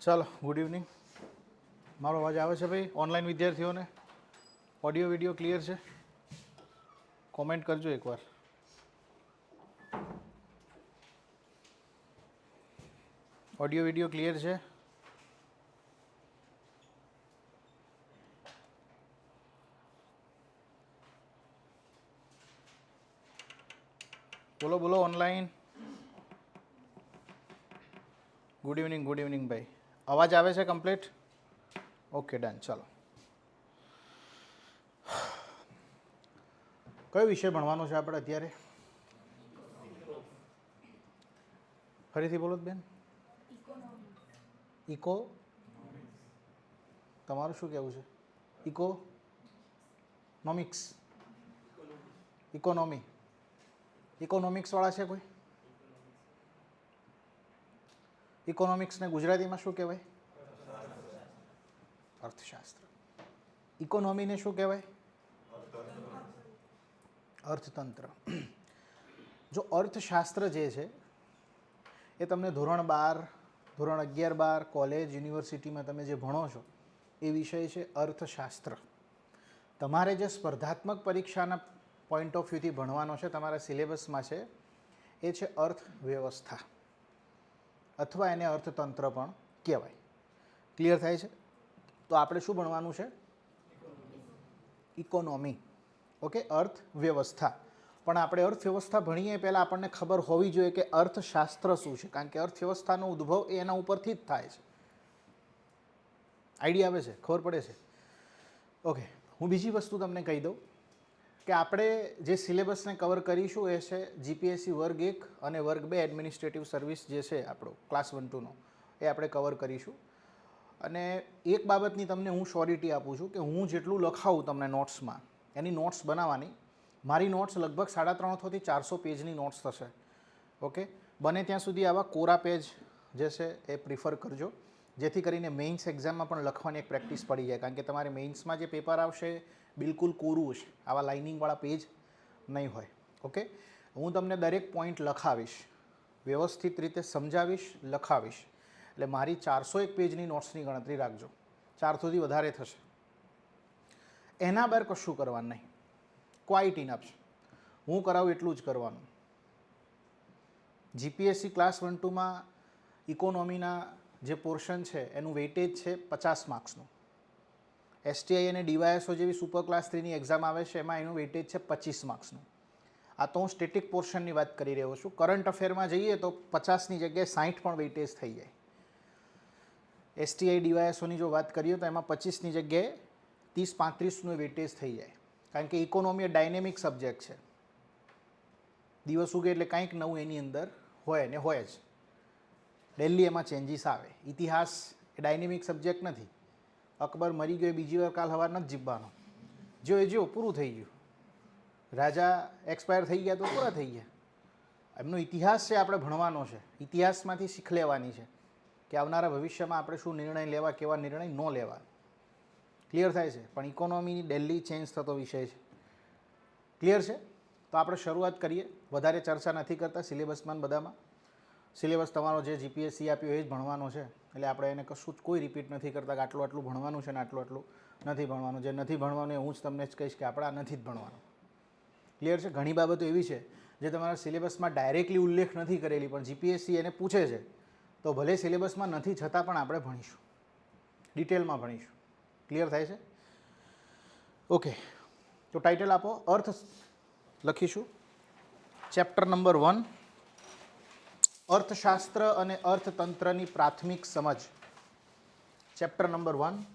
ચાલો good evening. મારો અવાજ આવે છે ભાઈ? ઓનલાઈન વિદ્યાર્થીઓને ઓડિયો વિડીયો ક્લિયર છે? કોમેન્ટ કરજો એકવાર. ઓડિયો વિડીયો ક્લિયર છે? બોલો બોલો ઓનલાઈન. ગુડ ઇવનિંગ ભાઈ. અવાજ આવે છે કમ્પ્લીટ? Okay done. ચાલો, કયો વિષય ભણવાનો છે આપણે અત્યારે? ફરીથી બોલો બેન. ઇકો. તમારું શું કહેવું છે? ઇકોનોમિક્સ. ઇકોનોમી. ઇકોનોમિક્સવાળા છે કોઈ? ઇકોનોમિક્સને ગુજરાતીમાં શું કહેવાય? અર્થશાસ્ત્ર. ઇકોનોમીને શું કહેવાય? અર્થતંત્ર. જો અર્થશાસ્ત્ર જે છે એ તમને ધોરણ 12, ધોરણ 11-12 કોલેજ યુનિવર્સિટીમાં તમે જે ભણો છો એ વિષય છે અર્થશાસ્ત્ર. તમારે જે સ્પર્ધાત્મક પરીક્ષાના પોઈન્ટ ઓફ વ્યૂથી ભણવાનો છે, તમારા સિલેબસમાં છે, એ છે અર્થવ્યવસ્થા, અથવા એને અર્થતંત્ર પણ કહેવાય. ક્લિયર થાય છે? તો આપણે શું ભણવાનું છે? ઇકોનોમી. ઓકે, અર્થવ્યવસ્થા. પણ આપણે અર્થવ્યવસ્થા ભણીએ પહેલાં આપણને ખબર હોવી જોઈએ કે અર્થશાસ્ત્ર શું છે, કારણ કે અર્થવ્યવસ્થાનો ઉદ્ભવ એ એના ઉપરથી જ થાય છે. આઈડિયા આવે છે? ખબર પડે છે? ઓકે, હું બીજી વસ્તુ તમને કહી દઉં કે આપણે જે સિલેબસને કવર કરીશું એ છે જીપીએસસી વર્ગ 1 અને વર્ગ 2 એડમિનિસ્ટ્રેટિવ સર્વિસ જે છે આપણો ક્લાસ 1-2નો, એ આપણે કવર કરીશું. અને એક બાબતની તમને હું શ્યોરિટી આપું છું કે હું જેટલું લખાવું તમને નોટ્સમાં, એની નોટ્સ બનાવવાની, મારી નોટ્સ લગભગ 350 થી 400 પેજની નોટ્સ થશે. ઓકે, બને ત્યાં સુધી આવા કોરા પેજ જે છે એ પ્રિફર કરજો, જેથી કરીને મેઇન્સ એક્ઝામમાં પણ લખવાની એક પ્રેક્ટિસ પડી જાય. કારણ કે તમારે મેઇન્સમાં જે પેપર આવશે બિલકુલ કોરું હશે, આવા લાઇનિંગવાળા પેજ નહીં હોય. ઓકે, હું તમને દરેક પોઈન્ટ લખાવીશ, વ્યવસ્થિત રીતે સમજાવીશ, લખાવીશ. એટલે મારી 401 પેજની નોટ્સની ગણતરી રાખજો. 400થી વધારે થશે. એના બહાર કશું કરવાનું નહીં. ક્વાઇટ ઇનફ છે. હું કરાવું એટલું જ કરવાનું. જીપીએસસી ક્લાસ 1-2માં ઇકોનોમીના જે પોર્શન છે એનું વેઇટેજ છે 50 માર્ક્સનું. એસટીઆઈ અને ડીવાયએસઓ જેવી સુપર ક્લાસ 3ની એક્ઝામ આવે છે એમાં એનું વેઇટેજ છે 25 માર્ક્સનું. આ તો હું સ્ટેટિક પોર્શનની વાત કરી રહ્યો છું. કરંટ અફેરમાં જઈએ તો 50ની જગ્યાએ 60 પણ વેઇટેજ થઈ જાય. એસટીઆઈ ડીવાયએસઓની જો વાત કરીએ તો એમાં 25ની જગ્યાએ 30-35નું વેઇટેજ થઈ જાય. કારણ કે ઇકોનોમી એ ડાયનેમિક સબ્જેક્ટ છે. દિવસ ઉગે એટલે કંઈક નવું એની અંદર હોય ને હોય જ. ડેલી એમાં ચેન્જીસ આવે. ઇતિહાસ એ ડાયનેમિક સબ્જેક્ટ નથી. અકબર મરી ગયો બીજી વાર કાલ સવાર નથી જીવવાનો. જો એ જો પૂરું થઈ ગયું. રાજા એક્સપાયર થઈ ગયા તો પૂરા થઈ ગયા. એમનો ઇતિહાસ છે, આપણે ભણવાનો છે. ઇતિહાસમાંથી શીખ લેવાની છે કે આવનારા ભવિષ્યમાં આપણે શું નિર્ણય લેવા, કેવા નિર્ણય ન લેવા. ક્લિયર થાય છે? પણ ઇકોનોમીની ડેલી ચેન્જ થતો વિષય છે. ક્લિયર છે? તો આપણે શરૂઆત કરીએ. વધારે ચર્ચા નથી કરતા સિલેબસમાં બધામાં. સિલેબસ તમારો જે જીપીએસસી આપ્યો એ જ ભણવાનો છે. એટલે આપણે એને કશું જ કોઈ રિપીટ નથી કરતા કે આટલું ભણવાનું છે ને આટલું નથી ભણવાનું. જે નથી ભણવાનું એ હું જ તમને જ કહીશ કે આપણે આ નથી જ ભણવાનું. ક્લિયર છે? ઘણી બાબતો એવી છે જે તમારા સિલેબસમાં ડાયરેક્ટલી ઉલ્લેખ નથી કરેલી, પણ જીપીએસસી એને પૂછે છે. તો ભલે સિલેબસમાં નથી છતાં પણ આપણે ભણીશું, ડિટેલમાં ભણીશું. ક્લિયર થાય છે? ઓકે, તો ટાઇટલ આપો. અર્થ લખીશું. ચેપ્ટર નંબર 1, અર્થશાસ્ત્ર અને અર્થતંત્રની પ્રાથમિક સમજ. ચેપ્ટર નંબર 1,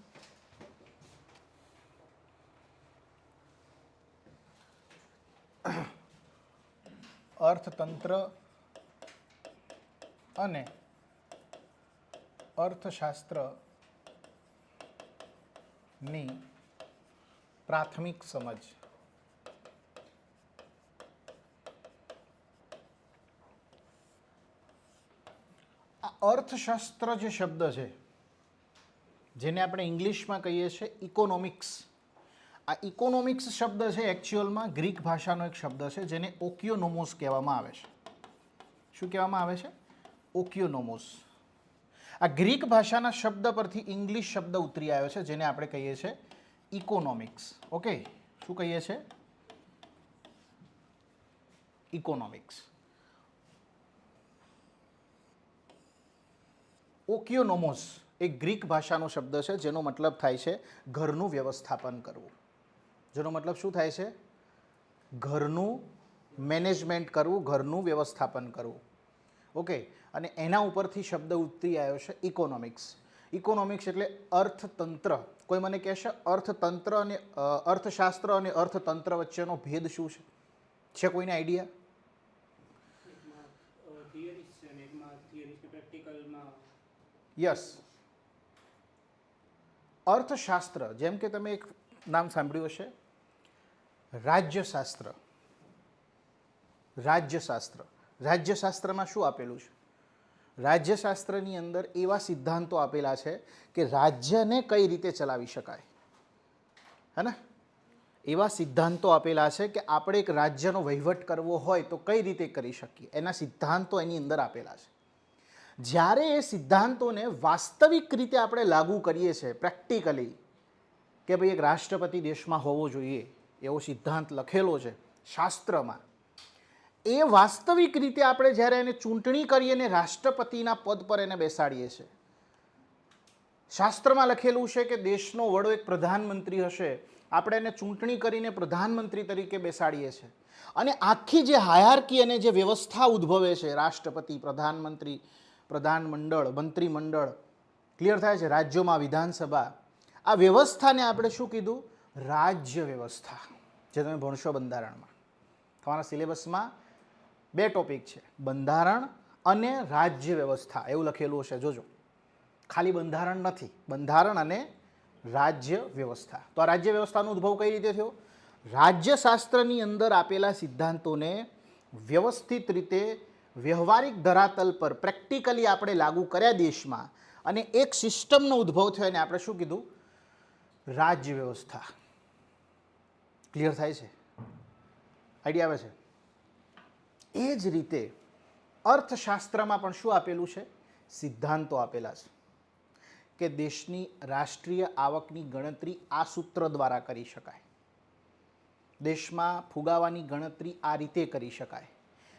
અર્થતંત્ર અને અર્થશાસ્ત્રની પ્રાથમિક સમજ. આ અર્થશાસ્ત્ર જે શબ્દ છે, જેને આપણે ઇંગ્લિશમાં કહીએ છીએ ઇકોનોમિક્સ, આ ઇકોનોમિક્સ શબ્દ છે એકચ્યુઅલમાં ગ્રીક ભાષાનો એક શબ્દ છે જેને ઓકિયોનોમોસ કહેવામાં આવે છે. શું કહેવામાં આવે છે? ઓકિયોનોમોસ. આ ગ્રીક ભાષાના શબ્દ પરથી ઇંગ્લિશ શબ્દ ઉતરી આવ્યો છે જેને આપણે કહીએ છીએ ઇકોનોમિક્સ. ઓકે, શું કહીએ છીએ? ઇકોનોમિક્સ. ઓકિયોનોમોસ એક ગ્રીક ભાષાનો શબ્દ છે જેનો મતલબ થાય છે ઘરનું વ્યવસ્થાપન કરવું. જેનો મતલબ શું થાય છે? ઘરનું મેનેજમેન્ટ કરવું, ઘરનું વ્યવસ્થાપન કરવું. ઓકે, અને એના ઉપરથી શબ્દ ઉતરી આવ્યો છે ઇકોનોમિક્સ. ઇકોનોમિક્સ એટલે અર્થતંત્ર. કોઈ મને કહેશે અર્થતંત્ર અને અર્થશાસ્ત્ર અને અર્થતંત્ર વચ્ચેનો ભેદ શું છે? છે કોઈને આઈડિયા? યસ, અર્થશાસ્ત્ર જેમ કે તમે એક નામ સાંભળ્યું હશે, રાજ્યશાસ્ત્ર. રાજ્યશાસ્ત્ર, રાજ્યશાસ્ત્રમાં શું આપેલું છે? રાજ્યશાસ્ત્રની અંદર એવા સિદ્ધાંતો આપેલા છે કે રાજ્યને કઈ રીતે ચલાવી શકાય, હે ને? એવા સિદ્ધાંતો આપેલા છે કે આપણે એક રાજ્યનો વહીવટ કરવો હોય તો કઈ રીતે કરી શકીએ, એના સિદ્ધાંતો એની અંદર આપેલા છે. જ્યારે એ સિદ્ધાંતોને વાસ્તવિક રીતે આપણે લાગુ કરીએ છીએ પ્રેક્ટિકલી, કે ભાઈ એક રાષ્ટ્રપતિ દેશમાં હોવો જોઈએ એવો સિદ્ધાંત લખેલો છે શાસ્ત્રમાં, એ વાસ્તવિક રીતે આપણે જ્યારે એને ચૂંટણી કરીએ ને રાષ્ટ્રપતિના પદ પર એને બેસાડીએ છીએ. શાસ્ત્રમાં લખેલું છે કે દેશનો વડો એક પ્રધાનમંત્રી હશે, આપણે એને ચૂંટણી કરીને પ્રધાનમંત્રી તરીકે બેસાડીએ છીએ. અને આખી જે હાયરાર્કી અને જે વ્યવસ્થા ઉદ્ભવે છે, રાષ્ટ્રપતિ, પ્રધાનમંત્રી, પ્રધાનમંડળ, મંત્રીમંડળ, ક્લિયર થાય છે, રાજ્યોમાં વિધાનસભા, આ વ્યવસ્થાને આપણે શું કીધું? રાજ્ય વ્યવસ્થા. જે તમે ભણશો બંધારણમાં. તમારા સિલેબસમાં 2 ટોપિક છે, બંધારણ અને રાજ્ય વ્યવસ્થા, એવું લખેલું હશે, જોજો. ખાલી બંધારણ નથી, બંધારણ અને રાજ્ય વ્યવસ્થા. તો આ રાજ્ય વ્યવસ્થાનો ઉદ્ભવ કઈ રીતે થયો? રાજ્યશાસ્ત્રની અંદર આપેલા સિદ્ધાંતોને વ્યવસ્થિત રીતે વ્યવહારિક ધરાતલ પર પ્રેક્ટિકલી આપણે લાગુ કર્યા દેશમાં, અને એક સિસ્ટમનો ઉદ્ભવ થયો અને આપણે શું કીધું? રાજ્ય વ્યવસ્થા. ક્લિયર થાય છે? આઈડિયા આવે છે? એ જ રીતે અર્થશાસ્ત્રમાં પણ શું આપેલું છે? સિદ્ધાંતો આપેલા છે કે દેશની રાષ્ટ્રીય આવકની ગણતરી આ સૂત્ર દ્વારા કરી શકાય, દેશમાં ફુગાવાની ગણતરી આ રીતે કરી શકાય,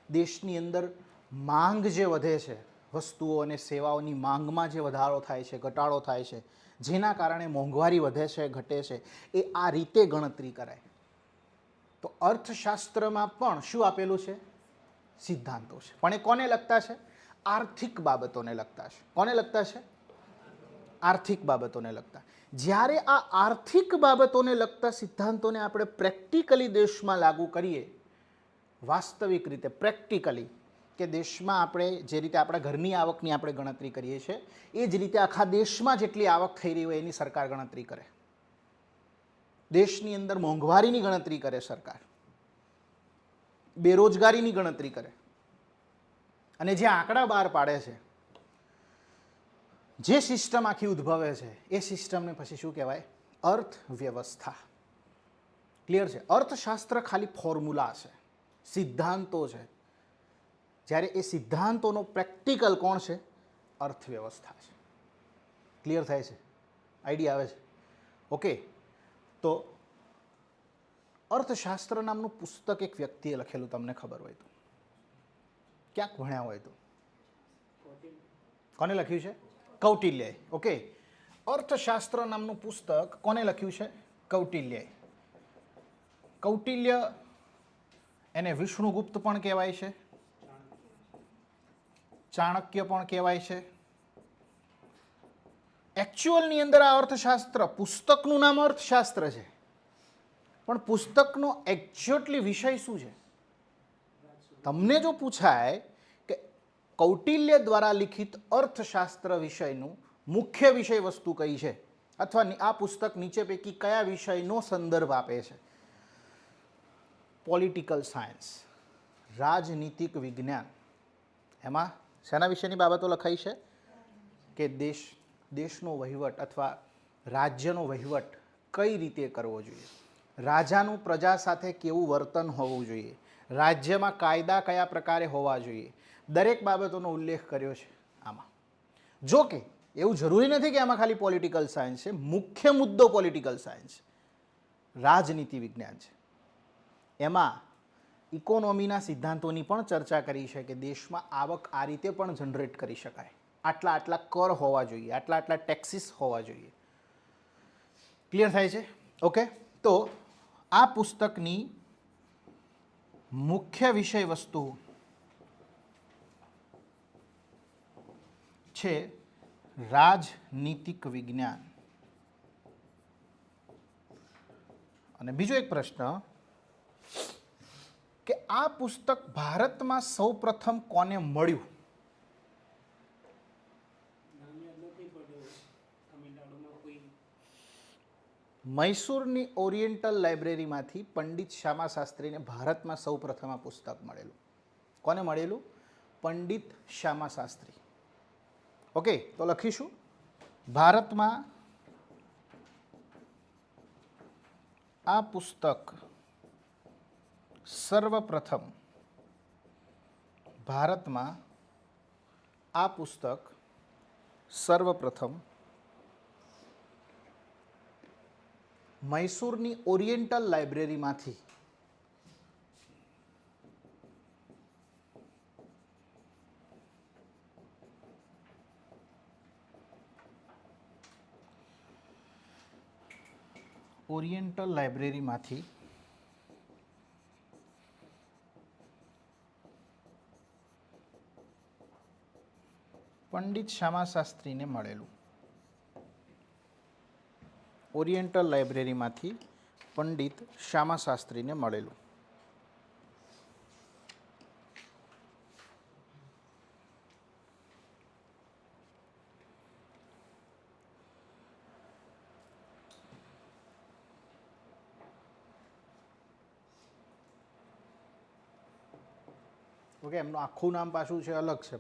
દેશની અંદર માંગ જે વધે છે, વસ્તુઓ અને સેવાઓની માંગમાં જે વધારો થાય છે, ઘટાડો થાય છે, જેના કારણે મોંઘવારી વધે છે, ઘટે છે, એ આ રીતે ગણતરી કરાય. તો અર્થશાસ્ત્રમાં પણ શું આપેલું છે? સિદ્ધાંતો છે. પણ એ કોને લગતા છે? આર્થિક બાબતોને લગતા છે. કોને લગતા છે? આર્થિક બાબતોને લગતા. જ્યારે આ આર્થિક બાબતોને લગતા સિદ્ધાંતોને આપણે પ્રેક્ટિકલી દેશમાં લાગુ કરીએ, વાસ્તવિક રીતે પ્રેક્ટિકલી, કે દેશમાં આપણે જે રીતે આપણા ઘરની આવકની આપણે ગણતરી કરીએ છીએ, એ જ રીતે આખા દેશમાં જેટલી આવક થઈ રહી હોય એની સરકાર ગણતરી કરે. દેશની અંદર મોંઘવારીની ગણતરી કરે સરકાર, બેરોજગારીની ગણતરી કરે, અને જે આંકડા બહાર પાડે છે, જે સિસ્ટમ આખી ઉદ્ભવે છે, એ સિસ્ટમને પછી શું કહેવાય? અર્થવ્યવસ્થા. ક્લિયર છે? અર્થશાસ્ત્ર ખાલી ફોર્મ્યુલા છે, સિદ્ધાંતો છે, જ્યારે એ સિદ્ધાંતોનો પ્રેક્ટિકલ કોણ છે? અર્થવ્યવસ્થા છે. ક્લિયર થાય છે? આઈડિયા આવે છે? ઓકે, તો અર્થશાસ્ત્ર નામનું પુસ્તક એક વ્યક્તિએ લખેલું, તમને ખબર હોય તો, ક્યાંક ભણ્યા હોય તો. કોને લખ્યું છે? કૌટિલ્યએ. ઓકે, અર્થશાસ્ત્ર નામનું પુસ્તક કોને લખ્યું છે? કૌટિલ્યએ. કૌટિલ્ય, એને વિષ્ણુગુપ્ત પણ કહેવાય છે, ચાણક્ય પણ કહેવાય છે. એકચ્યુઅલની અંદર આ અર્થશાસ્ત્ર, પુસ્તકનું નામ અર્થશાસ્ત્ર છે, પણ પુસ્તકનો એકચ્યુઅલી વિષય શું છે? તમને જો પૂછાય કે કૌટિલ્ય દ્વારા લિખિત અર્થશાસ્ત્ર વિષયનું મુખ્ય વિષય વસ્તુ કઈ છે, અથવા આ પુસ્તક નીચે પૈકી કયા વિષયનો સંદર્ભ આપે છે? પોલિટિકલ સાયન્સ, રાજનીતિક વિજ્ઞાન. એમાં શેના વિશેની બાબતો લખાઈ છે? કે દેશનો વહીવટ અથવા રાજ્યનો વહીવટ કઈ રીતે કરવો જોઈએ, રાજાનું પ્રજા સાથે કેવું વર્તન હોવું જોઈએ, રાજ્યમાં કાયદા કયા પ્રકારે હોવા જોઈએ, દરેક બાબતોનો ઉલ્લેખ કર્યો છે આમાં. જો કે એવું જરૂરી નથી કે આમાં ખાલી પોલિટિકલ સાયન્સ છે. મુખ્ય મુદ્દો પોલિટિકલ સાયન્સ, રાજનીતિ વિજ્ઞાન છે. એમાં ઇકોનોમીના સિદ્ધાંતોની પણ ચર્ચા કરી છે કે દેશમાં આવક આ રીતે પણ જનરેટ કરી શકાય, આટલા આટલા કર હોવા જોઈએ, આટલા આટલા ટેક્સીસ હોવા જોઈએ. ક્લિયર થાય છે? ઓકે. તો આ પુસ્તકની મુખ્ય વિષય વસ્તુ છે રાજનીતિક વિજ્ઞાન. અને બીજો એક પ્રશ્ન કે આ પુસ્તક ભારતમાં સૌપ્રથમ કોને મળ્યું? મૈસૂરની ઓરિએન્ટલ લાઇબ્રેરીમાંથી પંડિત શ્યામા શાસ્ત્રીને ભારતમાં સૌપ્રથમ આ પુસ્તક મળેલું. કોને મળેલું? પંડિત શ્યામા શાસ્ત્રી. ઓકે, તો લખીશું ભારતમાં આ પુસ્તક સર્વપ્રથમ મૈસૂરની ઓરિએન્ટલ લાઇબ્રેરીમાંથી પંડિત શ્યામા શાસ્ત્રીને મળેલું. ઓરિએન્ટલ લાઇબ્રેરીમાંથી પંડિત શ્યામા શાસ્ત્રીને મળેલું. ઓકે, એમનું આખું નામ પાછું છે અલગ છે,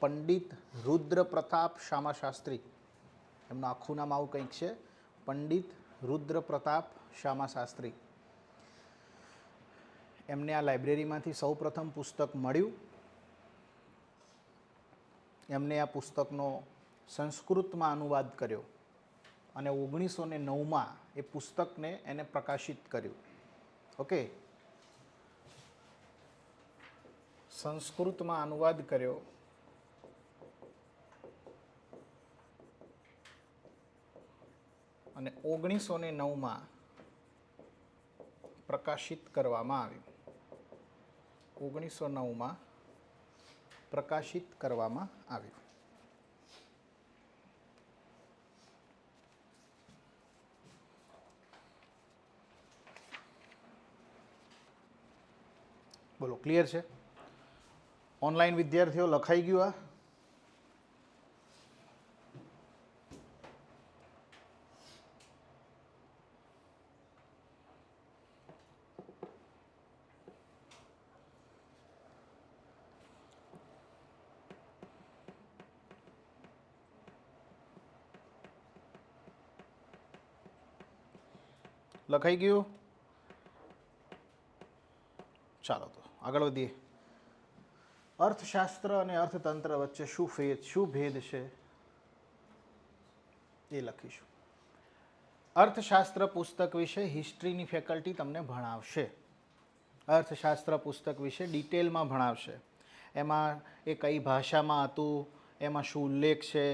પંડિત રુદ્ર પ્રતાપ શ્યામા શાસ્ત્રી. એમનું આખું નામ આવું કંઈક છે, પંડિત રુદ્ર પ્રતાપ શ્યામા શાસ્ત્રી. એમને આ લાઇબ્રેરીમાંથી સૌપ્રથમ પુસ્તક મળ્યું. એમને આ પુસ્તકનો સંસ્કૃતમાં અનુવાદ કર્યો અને 1909માં એ પુસ્તકને એને પ્રકાશિત કર્યું. ઓકે, સંસ્કૃતમાં અનુવાદ કર્યો અને 1909માં પ્રકાશિત કરવામાં આવ્યું. 1909માં પ્રકાશિત કરવામાં આવ્યું. બોલો, ક્લિયર છે? ઓનલાઈન વિદ્યાર્થીઓ લખાઈ ગયું? આ લખાઈ ગયું? ચાલો તો આગળ વધીએ. અર્થશાસ્ત્ર અને અર્થતંત્ર વચ્ચે શું ભેદ છે એ લખીશું. અર્થશાસ્ત્ર પુસ્તક વિશે હિસ્ટ્રીની ફેકલ્ટી તમને ભણાવશે. અર્થશાસ્ત્ર પુસ્તક વિશે ડિટેલમાં ભણાવશે. એમાં એ કઈ ભાષામાં હતું, એમાં શું ઉલ્લેખ છે,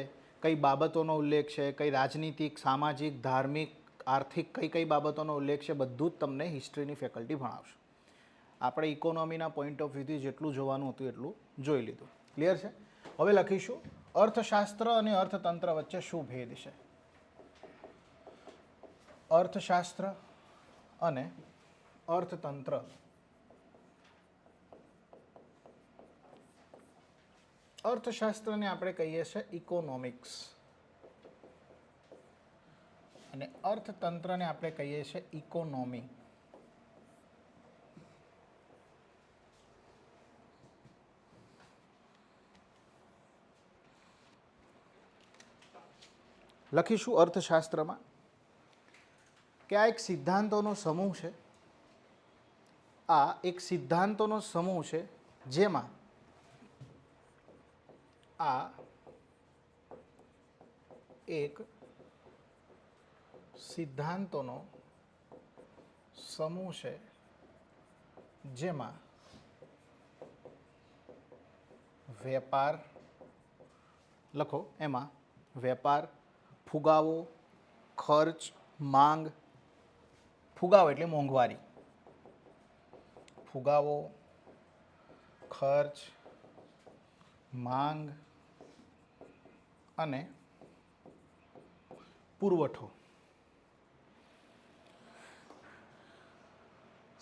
કઈ બાબતોનો ઉલ્લેખ છે, કઈ રાજનીતિક, સામાજિક, ધાર્મિક, આર્થિક કઈ બાબતોનો ઉલ્લેખ છે, બધું જ તમને હિસ્ટ્રીની ફેકલ્ટી ભણાવશે. આપણે ઇકોનોમીના પોઈન્ટ ઓફ વ્યૂથી જેટલું જોવાનું હતું એટલું જોઈ લીધું. ક્લિયર છે? હવે લખીશું અર્થશાસ્ત્ર અને અર્થતંત્ર વચ્ચે શું ભેદ છે. અર્થશાસ્ત્ર અને અર્થતંત્ર અર્થશાસ્ત્રને આપણે કહીએ છીએ ઇકોનોમિક્સ અને અર્થતંત્રને આપણે કહીએ છીએ ઇકોનોમી. લખીશું અર્થશાસ્ત્રમાં કે આ એક સિદ્ધાંતોનો સમૂહ છે. આ એક સિદ્ધાંતોનો સમૂહ છે જેમાં આ એક સિદ્ધાંતોનો સમૂહ છે જેમાં વેપાર લખો, એમાં વેપાર, ફુગાવો, ખર્ચ, માંગ, ફુગાવો એટલે મોંઘવારી, ફુગાવો, ખર્ચ, માંગ અને પુરવઠો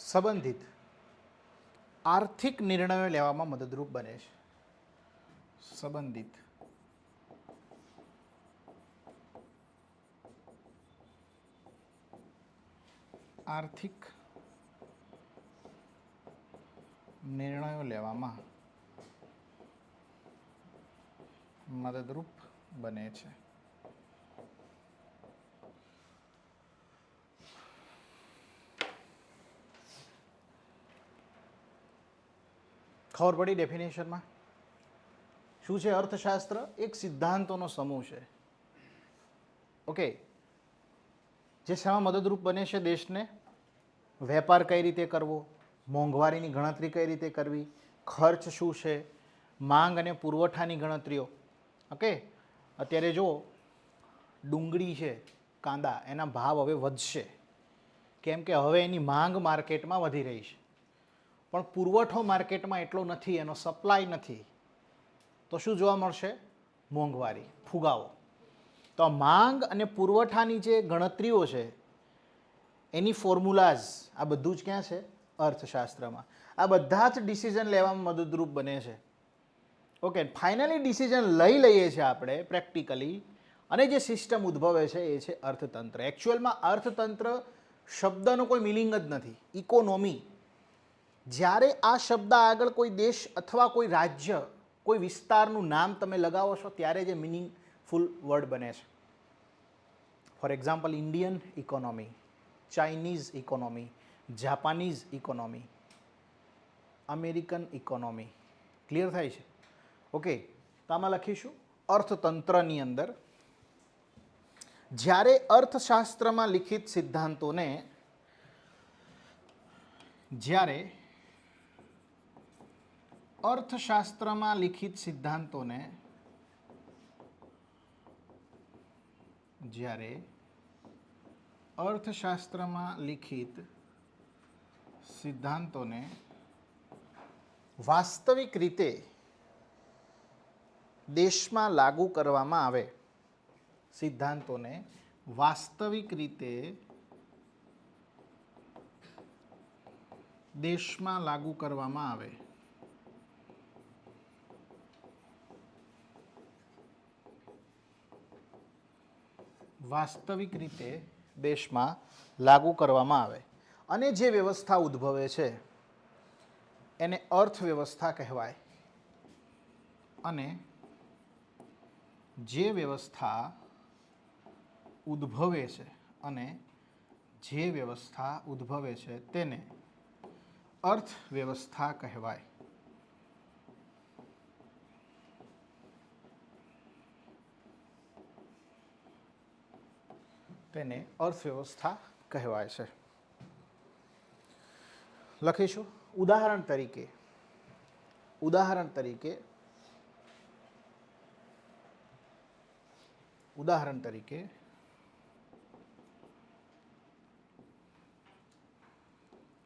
સંબંધિત આર્થિક નિર્ણયો લેવામાં મદદરૂપ બને છે. સંબંધિત આર્થિક નિર્ણયો લેવામાં મદદરૂપ બને છે. ખબર પડી ડેફિનેશનમાં? શું છે અર્થશાસ્ત્ર? એક સિદ્ધાંતોનો સમૂહ છે, ઓકે, જે શેમાં મદદરૂપ બને છે દેશને? વેપાર કઈ રીતે કરવો, મોંઘવારીની ગણતરી કઈ રીતે કરવી, ખર્ચ શું છે, માંગ અને પુરવઠાની ગણતરીઓ. ઓકે, અત્યારે જો ડુંગળી છે, કાંદા, એના ભાવ હવે વધશે કેમ કે હવે એની માંગ માર્કેટમાં વધી રહી છે, પણ પુરવઠો માર્કેટમાં એટલો નથી, એનો સપ્લાય નથી, તો શું જોવા મળશે? મોંઘવારી, ફુગાવો. તો આ માંગ અને પુરવઠાની જે ગણતરીઓ છે એની ફોર્મ્યુલાઝ, આ બધું જ ક્યાં છે? અર્થશાસ્ત્રમાં. આ બધા જ ડિસિઝન લેવામાં મદદરૂપ બને છે. ઓકે, ફાઇનલી ડિસિઝન લઈએ છીએ આપણે પ્રેક્ટિકલી, અને જે સિસ્ટમ ઉદ્ભવે છે એ છે અર્થતંત્ર. એકચ્યુઅલમાં અર્થતંત્ર શબ્દનો કોઈ મિનિંગ જ નથી. ઇકોનોમી, જ્યારે આ શબ્દ આગળ કોઈ દેશ અથવા કોઈ રાજ્ય, કોઈ વિસ્તારનું નામ તમે લગાવો છો ત્યારે જે મિનિંગફુલ વર્ડ બને છે. For example, Indian economy, Chinese economy, Japanese economy, American economy. Clear થાય છે? ઓકે, તો આમાં લખીશું અર્થતંત્રની અંદર જ્યારે અર્થશાસ્ત્રમાં લિખિત સિદ્ધાંતોને, જ્યારે અર્થશાસ્ત્રમાં લિખિત સિદ્ધાંતોને, જ્યારે અર્થશાસ્ત્રમાં લિખિત સિદ્ધાંતોને વાસ્તવિક રીતે દેશમાં લાગુ કરવામાં આવે, સિદ્ધાંતોને વાસ્તવિક રીતે દેશમાં લાગુ કરવામાં આવે, વાસ્તવિક રીતે દેશમાં લાગુ કરવામાં આવે અને જે વ્યવસ્થા ઉદ્ભવે છે એને અર્થવ્યવસ્થા કહેવાય. અને જે વ્યવસ્થા ઉદ્ભવે છે, અને જે વ્યવસ્થા ઉદ્ભવે છે તેને અર્થવ્યવસ્થા કહેવાય. તેને અર્થવ્યવસ્થા કહેવાય છે. લખીશું ઉદાહરણ તરીકે, ઉદાહરણ તરીકે, ઉદાહરણ તરીકે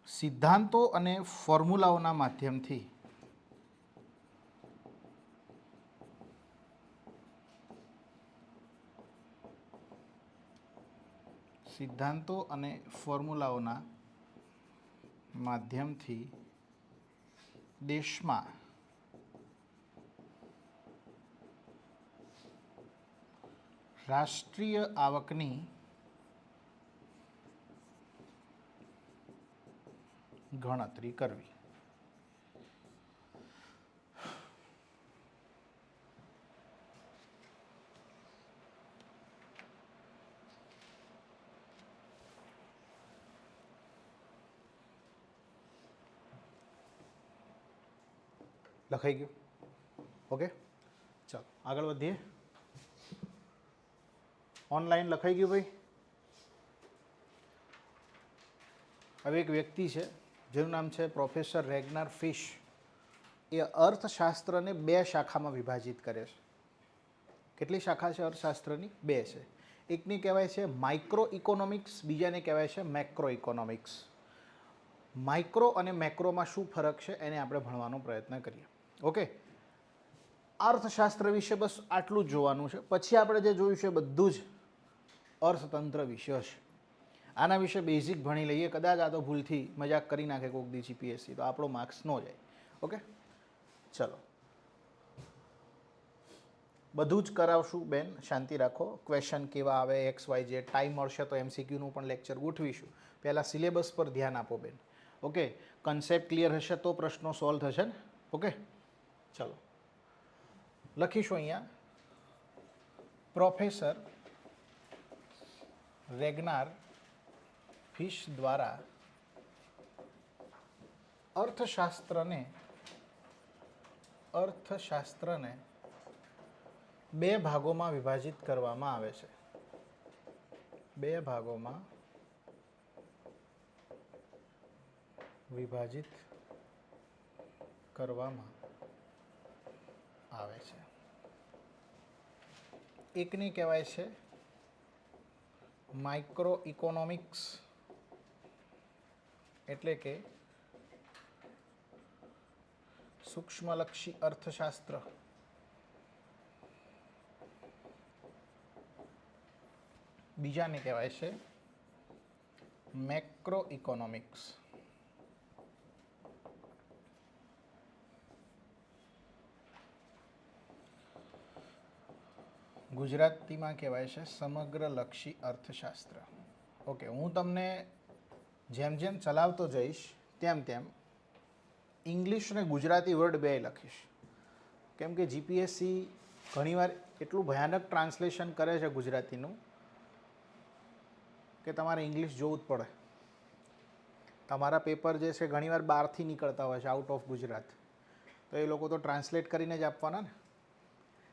સિદ્ધાંતો અને ફોર્મ્યુલાઓના માધ્યમથી સિદ્ધાંતો અને ફોર્મ્યુલાઓના માધ્યમથી દેશમાં રાષ્ટ્રીય આવકની ગણતરી કરવી. લખાઈ ગયું? ઓકે, ચાલો આગળ વધીએ. ઓનલાઈન લખાઈ ગયું ભાઈ? હવે એક વ્યક્તિ છે જેનું નામ છે પ્રોફેસર રેગ્નાર ફિશ. એ અર્થશાસ્ત્રને 2 શાખામાં વિભાજિત કરે છે. કેટલી શાખા છે અર્થશાસ્ત્રની? 2 છે. એકની કહેવાય છે માઇક્રો ઇકોનોમિક્સ, બીજાને કહેવાય છે મેક્રો ઇકોનોમિક્સ. માઇક્રો અને મેક્રોમાં શું ફરક છે એને આપણે ભણવાનો પ્રયત્ન કરીએ. ઓકે, અર્થશાસ્ત્ર વિશે બસ આટલું જ જોવાનું છે. પછી આપણે જે જોયું છે બધું જ અર્થતંત્ર વિશે હશે. આના વિશે બેઝિક ભણી લઈએ. કદાચ આ તો ભૂલથી મજાક કરી નાખે કોક દી જીપીએસસી તો આપણો માર્ક્સ ન જાય. ઓકે, ચલો બધું જ કરાવશું બેન, શાંતિ રાખો. ક્વેશ્ચન કેવા આવે, એક્સ વાય જે ટાઈમ મળશે તો એમસીક્યુનું પણ લેક્ચર ગોઠવીશું. પહેલાં સિલેબસ પર ધ્યાન આપો બેન. ઓકે, કન્સેપ્ટ ક્લિયર હશે તો પ્રશ્નો સોલ્વ થશે ને. ઓકે, ચલો લખીશું અહીંયા પ્રોફેસર રેગ્નાર ફિશ દ્વારા અર્થશાસ્ત્રને 2 ભાગોમાં વિભાજિત કરવામાં આવે છે. 2 ભાગોમાં વિભાજિત કરવામાં આવે છે. એકને કહેવાય છે માઇક્રો ઇકોનોમિક્સ, એટલે કે સૂક્ષ્મલક્ષી અર્થશાસ્ત્ર. બીજાને કહેવાય છે મેક્રો ઇકોનોમિક્સ. ગુજરાતીમાં કહેવાય છે સમગ્રલક્ષી અર્થશાસ્ત્ર. ઓકે, હું તમને જેમ જેમ ચલાવતો જઈશ તેમ તેમ ઇંગ્લિશ અને ગુજરાતી વર્ડ 2 લખીશ. કેમ કે જીપીએસસી ઘણીવાર એટલું ભયાનક ટ્રાન્સલેશન કરે છે ગુજરાતીનું કે તમારે ઇંગ્લિશ જોવું જ પડે. તમારા પેપર જે છે ઘણીવાર બહારથી નીકળતા હોય છે, આઉટ ઓફ ગુજરાત, તો એ લોકો તો ટ્રાન્સલેટ કરીને જ આપવાના ને.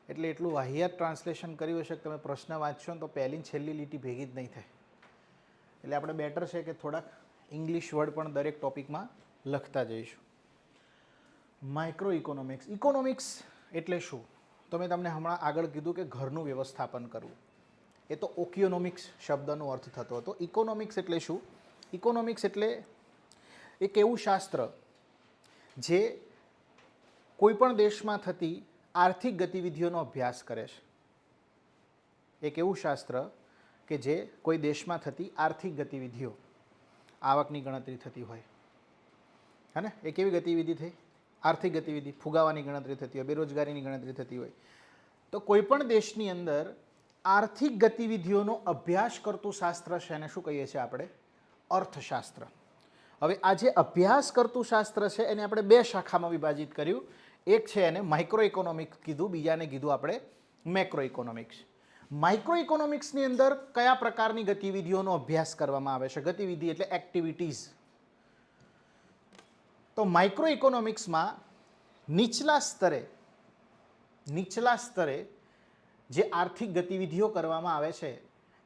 એટલે એટલું વાહિયાત ટ્રાન્સલેશન કર્યું હશે કે તમે પ્રશ્ન વાંચશો ને તો પહેલી ને છેલ્લી લીટી ભેગી જ નહીં થાય. એટલે આપણે બેટર છે કે થોડાક ઇંગ્લિશ વર્ડ પણ દરેક ટોપિકમાં લખતા જઈશું. Micro economics. ઇકોનોમિક્સ એટલે શું? તો મેં તમને હમણાં આગળ કીધું કે ઘરનું વ્યવસ્થાપન કરવું. એ તો ઓકિયોનોમિક્સ શબ્દનો અર્થ થતો હતો. ઇકોનોમિક્સ એટલે શું? ઇકોનોમિક્સ એટલે એક એવું શાસ્ત્ર જે કોઈપણ દેશમાં થતી આર્થિક ગતિવિધિઓનો અભ્યાસ કરે છે. એક એવું શાસ્ત્ર કે જે કોઈ દેશમાં થતી આર્થિક ગતિવિધિઓ, આવકની ગણતરી થતી હોય, હે ને, એ કેવી ગતિવિધિ થઈ? આર્થિક ગતિવિધિ. ફુગાવાની ગણતરી થતી હોય, બેરોજગારીની ગણતરી થતી હોય. તો કોઈપણ દેશની અંદર આર્થિક ગતિવિધિઓનો અભ્યાસ કરતું શાસ્ત્ર છે એને શું કહીએ છીએ આપણે? અર્થશાસ્ત્ર. હવે આ જે અભ્યાસ કરતું શાસ્ત્ર છે એને આપણે 2 શાખામાં વિભાજિત કર્યું. એક છે એને માઇક્રો ઇકોનોમિક્સ કીધું, બીજાને કીધું આપણે મેક્રો ઇકોનોમિક્સ. માઇક્રો ઇકોનોમિક્સની અંદર કયા પ્રકારની ગતિવિધિઓનો અભ્યાસ કરવામાં આવે છે? ગતિવિધિ એટલે એક્ટિવિટીઝ. તો માઇક્રો ઇકોનોમિક્સમાં નીચલા સ્તરે જે આર્થિક ગતિવિધિઓ કરવામાં આવે છે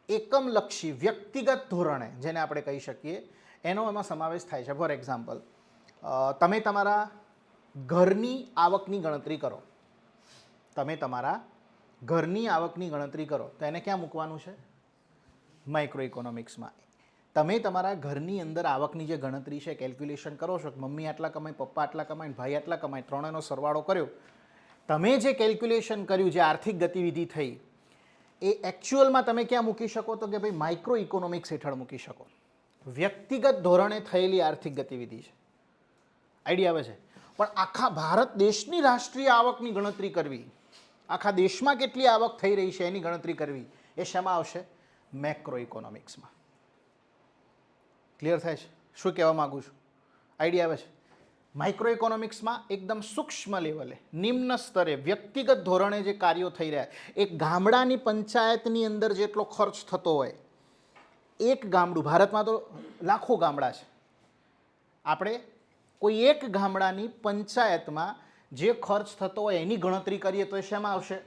એકમલક્ષી વ્યક્તિગત ધોરણે, જેને આપણે કહી શકીએ, એનો એમાં સમાવેશ થાય છે. ફોર એક્ઝામ્પલ, તમે તમારા ઘરની આવકની ગણતરી કરો. તો એને ક્યાં મૂકવાનું છે? માઇક્રો ઇકોનોમિક્સમાં. તમે તમારા ઘરની અંદર આવકની જે ગણતરી છે, કેલ્ક્યુલેશન કરો છો કે મમ્મી આટલા કમાય, પપ્પા આટલા કમાય, ભાઈ આટલા કમાય, ત્રણેયનો સરવાળો કર્યો. તમે જે કેલ્ક્યુલેશન કર્યું, જે આર્થિક ગતિવિધિ થઈ, એ એકચ્યુઅલમાં તમે ક્યાં મૂકી શકો? તો કે ભાઈ માઇક્રો ઇકોનોમિક્સ હેઠળ મૂકી શકો. વ્યક્તિગત ધોરણે થયેલી આર્થિક ગતિવિધિ છે. આઈડિયા આવે છે? પણ આખા ભારત દેશની રાષ્ટ્રીય આવકની ગણતરી કરવી, આખા દેશમાં કેટલી આવક થઈ રહી છે એની ગણતરી કરવી, એ શેમાં આવશે? મેક્રો ઇકોનોમિક્સમાં. ક્લિયર થાય છે શું કહેવા માગું છું? આઈડિયા આવે છે? માઇક્રો ઇકોનોમિક્સમાં એકદમ સૂક્ષ્મ લેવલે, નિમ્ન સ્તરે, વ્યક્તિગત ધોરણે જે કાર્યો થઈ રહ્યા, એક ગામડાની પંચાયતની અંદર જેટલો ખર્ચ થતો હોય, એક ગામડું, ભારતમાં તો લાખો ગામડા છે, આપણે કોઈ એક ગામડાની પંચાયતમાં જે ખર્ચ થતો હોય એની ગણતરી કરીએ તો એ શેમાં આવશે?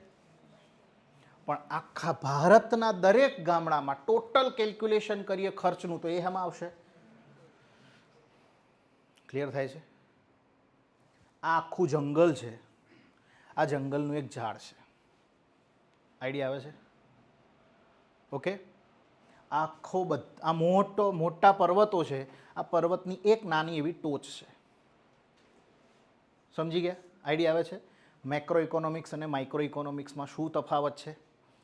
પણ આખા ભારતના દરેક ગામડામાં ટોટલ કેલ્ક્યુલેશન કરીએ ખર્ચનું તો એ એમાં આવશે. ક્લિયર થાય છે? આ આખું જંગલ છે, આ જંગલનું એક ઝાડ છે. આઈડિયા આવે છે? ઓકે. આખો આ મોટા પર્વતો છે, આ પર્વતની એક નાની એવી ટોચ છે. સમજી ગયા? આઈડિયા આવે છે? મેક્રો ઇકોનોમિક્સ અને માઇક્રો ઇકોનોમિક્સમાં શું તફાવત છે?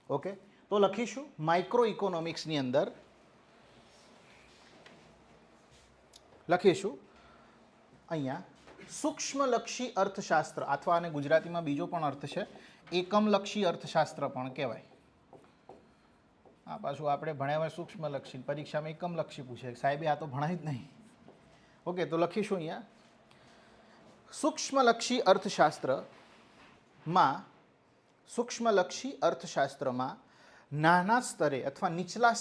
ઓકે, તો લખીશું માઇક્રો ઇકોનોમિક્સની અંદર લખીશું અહીંયા સૂક્ષ્મલક્ષી અર્થશાસ્ત્ર, અથવા આને ગુજરાતીમાં બીજો પણ અર્થ છે, એકમલક્ષી અર્થશાસ્ત્ર પણ કહેવાય. આ પાછું આપણે ભણ્યા હોય સૂક્ષ્મલક્ષી, પરીક્ષામાં એકમલક્ષી પૂછે, સાહેબે આ તો ભણાય જ નહીં. ઓકે, તો લખીશું અહીંયા સૂક્ષ્મલક્ષી અર્થશાસ્ત્રમાં નાના સ્તરે અથવા નીચલા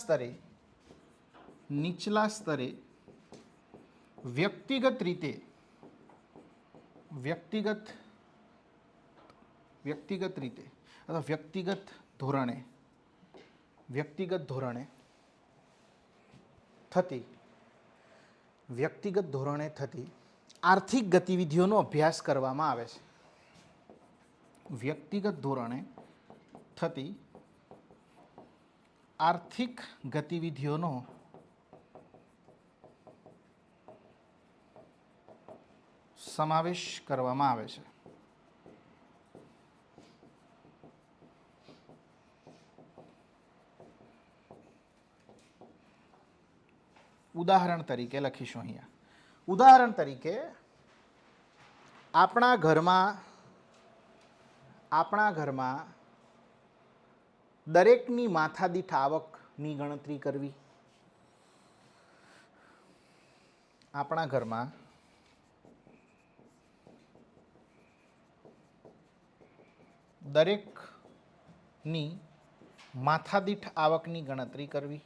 સ્તરે વ્યક્તિગત રીતે અથવા વ્યક્તિગત ધોરણે થતી આર્થિક ગતિવિધિઓનો અભ્યાસ કરવામાં આવે છે. વ્યક્તિગત ધોરણે થતી આર્થિક ગતિવિધિઓનો સમાવેશ કરવામાં આવે છે. ઉદાહરણ તરીકે લખીશું અહીંયા. ઉદાહરણ તરીકે આપણા ઘરમાં દરેકની માથાદીઠ આવકની ગણતરી કરવી. આપણા ઘરમાં દરેકની માથાદીઠ આવકની ગણતરી કરવી.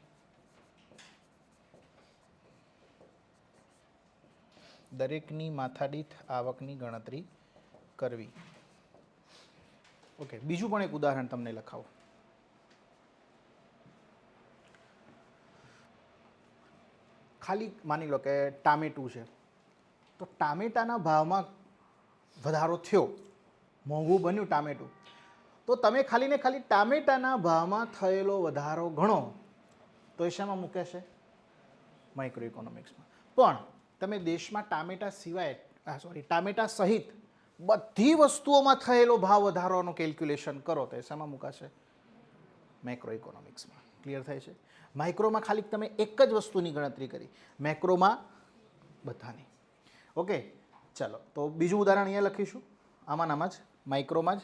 દરેકની માથાદીઠ આવકની ગણતરી કરવી. ઓકે, બીજું પણ એક ઉદાહરણ તમને લખાવું. ખાલી માની લો કે ટામેટું છે, તો ટામેટાના ભાવમાં વધારો થયો, મોંઘું બન્યું ટામેટું, તો તમે ખાલી ને ખાલી ટામેટાના ભાવમાં થયેલો વધારો ગણો તો એ શામાં મૂકે છે? માઇક્રો ઇકોનોમિક્સમાં. પણ તમે દેશમાં ટામેટા સહિત બધી વસ્તુઓમાં થયેલો ભાવ વધારોનો કેલ્ક્યુલેશન કરો તો એ શામાં મૂકાશે? મેક્રો ઇકોનોમિક્સમાં. ક્લિયર થાય છે? માઇક્રોમાં ખાલી તમે એક જ વસ્તુની ગણતરી કરી, મેક્રોમાં બધાની. ઓકે, ચાલો તો બીજું ઉદાહરણ અહીંયા લખીશું. આમાં જ માઇક્રોમાં જ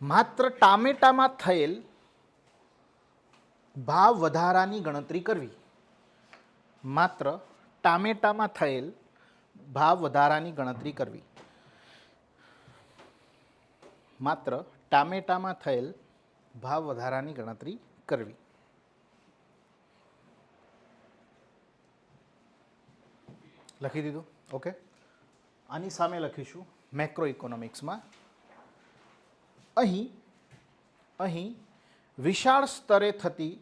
માત્ર ટામેટામાં થયેલ ભાવ વધારાની ગણતરી કરવી. માત્ર ટામેટામાં થયેલ ભાવ વધારાની ગણતરી કરવી. માત્ર ટામેટામાં થયેલ ભાવ વધારાની ગણતરી કરવી. લખી દીધું? ઓકે. આની સામે લખીશું મેક્રો ઇકોનોમિક્સમાં અહીં વિશાળ સ્તરે થતી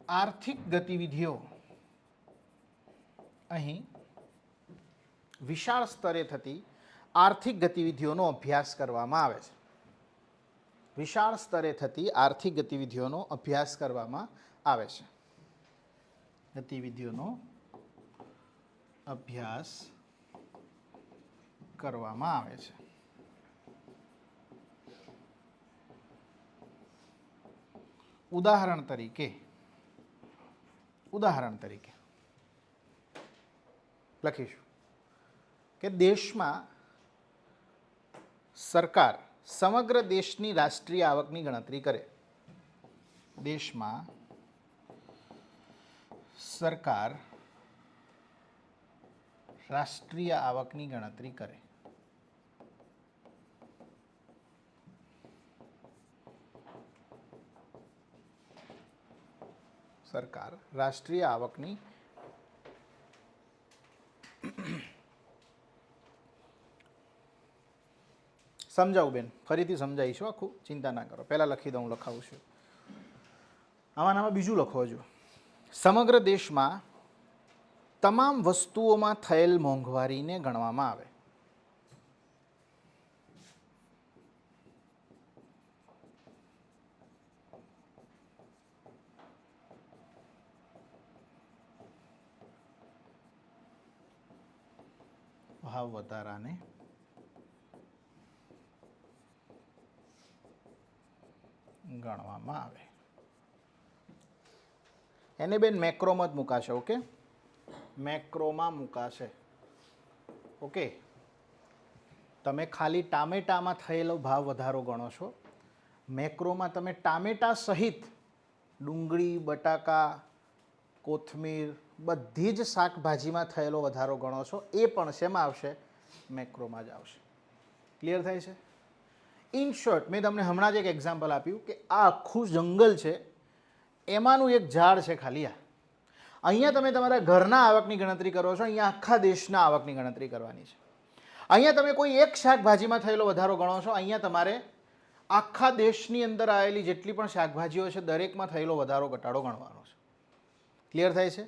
આર્થિક ગતિવિધિઓ વિશાળ સ્તરે થતી આર્થિક ગતિવિધિઓનો અભ્યાસ કરવામાં આવે છે. વિશાળ સ્તરે થતી આર્થિક ગતિવિધિઓનો અભ્યાસ કરવામાં આવે છે. ગતિવિધિઓનો અભ્યાસ કરવામાં આવે છે. ઉદાહરણ તરીકે લખીશું કે દેશમાં સરકાર સમગ્ર દેશની રાષ્ટ્રીય આવકની ગણતરી કરે. દેશમાં સરકાર રાષ્ટ્રીય આવકની ગણતરી કરે. સરકાર રાષ્ટ્રીય આવકની સમજાવું બેન, ફરીથી સમજાવીશું આખું, ચિંતા ના કરો. પહેલાં લખી દઉં, હું લખાવું છું. આમાં બીજું લખો જો. સમગ્ર દેશમાં તમામ વસ્તુઓમાં થયેલ મોંઘવારીને ગણવામાં આવે. ભાવ વધારાને ગણવામાં આવે. એને બેન મેક્રોમાં જ મુકાશે. ઓકે, મેક્રોમાં મુકાશે. ઓકે, તમે ખાલી ટામેટામાં થયેલો ભાવ વધારો ગણો છો. મેક્રોમાં તમે ટામેટા સહિત ડુંગળી, બટાકા, કોથમીર, બધી જ શાકભાજીમાં થયેલો વધારો ગણો છો. એ પણ શેમાં આવશે? મેક્રોમાં જ આવશે. ક્લિયર થાય છે? ઇન શોર્ટ, મેં તમને હમણાં જ એક એક્ઝામ્પલ આપ્યું કે આ આખું જંગલ છે, એમાંનું એક ઝાડ છે ખાલી આ. અહીંયા તમે તમારા ઘરના આવકની ગણતરી કરો છો, અહીંયા આખા દેશના આવકની ગણતરી કરવાની છે. અહીંયા તમે કોઈ એક શાકભાજીમાં થયેલો વધારો ગણો છો, અહીંયા તમારે આખા દેશની અંદર આવેલી જેટલી પણ શાકભાજીઓ છે દરેકમાં થયેલો વધારો ઘટાડો ગણવાનો છે. ક્લિયર થાય છે?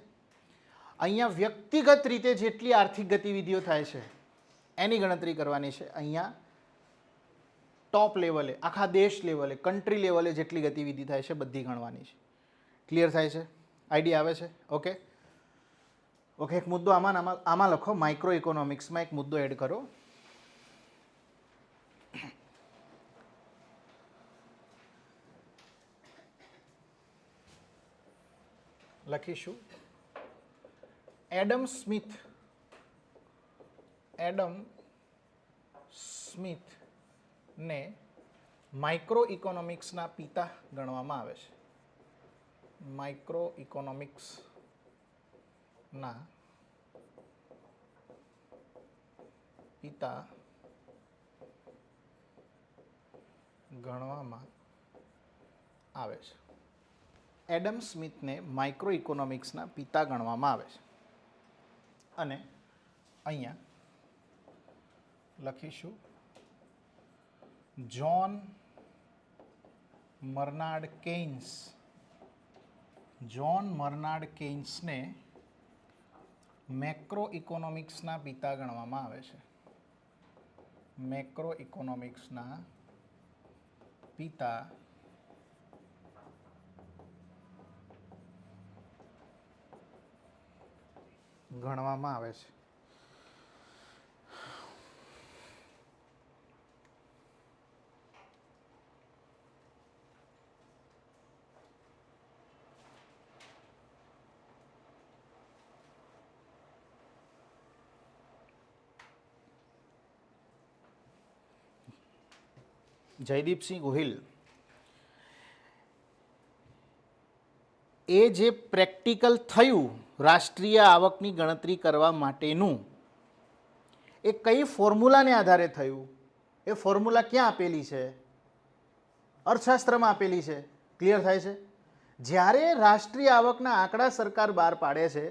અહીંયા વ્યક્તિગત રીતે જેટલી આર્થિક ગતિવિધિઓ થાય છે એની ગણતરી કરવાની છે. અહીંયા ટોપ લેવલે, આખા દેશ લેવલે, કન્ટ્રી લેવલે જેટલી ગતિવિધિ થાય છે બધી ગણવાની છે. ક્લિયર થાય છે? આઈડિયા આવે છે? Okay okay. એક મુદ્દો આમાં લખો, માઇક્રો ઇકોનોમિક્સમાં એક મુદ્દો એડ કરો. લખીશું એડમ સ્મિથને માઇક્રો ઇકોનોમિક્સના પિતા ગણવામાં આવે છે. માઇક્રો ઇકોનોમિક્સના પિતા ગણવામાં આવે છે. એડમ સ્મિથને માઇક્રો ઇકોનોમિક્સના પિતા ગણવામાં આવે છે. અને અહીંયા લખીશું જ્હોન મર્નાર્ડ કેઇન્સ. જ્હોન મર્નાર્ડ કેઇન્સને મેક્રો ઇકોનોમિક્સના પિતા ગણવામાં આવે છે. મેક્રો ઇકોનોમિક્સના પિતા ગણવામાં આવે છે. જયદીપસિંહ ગોહિલ એ જે પ્રેક્ટિકલ થયું રાષ્ટ્રીય આવકની ગણતરી કરવા માટેનું, એ કઈ ફોર્મ્યુલાને આધારે થયું? એ ફોર્મ્યુલા ક્યાં આપેલી છે? અર્થશાસ્ત્રમાં આપેલી છે. ક્લિયર થાય છે? જ્યારે રાષ્ટ્રીય આવકના આંકડા સરકાર બહાર પાડે છે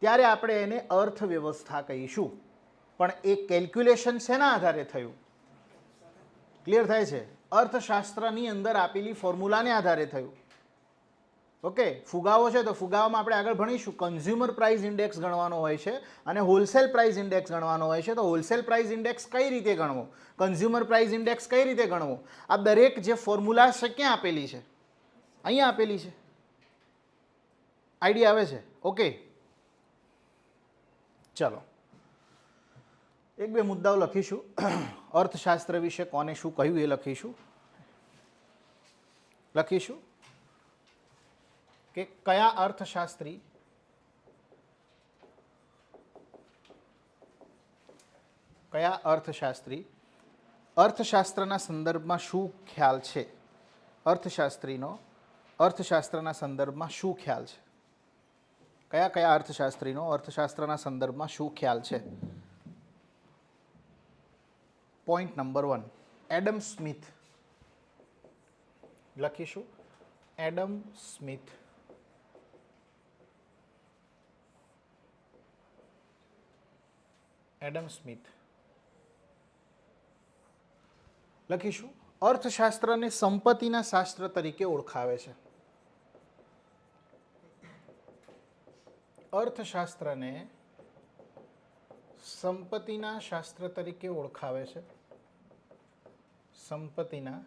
ત્યારે આપણે એને અર્થવ્યવસ્થા કહીશું, પણ એ કેલ્ક્યુલેશન શેના આધારે થયું? ક્લિયર થાય છે? અર્થશાસ્ત્રની અંદર આપેલી ફોર્મ્યુલાને આધારે થયું. ઓકે, ફુગાવો છે તો ફુગાવામાં આપણે આગળ ભણીશું. કન્ઝ્યુમર પ્રાઇસ ઇન્ડેક્સ ગણવાનો હોય છે અને હોલસેલ પ્રાઇસ ઇન્ડેક્સ ગણવાનો હોય છે. તો હોલસેલ પ્રાઇસ ઇન્ડેક્સ કઈ રીતે ગણવો, કન્ઝ્યુમર પ્રાઇસ ઇન્ડેક્સ કઈ રીતે ગણવો, આ દરેક જે ફોર્મ્યુલા છે ક્યાં આપેલી છે? અહીંયા આપેલી છે. આઈડિયા આવે છે? ઓકે, ચલો એક બે મુદ્દાઓ લખીશું. અર્થશાસ્ત્ર વિશે કોને શું કહ્યું એ લખીશું કે કયા અર્થશાસ્ત્રી અર્થશાસ્ત્રના સંદર્ભમાં શું ખ્યાલ છે? અર્થશાસ્ત્રના સંદર્ભમાં શું ખ્યાલ છે? કયા અર્થશાસ્ત્રીનો અર્થશાસ્ત્રના સંદર્ભમાં શું ખ્યાલ છે? Point number 1, Adam Smith. લખીશું એડમ સ્મિથ એડમ સ્મિથ. લખીશું અર્થશાસ્ત્રને સંપત્તિના શાસ્ત્ર તરીકે ઓળખાવે છે. અર્થશાસ્ત્રને સંપત્તિના શાસ્ત્ર તરીકે ઓળખાવે છે. સંપત્તિના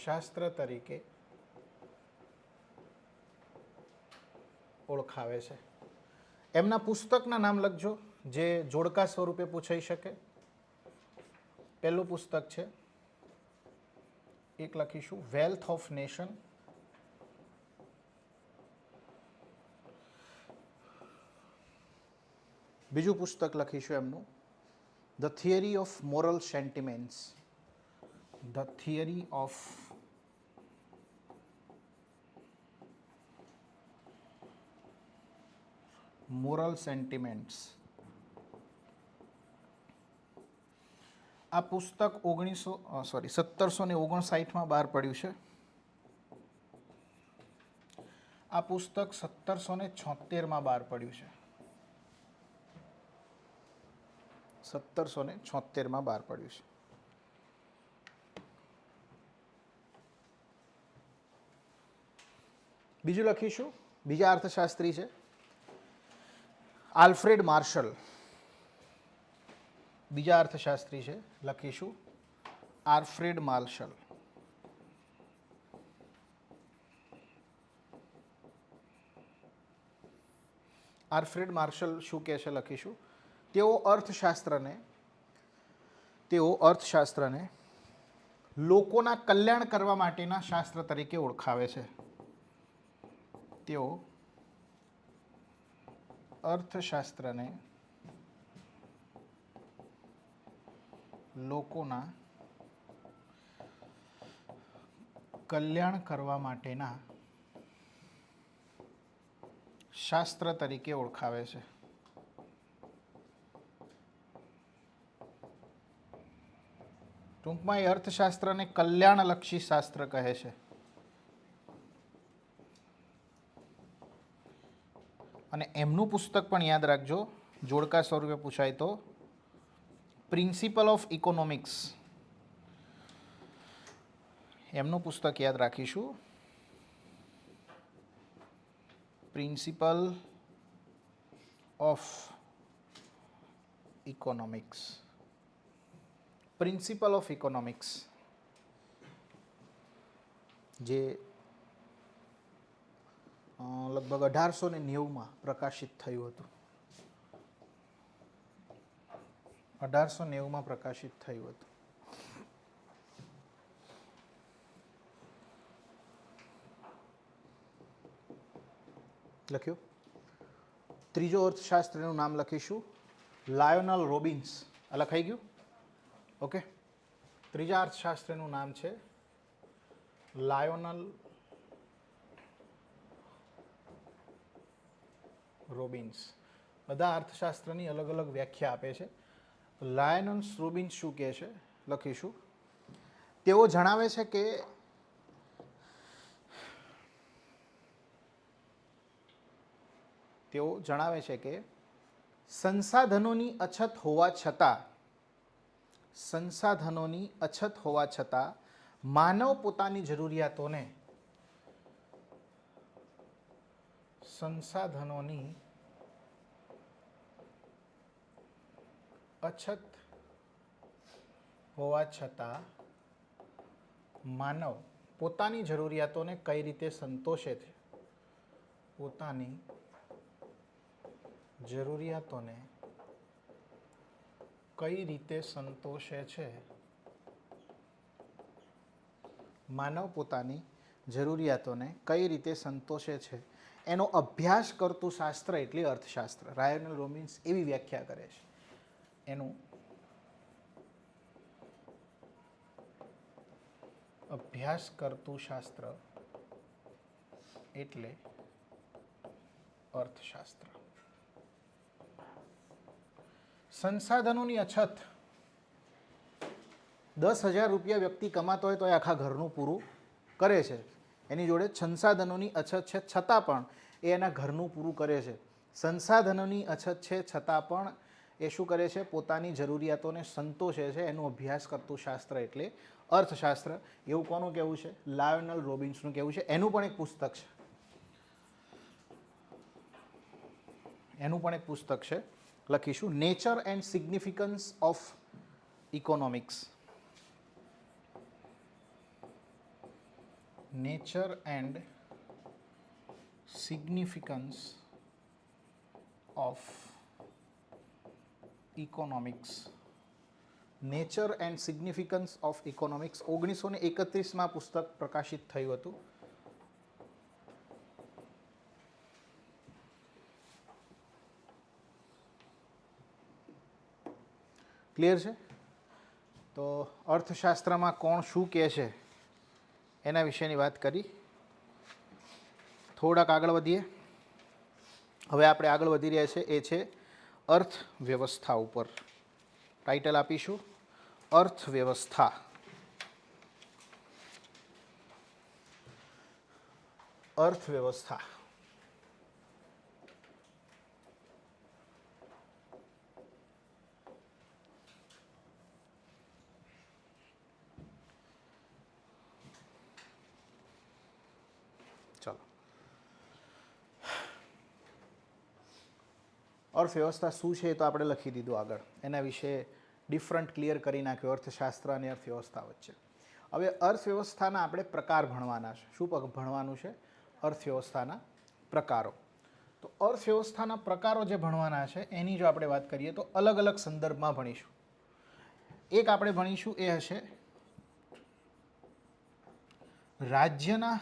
શાસ્ત્ર તરીકે ઓળખાવે છે. એમના પુસ્તકના નામ લખજો જે જોડકા સ્વરૂપે પૂછાઈ શકે. પહેલું પુસ્તક છે, એક લખીશું વેલ્થ ઓફ નેશન. બીજું પુસ્તક લખીશું એમનું the theory of moral sentiments. The theory of moral sentiments. આ પુસ્તક 1759માં બહાર પડ્યું છે. આ પુસ્તક 1776માં બહાર પડ્યું છે. 1776માં બહાર પડ્યું છે. બીજું લખીશું, બીજા અર્થશાસ્ત્રી છે આલ્ફ્રેડ માર્શલ. બીજા અર્થશાસ્ત્રી છે, લખીશું આલ્ફ્રેડ માર્શલ. આલ્ફ્રેડ માર્શલ શું કહે છે લખીશું તેઓ અર્થશાસ્ત્રને લોકોના કલ્યાણ કરવા માટેના શાસ્ત્ર તરીકે ઓળખાવે છે. તેઓ અર્થશાસ્ત્રને લોકોના કલ્યાણ કરવા માટેના શાસ્ત્ર તરીકે ઓળખાવે છે. ટૂંકમાં એ અર્થશાસ્ત્રને કલ્યાણલક્ષી શાસ્ત્ર કહે છે. અને એમનું પુસ્તક પણ યાદ રાખજો, જોડકા સ્વરૂપે પૂછાય તો પ્રિન્સિપલ ઓફ ઇકોનોમિક્સ. એમનું પુસ્તક યાદ રાખીશું, principal of economics. Principal of economics જે લગભગ 1890માં પ્રકાશિત થયું હતું. 1890માં પ્રકાશિત થયું હતું. લખ્યું. ત્રીજો અર્થશાસ્ત્રીનું નામ લખીશું લાયોનલ રોબિન્સ. આ લખાઈ ગયું? ઓકે. ત્રીજા અર્થશાસ્ત્રીનું નામ છે લાયોનલ રોબિન્સ. બધા અર્થશાસ્ત્રની અલગ અલગ વ્યાખ્યા આપે છે. લાયોનલ રોબિન્સ શું કહે છે લખીશું. તેઓ જણાવે છે કે સંસાધનોની અછત હોવા છતાં માનવ પોતાની જરૂરિયાતોને કઈ રીતે સંતોષે છે. પોતાની જરૂરિયાતોને કઈ રીતે સંતોષે છે. માનવ પોતાની જરૂરિયાતોને કઈ રીતે સંતોષે છે એનો અભ્યાસ કરતું શાસ્ત્ર એટલે અર્થશાસ્ત્ર. લાયોનલ રોબિન્સ એવી વ્યાખ્યા કરે છે. એનું અભ્યાસ કરતું શાસ્ત્ર એટલે અર્થશાસ્ત્ર. સંસાધનોની અછત. 10,000 રૂપિયા વ્યક્તિ કમાતો હોય તો એ આખા ઘરનું પૂરું કરે છે. એની જોડે સંસાધનોની અછત છે છતાં પણ એ એના ઘરનું પૂરું કરે છે. સંસાધનોની અછત છે છતાં પણ એ શું કરે છે? પોતાની જરૂરિયાતોને સંતોષે છે, એનો અભ્યાસ કરતું શાસ્ત્ર એટલે અર્થશાસ્ત્ર. એવું કોનું કહેવું છે? લાયોનલ રોબિન્સનું કહેવું છે. એનું પણ એક પુસ્તક છે, લખીશું nature and significance of economics. Nature and significance of economics. Nature and significance of economics 1931માં પુસ્તક પ્રકાશિત થયું હતું. ક્લિયર છે? તો અર્થશાસ્ત્રમાં કોણ શું કહે છે એના વિશેની વાત કરી. થોડાક આગળ વધીએ. હવે આપણે આગળ વધી રહ્યા છે એ છે અર્થવ્યવસ્થા ઉપર. ટાઇટલ આપીશું અર્થવ્યવસ્થા. અર્થવ્યવસ્થા ચલો. અર્થવ્યવસ્થા શું છે એ તો આપણે લખી દીધું આગળ. એના વિશે ડિફરન્ટ ક્લિયર કરી નાખ્યો અર્થશાસ્ત્ર અને અર્થવ્યવસ્થા વચ્ચે. હવે અર્થવ્યવસ્થાના આપણે પ્રકાર ભણવાના છે. શું ભણવાનું છે? અર્થવ્યવસ્થાના પ્રકારો. તો અર્થવ્યવસ્થાના પ્રકારો જે ભણવાના છે એની જો આપણે વાત કરીએ તો અલગ અલગ સંદર્ભમાં ભણીશું. એક આપણે ભણીશું એ હશે રાજ્યના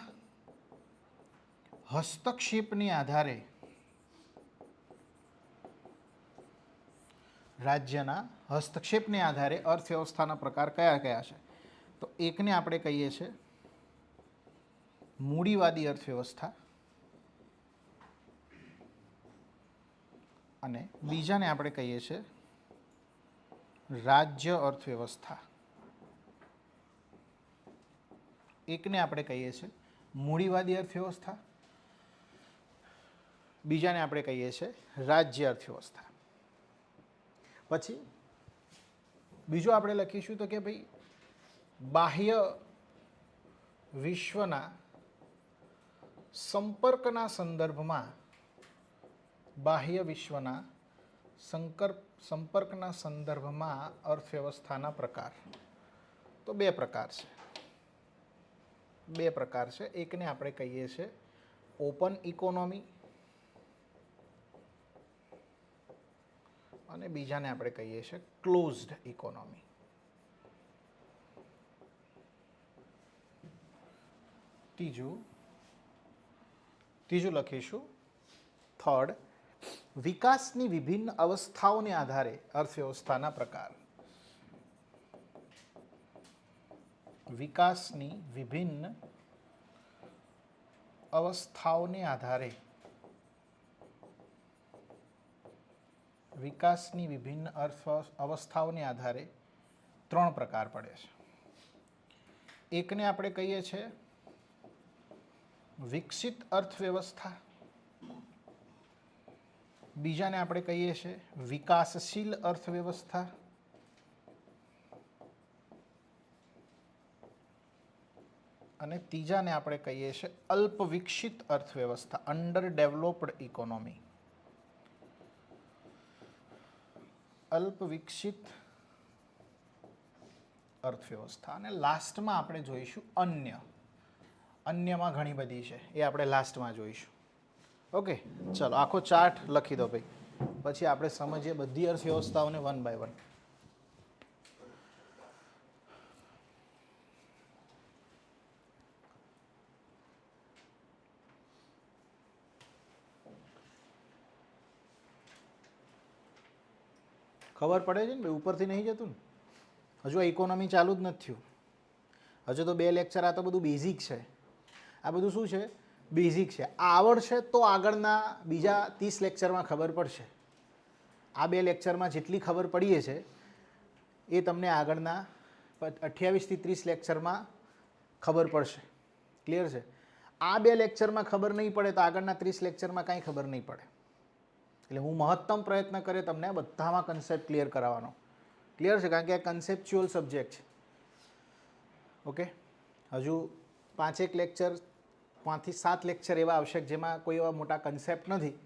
હસ્તક્ષેપને આધારે અર્થવ્યવસ્થાના પ્રકાર કયા કયા છે? તો એકને આપણે કહીએ છીએ મૂડીવાદી અર્થવ્યવસ્થા અને બીજાને આપણે કહીએ છીએ રાજ્ય અર્થવ્યવસ્થા. એકને આપણે કહીએ છીએ મૂડીવાદી અર્થવ્યવસ્થા, બીજાને આપણે કહીએ છીએ રાજ્ય અર્થવ્યવસ્થા. પછી બીજું આપણે લખીશું તો કે ભાઈ બાહ્ય વિશ્વના સંપર્કના સંદર્ભમાં અર્થવ્યવસ્થાના પ્રકાર. તો બે પ્રકાર છે. એકને આપણે કહીએ છીએ ઓપન ઇકોનોમી અને બીજાને આપણે કહીએ છીએ ક્લોઝડ ઇકોનોમી. ત્રીજું લખીશું થર્ડ વિકાસની વિભિન્ન અવસ્થાઓને આધારે અર્થવ્યવસ્થાના પ્રકાર. વિકાસની વિભિન્ન અવસ્થાઓને આધારે ત્રણ પ્રકાર પડે છે. એકને આપણે કહીએ છીએ વિકસિત અર્થવ્યવસ્થા, બીજાને આપણે કહીએ છીએ વિકાસશીલ અર્થવ્યવસ્થા અને ત્રીજાને આપણે કહીએ છીએ અલ્પ વિકસિત અર્થવ્યવસ્થા, અંડર ડેવલપ્ડ ઇકોનોમી. અલ્પ વિકસિત અર્થવ્યવસ્થા. અને લાસ્ટમાં આપણે જોઈશું અન્યમાં ઘણી બધી છે, એ આપણે લાસ્ટમાં જોઈશું. ઓકે, ચલો આખો ચાર્ટ લખી દો ભાઈ, પછી આપણે સમજીએ બધી અર્થવ્યવસ્થાઓને વન બાય વન. ખબર પડે છે ને ભાઈ, ઉપરથી નહીં જતું ને. હજુ આ ઇકોનોમી ચાલુ જ નથી થયું. હજુ તો 2 લેક્ચર. આ તો બધું બેઝિક છે. આ બધું શું છે? બેઝિક છે. આ આવડશે તો આગળના બીજા 30 લેક્ચરમાં ખબર પડશે. આ 2 લેક્ચરમાં જેટલી ખબર પડીએ છે એ તમને આગળના 28 થી 30 લેક્ચરમાં ખબર પડશે. ક્લિયર છે? આ 2 લેક્ચરમાં ખબર નહીં પડે તો આગળના 30 લેક્ચરમાં કાંઈ ખબર નહીં પડે. એટલે હું મહત્તમ પ્રયત્ન કરે તમને બધામાં કન્સેપ્ટ ક્લિયર કરાવવાનો. ક્લિયર છે? કારણ કે આ કન્સેપ્ચ્યુઅલ સબ્જેક્ટ છે. ઓકે, હજુ 5 લેક્ચર, 5 થી 7 લેક્ચર એવા આવશે જેમાં કોઈ એવા મોટા કન્સેપ્ટ નથી.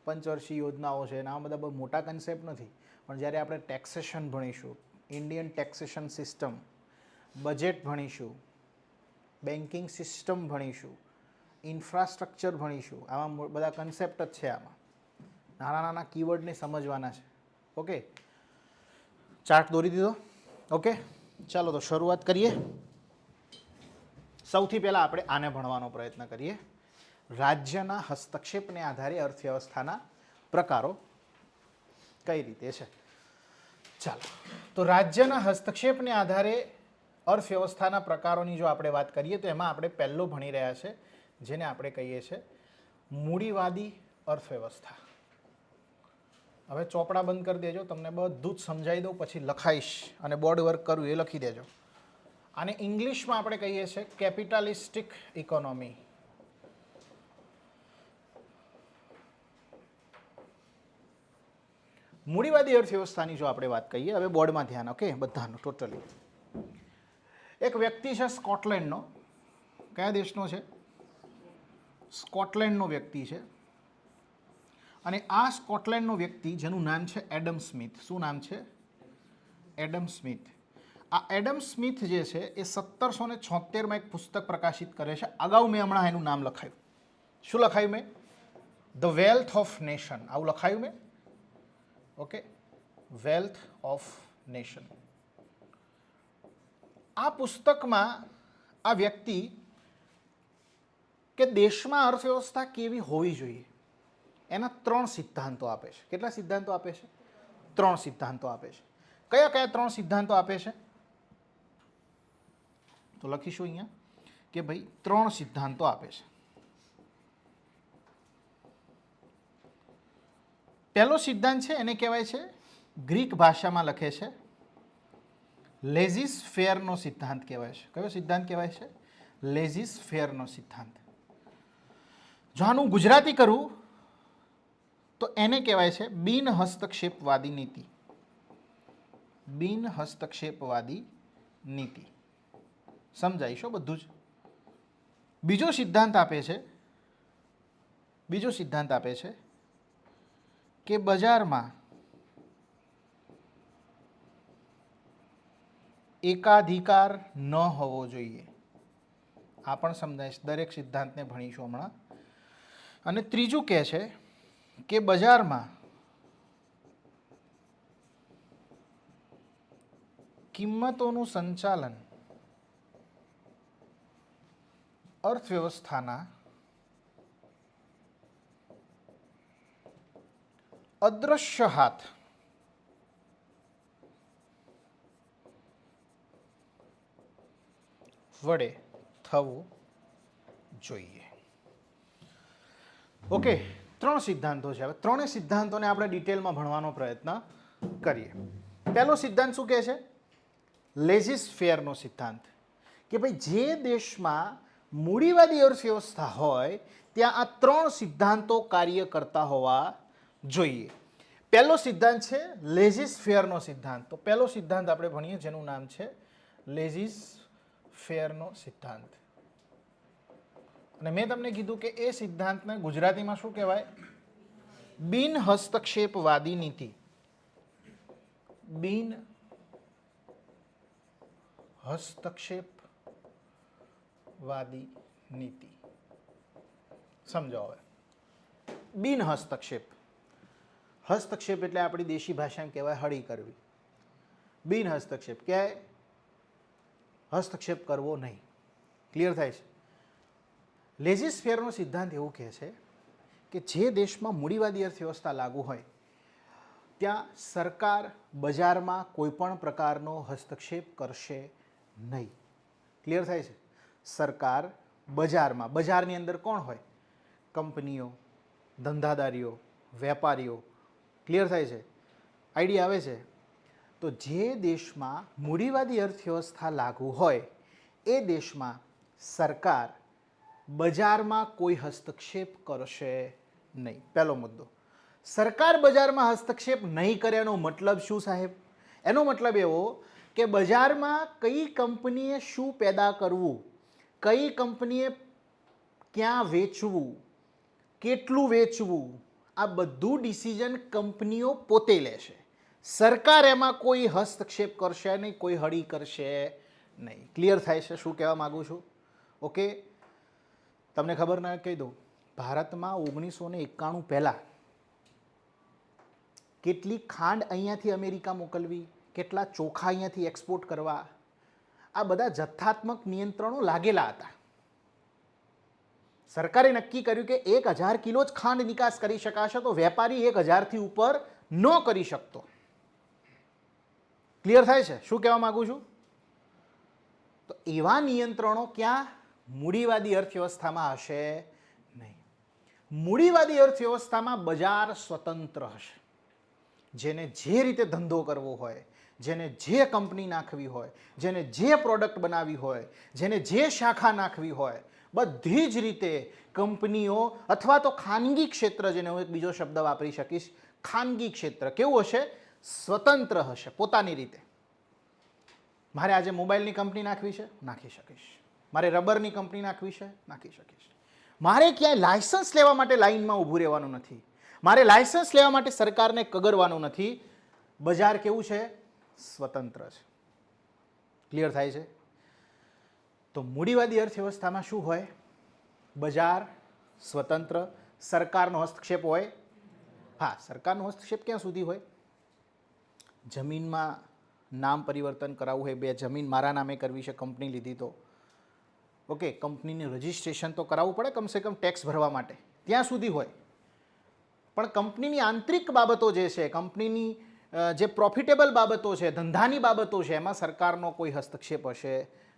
પંચવર્ષીય યોજનાઓ છે અને આ બધા બહુ મોટા કન્સેપ્ટ નથી. પણ જ્યારે આપણે ટેક્સેશન ભણીશું, ઇન્ડિયન ટેક્સેશન સિસ્ટમ, બજેટ ભણીશું, બેન્કિંગ સિસ્ટમ ભણીશું, ઇન્ફ્રાસ્ટ્રક્ચર ભણીશું, આમાં બધા કન્સેપ્ટ જ છે. આમાં નાના નાના કીવર્ડને સમજવાના છે. ઓકે, ચાર્ટ દોરી દીધો. ઓકે, ચાલો તો શરૂઆત કરીએ. સૌથી પહેલાં આપણે આને ભણવાનો પ્રયત્ન કરીએ. રાજ્યના હસ્તક્ષેપને આધારે અર્થવ્યવસ્થાના પ્રકારો કઈ રીતે છે. ચાલો, તો રાજ્યના હસ્તક્ષેપને આધારે અર્થવ્યવસ્થાના પ્રકારોની જો આપણે વાત કરીએ તો એમાં આપણે પહેલો ભણી રહ્યા છે જેને આપણે કહીએ છીએ મૂડીવાદી અર્થવ્યવસ્થા. હવે ચોપડા બંધ કરી દેજો, તમને બધું જ સમજાવી દઉં, પછી લખાઈશ અને બોર્ડ વર્ક કરું એ લખી દેજો. આને ઇંગ્લિશમાં આપણે કહીએ છીએ કેપિટાલિસ્ટિક ઇકોનોમી. મૂડીવાદી અર્થવ્યવસ્થાની જો આપણે વાત કરીએ, હવે બોર્ડમાં ધ્યાન. ઓકે, બધાનું ટોટલી. એક વ્યક્તિ છે સ્કોટલેન્ડનો. કયા દેશનો છે? સ્કોટલેન્ડનો વ્યક્તિ છે. અને આ સ્કોટલેન્ડનો વ્યક્તિ જેનું નામ છે એડમ સ્મિથ. શું નામ છે? Adam Smith. આ એડમ સ્મિથ જે છે એ 1776માં એક પુસ્તક પ્રકાશિત કરે છે. અગાઉ મેં હમણાં એનું નામ લખાયું. શું લખાયું મેં? The wealth of nation. આવું લખાયું મેં. Okay, wealth of nation. આ પુસ્તકમાં આ વ્યક્તિ કે દેશમાં અર્થવ્યવસ્થા કેવી હોવી જોઈએ એના 3 સિદ્ધાંતો આપે છે. કેટલા સિદ્ધાંતો આપે છે? 3 સિદ્ધાંતો આપે છે. કયા કયા 3 સિદ્ધાંતો આપે છે? તો લખીશું અહીંયા કે ભાઈ 3 સિદ્ધાંતો આપે છે. પહેલો સિદ્ધાંત છે એને કહેવાય છે, ગ્રીક ભાષામાં લખે છે લેઝિસ ફેરનો સિદ્ધાંત કહેવાય છે. કયો સિદ્ધાંત કહેવાય છે? લેઝિસ ફેરનો સિદ્ધાંત. જો આનું ગુજરાતી કરું તો એને કહેવાય છે બિન હસ્તક્ષેપવાદી નીતિ. બિન હસ્તક્ષેપવાદી નીતિ. સમજાઈશો બધું જ. બીજો સિદ્ધાંત આપે છે કે બજારમાં એકાધિકાર ન હોવો જોઈએ. આ પણ સમજાઈશ, દરેક સિદ્ધાંતને ભણીશું હમણાં. અને ત્રીજું કહે છે કે બજારમાં કિંમતોનું સંચાલન અર્થવ્યવસ્થાના અદૃશ્ય હાથ વડે થવું જોઈએ. ઓકે, 3 સિદ્ધાંતો છે. હવે 3 સિદ્ધાંતોને આપણે ડિટેલમાં ભણવાનો પ્રયત્ન કરીએ. પહેલો સિદ્ધાંત શું કહે છે? લેઝિસ ફેરનો સિદ્ધાંત. કે ભાઈ જે દેશમાં મૂડીવાદી અર્થવ્યવસ્થા હોય ત્યાં આ 3 સિદ્ધાંતો કાર્ય કરતા હોવા જોઈએ. પહેલો સિદ્ધાંત છે લેઝિસ ફેરનો સિદ્ધાંત. તો પહેલો સિદ્ધાંત આપણે ભણીએ જેનું નામ છે લેઝિસ ફેરનો સિદ્ધાંત. અને મેં તમને કીધું કે એ સિદ્ધાંતને ગુજરાતીમાં શું કહેવાય? બિન હસ્તક્ષેપવાદી નીતિ. બિન હસ્તક્ષેપવાદી નીતિ. સમજો હવે. બિન હસ્તક્ષેપ. હસ્તક્ષેપ એટલે આપણી દેશી ભાષામાં કહેવાય હળી કરવી. બિન હસ્તક્ષેપ ક્યાંય હસ્તક્ષેપ કરવો નહીં. ક્લિયર થાય છે? લેઝિસ ફેરનો સિદ્ધાંત એવું કહે છે કે જે દેશમાં મૂડીવાદી અર્થવ્યવસ્થા લાગુ હોય ત્યાં સરકાર બજારમાં કોઈ પણ પ્રકારનો હસ્તક્ષેપ કરશે નહીં. ક્લિયર થાય છે? સરકાર બજારમાં, બજારની અંદર કોણ હોય? કંપનીઓ, ધંધાદારીઓ, વેપારીઓ. ક્લિયર થાય છે? આઈડિયા આવે છે? તો જે દેશમાં મૂડીવાદી અર્થવ્યવસ્થા લાગુ હોય એ દેશમાં સરકાર બજારમાં કોઈ હસ્તક્ષેપ કરશે નહીં. પહેલો મુદ્દો. સરકાર બજારમાં હસ્તક્ષેપ નહીં કરે એનો મતલબ શું સાહેબ? એનો મતલબ એવો કે બજારમાં કઈ કંપનીએ શું પેદા કરવું, કઈ કંપનીએ ક્યાં વેચવું, કેટલું વેચવું, આ બધું ડિસિઝન કંપનીઓ પોતે લેશે. સરકાર એમાં કોઈ હસ્તક્ષેપ કરશે નહીં, કોઈ હળી કરશે નહીં. ક્લિયર થાય છે શું કહેવા માગું છું? ઓકે, તમને ખબર ના કહી દઉં, ભારતમાં 1991 પહેલાં કેટલી ખાંડ અહીંયાથી અમેરિકા મોકલવી, કેટલા ચોખા અહીંયાથી એક્સપોર્ટ કરવા, આ બધા જથ્થાત્મક નિયંત્રણો લાગેલા હતા. સરકારે નક્કી કર્યું કે 1000 કિલો જ ખાંડ નિકાસ કરી શકાશે, તો વેપારી 1000થી ઉપર ન કરી શકતો. ક્લિયર થાય છે શું કહેવા માંગુ છું? તો એવા નિયંત્રણો ક્યાં? મૂડીવાદી અર્થવ્યવસ્થામાં હશે નહીં. મૂડીવાદી અર્થવ્યવસ્થામાં બજાર સ્વતંત્ર હશે. જેને જે રીતે ધંધો કરવો હોય, જેને જે કંપની નાખવી હોય, જેને જે પ્રોડક્ટ બનાવવી હોય, જેને જે શાખા નાખવી હોય, બધી જ રીતે કંપનીઓ અથવા તો ખાનગી ક્ષેત્ર, જેને હું એક બીજો શબ્દ વાપરી શકીશ, ખાનગી ક્ષેત્ર કેવું હશે? સ્વતંત્ર હશે પોતાની રીતે. મારે આજે મોબાઈલની કંપની નાખવી છે, નાખી શકીશ. મારે રબરની કંપની નાખવી છે, નાખી શકીશ. મારે ક્યાંય લાયસન્સ લેવા માટે લાઈનમાં ઊભું રહેવાનું નથી. મારે લાયસન્સ લેવા માટે સરકારને કગરવાનું નથી. બજાર કેવું છે? સ્વતંત્ર છે. ક્લિયર થાય છે? તો મૂડીવાદી અર્થવ્યવસ્થામાં શું હોય? બજાર સ્વતંત્ર, સરકારનો હસ્તક્ષેપ હોય. હા, સરકારનો હસ્તક્ષેપ ક્યાં સુધી હોય? જમીનમાં નામ પરિવર્તન કરાવવું હોય, બે જમીન મારા નામે કરવી છે, કંપની લીધી તો ઓકે, કંપનીનું રજિસ્ટ્રેશન તો કરાવવું પડે કમસે કમ ટેક્સ ભરવા માટે, ત્યાં સુધી હોય. પણ કંપનીની આંતરિક બાબતો જે છે, કંપનીની જે પ્રોફિટેબલ બાબતો છે, ધંધાની બાબતો છે, એમાં સરકારનો કોઈ હસ્તક્ષેપ હશે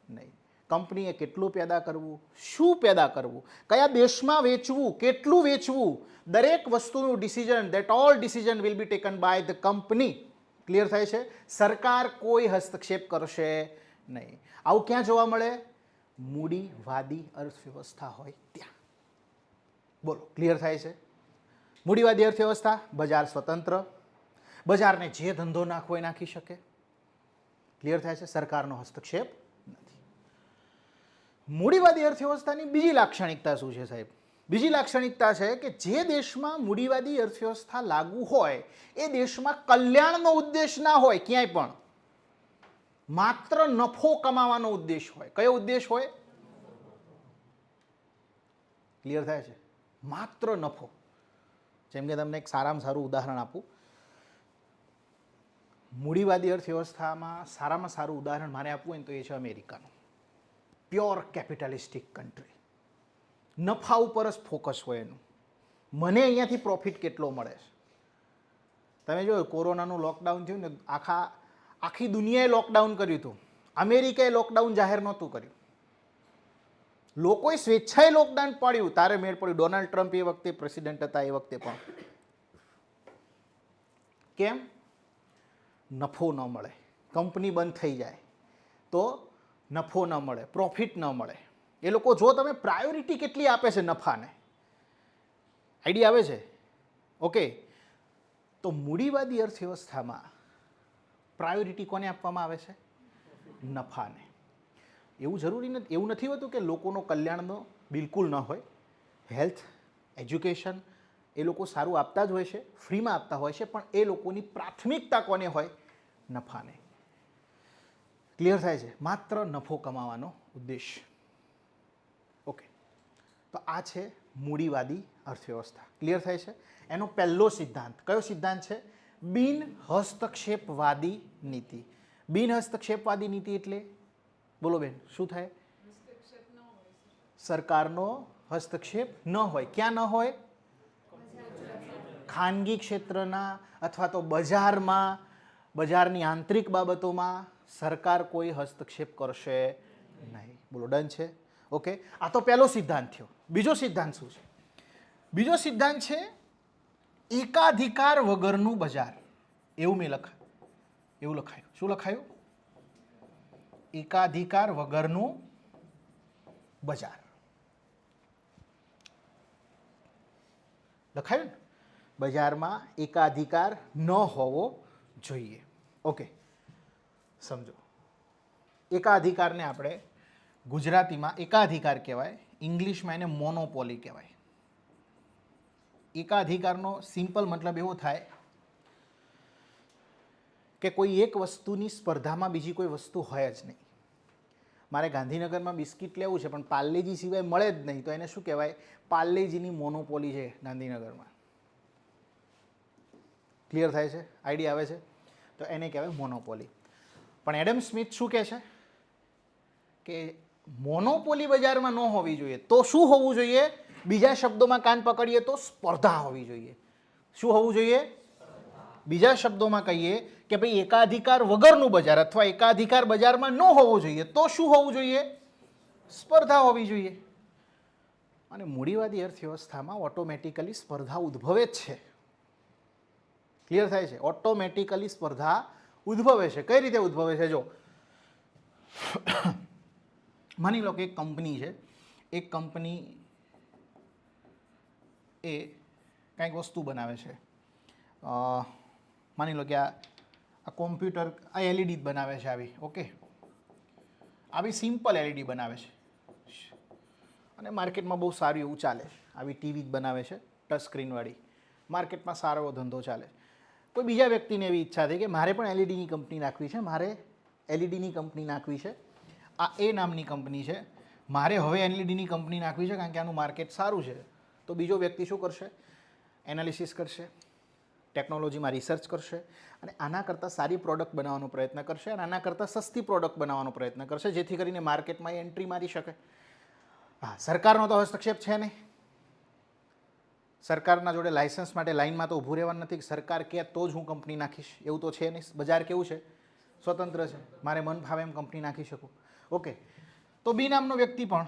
નહીં. કંપનીએ કેટલું પેદા કરવું, શું પેદા કરવું, કયા દેશમાં વેચવું, કેટલું વેચવું, દરેક વસ્તુનું decision, that all decision will be taken by the company. Clear થાય છે? સરકાર કોઈ હસ્તક્ષેપ કરશે નહીં. આવું ક્યાં જોવા મળે? મૂડીવાદી અર્થવ્યવસ્થા હોય ત્યાં. બોલો, ક્લિયર થાય છે? મૂડીવાદી અર્થવ્યવસ્થા, બજાર સ્વતંત્ર, બજારને જે ધંધો નાખવો એ નાખી શકે. ક્લિયર થાય છે? સરકારનો હસ્તક્ષેપ નથી. મૂડીવાદી અર્થવ્યવસ્થાની બીજી લાક્ષણિકતા શું છે સાહેબ? બીજી લાક્ષણિકતા છે કે જે દેશમાં મૂડીવાદી અર્થવ્યવસ્થા લાગુ હોય એ દેશમાં કલ્યાણનો ઉદ્દેશ ના હોય ક્યાંય પણ, માત્ર નફો કમાવાનો ઉદ્દેશ હોય. કયો ઉદ્દેશ હોય? ક્લિયર થાય છે? માત્ર નફો. જેમ કે તમને એક સારામાં સારું ઉદાહરણ આપું. મૂડીવાદી અર્થવ્યવસ્થામાં સારામાં સારું ઉદાહરણ મારે આપવું હોય ને તો એ છે અમેરિકાનું. Pure કેપિટલિસ્ટિક country. નફા ઉપર જ ફોકસ હોય એનું. મને અહીંયાથી પ્રોફિટ કેટલો મળે છે. તમે જોયું કોરોનાનું લોકડાઉન થયું ને, આખી દુનિયાએ લોકડાઉન કર્યું હતું. અમેરિકાએ લોકડાઉન જાહેર નહોતું કર્યું. લોકોએ સ્વેચ્છાએ લોકડાઉન પાડ્યું, તારે મેળ પડ્યું. ડોનાલ્ડ ટ્રમ્પ એ વખતે પ્રેસિડેન્ટ હતા, એ વખતે પણ. કેમ? નફો ન મળે, કંપની બંધ થઈ જાય તો નફો ન મળે, પ્રોફિટ ન મળે. એ લોકો જો તમે પ્રાયોરિટી કેટલી આપે છે નફાને, આઈડિયા આવે છે? ઓકે, તો મૂડીવાદી અર્થવ્યવસ્થામાં પ્રાયોરિટી કોને આપવામાં આવે છે? નફાને. એવું જરૂરી નથી, એવું નથી હોતું કે લોકોનો કલ્યાણનો બિલકુલ ન હોય. હેલ્થ, એજ્યુકેશન એ લોકો સારું આપતા જ હોય છે, ફ્રીમાં આપતા હોય છે, પણ એ લોકોની પ્રાથમિકતા કોને હોય? નફાને. ક્લિયર થાય છે? માત્ર નફો કમાવાનો ઉદ્દેશ. ઓકે, તો આ છે મૂડીવાદી અર્થવ્યવસ્થા. ક્લિયર થાય છે? એનો પહેલો સિદ્ધાંત કયો સિદ્ધાંત છે? બિન હસ્તક્ષેપવાદી નીતિ. બિન હસ્તક્ષેપવાદી નીતિ એટલે બોલો બેન, શું થાય? સરકારનો હસ્તક્ષેપ ન હોય. ક્યાં ન હોય? ખાનગી ક્ષેત્રના અથવા તો બજારમાં, બજારની આંતરિક બાબતોમાં સરકાર કોઈ હસ્તક્ષેપ કરશે નહીં. બોલો, ડન છે? ઓકે, આ તો પહેલો સિદ્ધાંત થયો. બીજો સિદ્ધાંત શું છે? બીજો સિદ્ધાંત છે એકાધિકાર વગરનું બજાર. એવું મેં લખાયું. શું લખાયું? એકાધિકાર વગરનું બજાર લખાયું ને? બજારમાં એકાધિકાર ન હોવો જોઈએ. ઓકે, સમજો. એકાધિકારને આપણે ગુજરાતીમાં એકાધિકાર કહેવાય, ઇંગ્લિશમાં એને મોનોપોલી કહેવાય. એકાધિકારનો સિમ્પલ મતલબ એવો થાય કે કોઈ એક વસ્તુની સ્પર્ધામાં બીજી કોઈ વસ્તુ હોય જ નહીં. મારે ગાંધીનગરમાં બિસ્કિટ લેવું છે પણ પાર્લેજી સિવાય મળે જ નહીં, તો એને શું કહેવાય? પાર્લેજીની મોનોપોલી છે ગાંધીનગરમાં. ક્લિયર થાય છે? આઈડિયા આવે છે? તો એને કહેવાય મોનોપોલી. પણ એડમ સ્મિથ શું કહે છે કે મોનોપોલી બજારમાં ન હોવી જોઈએ. તો શું હોવું જોઈએ? બીજા શબ્દોમાં કાન પકડીએ તો સ્પર્ધા હોવી જોઈએ. શું હોવું જોઈએ? બીજા શબ્દોમાં કહીએ કે ભાઈ એકાધિકાર વગરનું બજાર અથવા એકાધિકાર બજારમાં ન હોવું જોઈએ. તો શું હોવું જોઈએ? સ્પર્ધા હોવી જોઈએ. અને મૂડીવાદી અર્થવ્યવસ્થામાં ઓટોમેટિકલી સ્પર્ધા ઉદ્ભવે જ છે. ક્લિયર થાય છે? ઓટોમેટિકલી સ્પર્ધા ઉદ્ભવે છે. કઈ રીતે ઉદ્ભવે છે? જો માની લો કે એક કંપની છે, એક કંપની એ કંઈક વસ્તુ બનાવે છે. માની લો કે આ કોમ્પ્યુટર, આ એલઈડી બનાવે છે આવી. ઓકે, આવી સિમ્પલ એલઈડી બનાવે છે અને માર્કેટમાં બહુ સારું એવું ચાલે છે. આવી ટીવી જ બનાવે છે ટચ સ્ક્રીનવાળી, માર્કેટમાં સારો એવો ધંધો ચાલે. કોઈ બીજા વ્યક્તિને એવી ઈચ્છા થઈ કે મારે પણ એલઈડીની કંપની નાખવી છે, મારે એલઈડીની કંપની નાખવી છે. આ એ નામની કંપની છે, મારે હવે એલઈડીની કંપની નાખવી છે કારણ કે આનું માર્કેટ સારું છે. તો બીજો વ્યક્તિ શું કરશે? એનાલિસિસ કરશે, ટેકનોલોજીમાં રિસર્ચ કરશે અને આના કરતાં સારી પ્રોડક્ટ બનાવવાનો પ્રયત્ન કરશે અને આના કરતાં સસ્તી પ્રોડક્ટ બનાવવાનો પ્રયત્ન કરશે, જેથી કરીને માર્કેટમાં એન્ટ્રી મારી શકે. હા, સરકારનો તો હસ્તક્ષેપ છે નહીં. સરકારના જોડે લાયસન્સ માટે લાઇનમાં તો ઊભું રહેવાનું નથી. સરકાર કહે તો જ હું કંપની નાખીશ એવું તો છે નહીં. બજાર કેવું છે? સ્વતંત્ર છે. મારે મન ફાવે એમ કંપની નાખી શકું. ઓકે, તો બી નામનો વ્યક્તિ પણ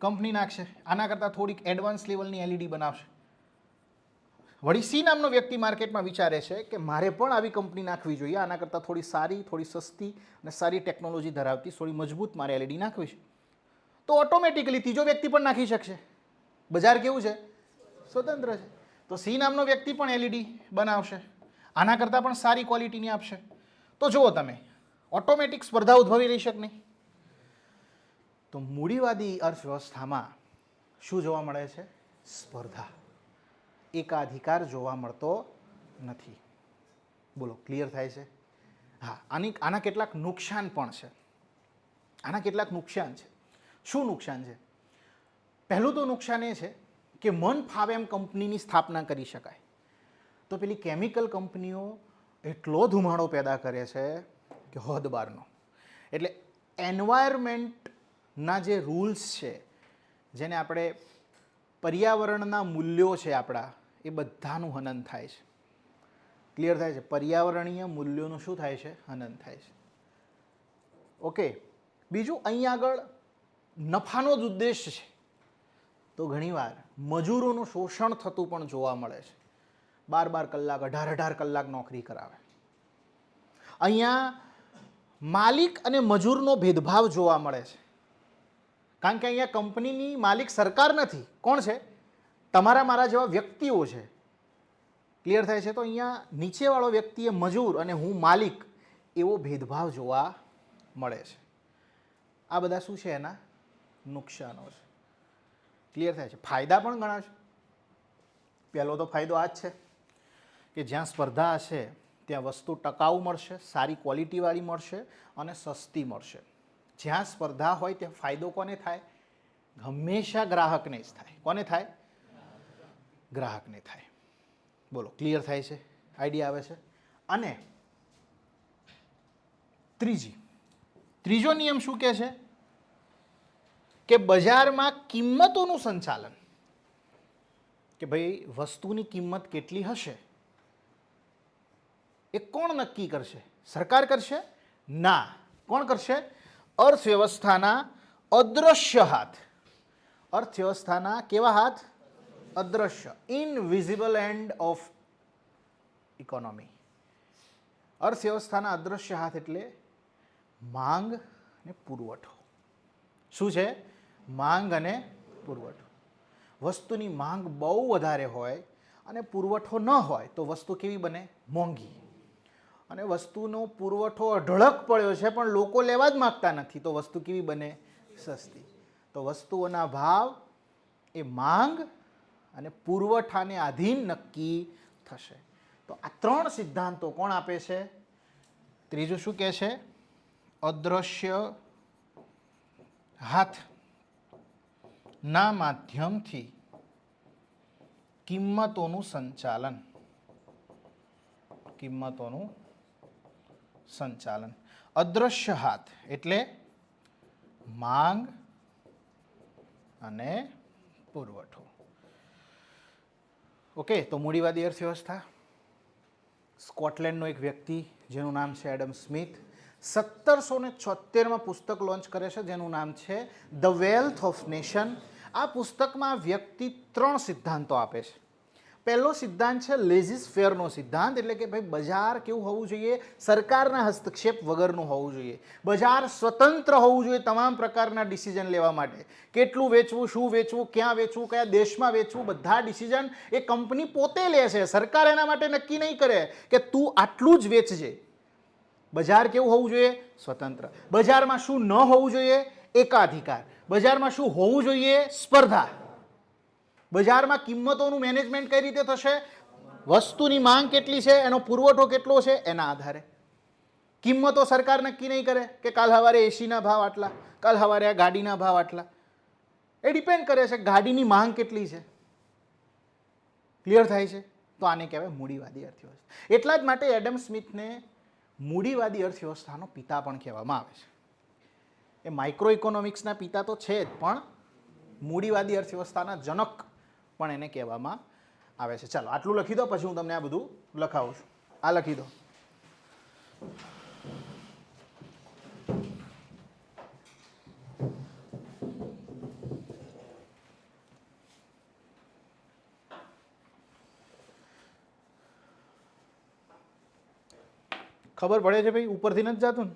કંપની નાખશે, આના કરતાં થોડીક એડવાન્સ લેવલની એલઈડી બનાવશે. વળી સી નામનો વ્યક્તિ માર્કેટમાં વિચારે છે કે મારે પણ આવી કંપની નાખવી જોઈએ, આના કરતાં થોડી સારી, થોડી સસ્તી અને સારી ટેકનોલોજી ધરાવતી, થોડી મજબૂત મારે એલઈડી નાખવી છે. તો ઓટોમેટિકલી ત્રીજો વ્યક્તિ પણ નાખી શકશે. બજાર કેવું છે? સ્વતંત્ર છે. તો સી નામનો વ્યક્તિ પણ એલઈડી બનાવશે, આના કરતાં પણ સારી ક્વોલિટીની આપશે. તો જુઓ તમે, ઓટોમેટિક સ્પર્ધા ઉદ્ભવી રહી શકે નહીં. તો મૂડીવાદી અર્થવ્યવસ્થામાં શું જોવા મળે છે? સ્પર્ધા. એકાધિકાર જોવા મળતો નથી. બોલો, ક્લિયર થાય છે? હા, આના કેટલાક નુકસાન પણ છે. આના કેટલાક નુકસાન છે. શું નુકસાન છે? પહેલું તો નુકસાન એ છે કે મન ફાવે એમ કંપનીની સ્થાપના કરી શકાય. તો પેલી કેમિકલ કંપનીઓ એટલો ધુમાડો પેદા કરે છે કે હદ બહારનો. એટલે એન્વાયરમેન્ટના જે રૂલ્સ છે, જેને આપણે પર્યાવરણના મૂલ્યો છે આપણા, એ બધાનું હનન થાય છે. ક્લિયર થાય છે? પર્યાવરણીય મૂલ્યોનું શું થાય છે? હનન થાય છે. ઓકે, બીજું અહીંયા આગળ નફાનો જ ઉદ્દેશ છે, તો ઘણીવાર મજૂરોનું શોષણ થતું પણ જોવા મળે છે. 12 કલાક, 18 કલાક નોકરી કરાવે. અહીંયા માલિક અને મજૂરનો ભેદભાવ જોવા મળે છે. કારણ કે અહીંયા કંપનીની માલિક સરકાર નથી. કોણ છે? તમારા મારા જેવા વ્યક્તિઓ છે. ક્લિયર થાય છે? તો અહીંયા નીચેવાળો વ્યક્તિ એ મજૂર અને હું માલિક, એવો ભેદભાવ જોવા મળે છે. આ બધા શું છે? એના નુકસાનો છે. ક્લિયર થાય છે? ફાયદા પણ ઘણા છે. પહેલો તો ફાયદો આ જ છે કે જ્યાં સ્પર્ધા હશે ત્યાં વસ્તુ ટકાઉ મળશે, સારી ક્વોલિટીવાળી મળશે અને સસ્તી મળશે. જ્યાં સ્પર્ધા હોય ત્યાં ફાયદો કોને થાય? હંમેશા ગ્રાહકને જ થાય. કોને થાય? ગ્રાહકને થાય. બોલો, ક્લિયર થાય છે? આઈડિયા આવે છે? અને ત્રીજો નિયમ શું કહે છે? કે બજારમાં કિંમતોનું સંચાલન, કે ભાઈ વસ્તુની કિંમત કેટલી હશે એ કોણ નક્કી કરશે? સરકાર કરશે? ના. કોણ કરશે? અર્થવ્યવસ્થાના અદ્રશ્ય હાથ. અર્થવ્યવસ્થાના કેવા હાથ? અદ્રશ્ય, ઇનવિઝિબલ એન્ડ ઓફ ઇકોનોમી. અર્થવ્યવસ્થાના અદ્રશ્ય હાથ એટલે માંગ અને પુરવઠો. શું છે? માંગ અને પુરવઠો. વસ્તુની માંગ બહુ વધારે હોય અને પુરવઠો ન હોય તો વસ્તુ કેવી બને? મોંઘી. અને વસ્તુનો પુરવઠો અઢળક પડ્યો છે પણ લોકો લેવા જ માગતા નથી તો વસ્તુ કેવી બને? સસ્તી. તો વસ્તુઓના ભાવ એ માંગ અને પુરવઠાને આધીન નક્કી થશે. તો આ ત્રણ સિદ્ધાંતો કોણ આપે છે? ત્રીજું શું કહે છે? અદ્રશ્ય હાથના માધ્યમથી કિંમતોનું સંચાલન. કિંમતોનું સંચાલન. અદ્રશ્ય હાથ એટલે માંગ અને પુરવઠો. ઓકે, તો મૂડીવાદી અર્થવ્યવસ્થા. સ્કોટલેન્ડનો એક વ્યક્તિ જેનું નામ છે એડમ સ્મિથ 1776માં પુસ્તક લોન્ચ કરે છે જેનું નામ છે ધ વેલ્થ ઓફ નેશન. આ પુસ્તકમાં આ વ્યક્તિ ત્રણ સિદ્ધાંતો આપે છે. પહેલો સિદ્ધાંત છે લેઝિસ ફેરનો સિદ્ધાંત, એટલે કે ભાઈ બજાર કેવું હોવું જોઈએ? સરકારના હસ્તક્ષેપ વગરનું હોવું જોઈએ. બજાર સ્વતંત્ર હોવું જોઈએ તમામ પ્રકારના ડિસિઝન લેવા માટે. કેટલું વેચવું, શું વેચવું, ક્યાં વેચવું, કયા દેશમાં વેચવું, બધા ડિસિઝન એ કંપની પોતે લે છે. સરકાર એના માટે નક્કી નહીં કરે કે તું આટલું જ વેચજે. બજાર કેવું હોવું જોઈએ? સ્વતંત્ર. બજારમાં શું ન હોવું જોઈએ? એકાધિકાર. બજારમાં શું હોવું જોઈએ? સ્પર્ધા. બજારમાં કિંમતોનું મેનેજમેન્ટ કઈ રીતે થશે? વસ્તુની માંગ કેટલી છે, એનો પુરવઠો કેટલો છે, એના આધારે. કિંમતો સરકાર નક્કી નહીં કરે કે કાલ સવારે એસીના ભાવ આટલા, કાલ સવારે આ ગાડીના ભાવ આટલા. એ ડિપેન્ડ કરે છે ગાડીની માંગ કેટલી છે. ક્લિયર થાય છે? તો આને કહેવાય મૂડીવાદી અર્થવ્યવસ્થા. એટલા જ માટે એડમ સ્મિથને મૂડીવાદી અર્થવ્યવસ્થાનો પિતા પણ કહેવામાં આવે છે. એ માઇક્રો ઇકોનોમિક્સના પિતા તો છે જ, પણ મૂડીવાદી અર્થવ્યવસ્થાના જનક પણ એને કહેવામાં આવે છે. ચાલો આટલું લખી દો, પછી હું તમને આ બધું લખાવું છું. આ લખી દો. ખબર પડે છે ભાઈ? ઉપરથી નથી જતું ને?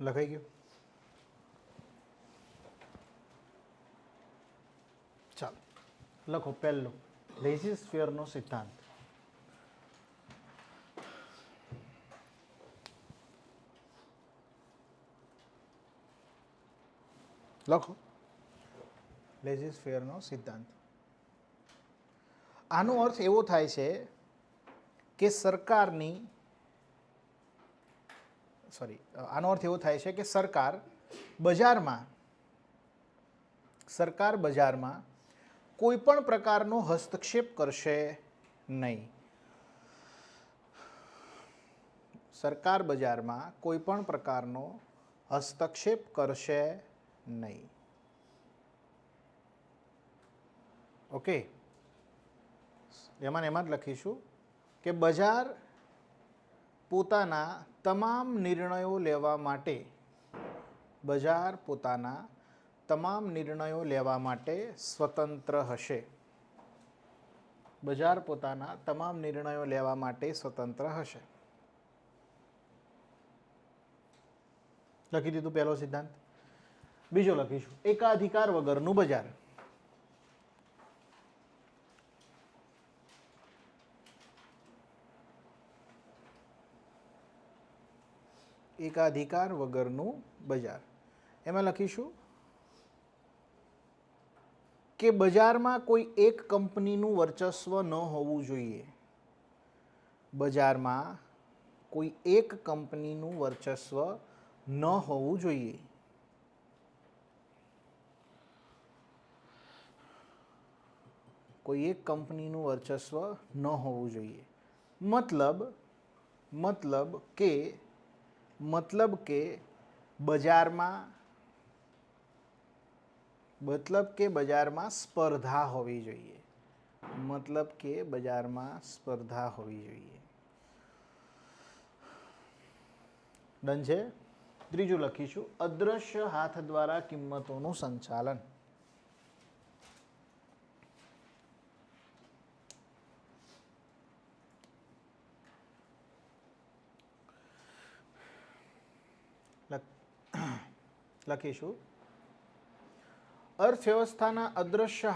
લખાઈ ગયું? ચાલો લખો પહેલો લેઝી સ્ફિયરનો સિદ્ધાંત. લખો લેઝી સ્ફિયરનો સિદ્ધાંત. આનો અર્થ એવો થાય છે કે સરકારની આનો અર્થ એવો થાય છે કે સરકાર બજારમાં કોઈ પણ પ્રકારનો હસ્તક્ષેપ કરશે નહીં. સરકાર બજારમાં કોઈ પણ પ્રકારનો હસ્તક્ષેપ કરશે નહીં. ઓકે, એમાં જ લખીશું કે બજાર પોતાના તમામ નિર્ણયો લેવા માટે સ્વતંત્ર હશે. બજાર પોતાના તમામ નિર્ણયો લેવા માટે સ્વતંત્ર હશે. લખી દીધું પહેલો સિદ્ધાંત. બીજો લખીશું એકાધિકાર વગરનું બજાર. એકાધિકાર વગરનું બજાર. એમાં લખીશું કે બજારમાં કોઈ એક કંપનીનું વર્ચસ્વ ન હોવું જોઈએ. બજારમાં કોઈ એક કંપનીનું વર્ચસ્વ ન હોવું જોઈએ. કોઈ એક કંપનીનું વર્ચસ્વ ન હોવું જોઈએ. મતલબ કે બજારમાં સ્પર્ધા હોવી જોઈએ. ડન છે. ત્રીજું લખીશું અદ્રશ્ય હાથ દ્વારા કિંમતોનું સંચાલન. લખીશું અર્થવ્યવસ્થાના અદ્રશ્ય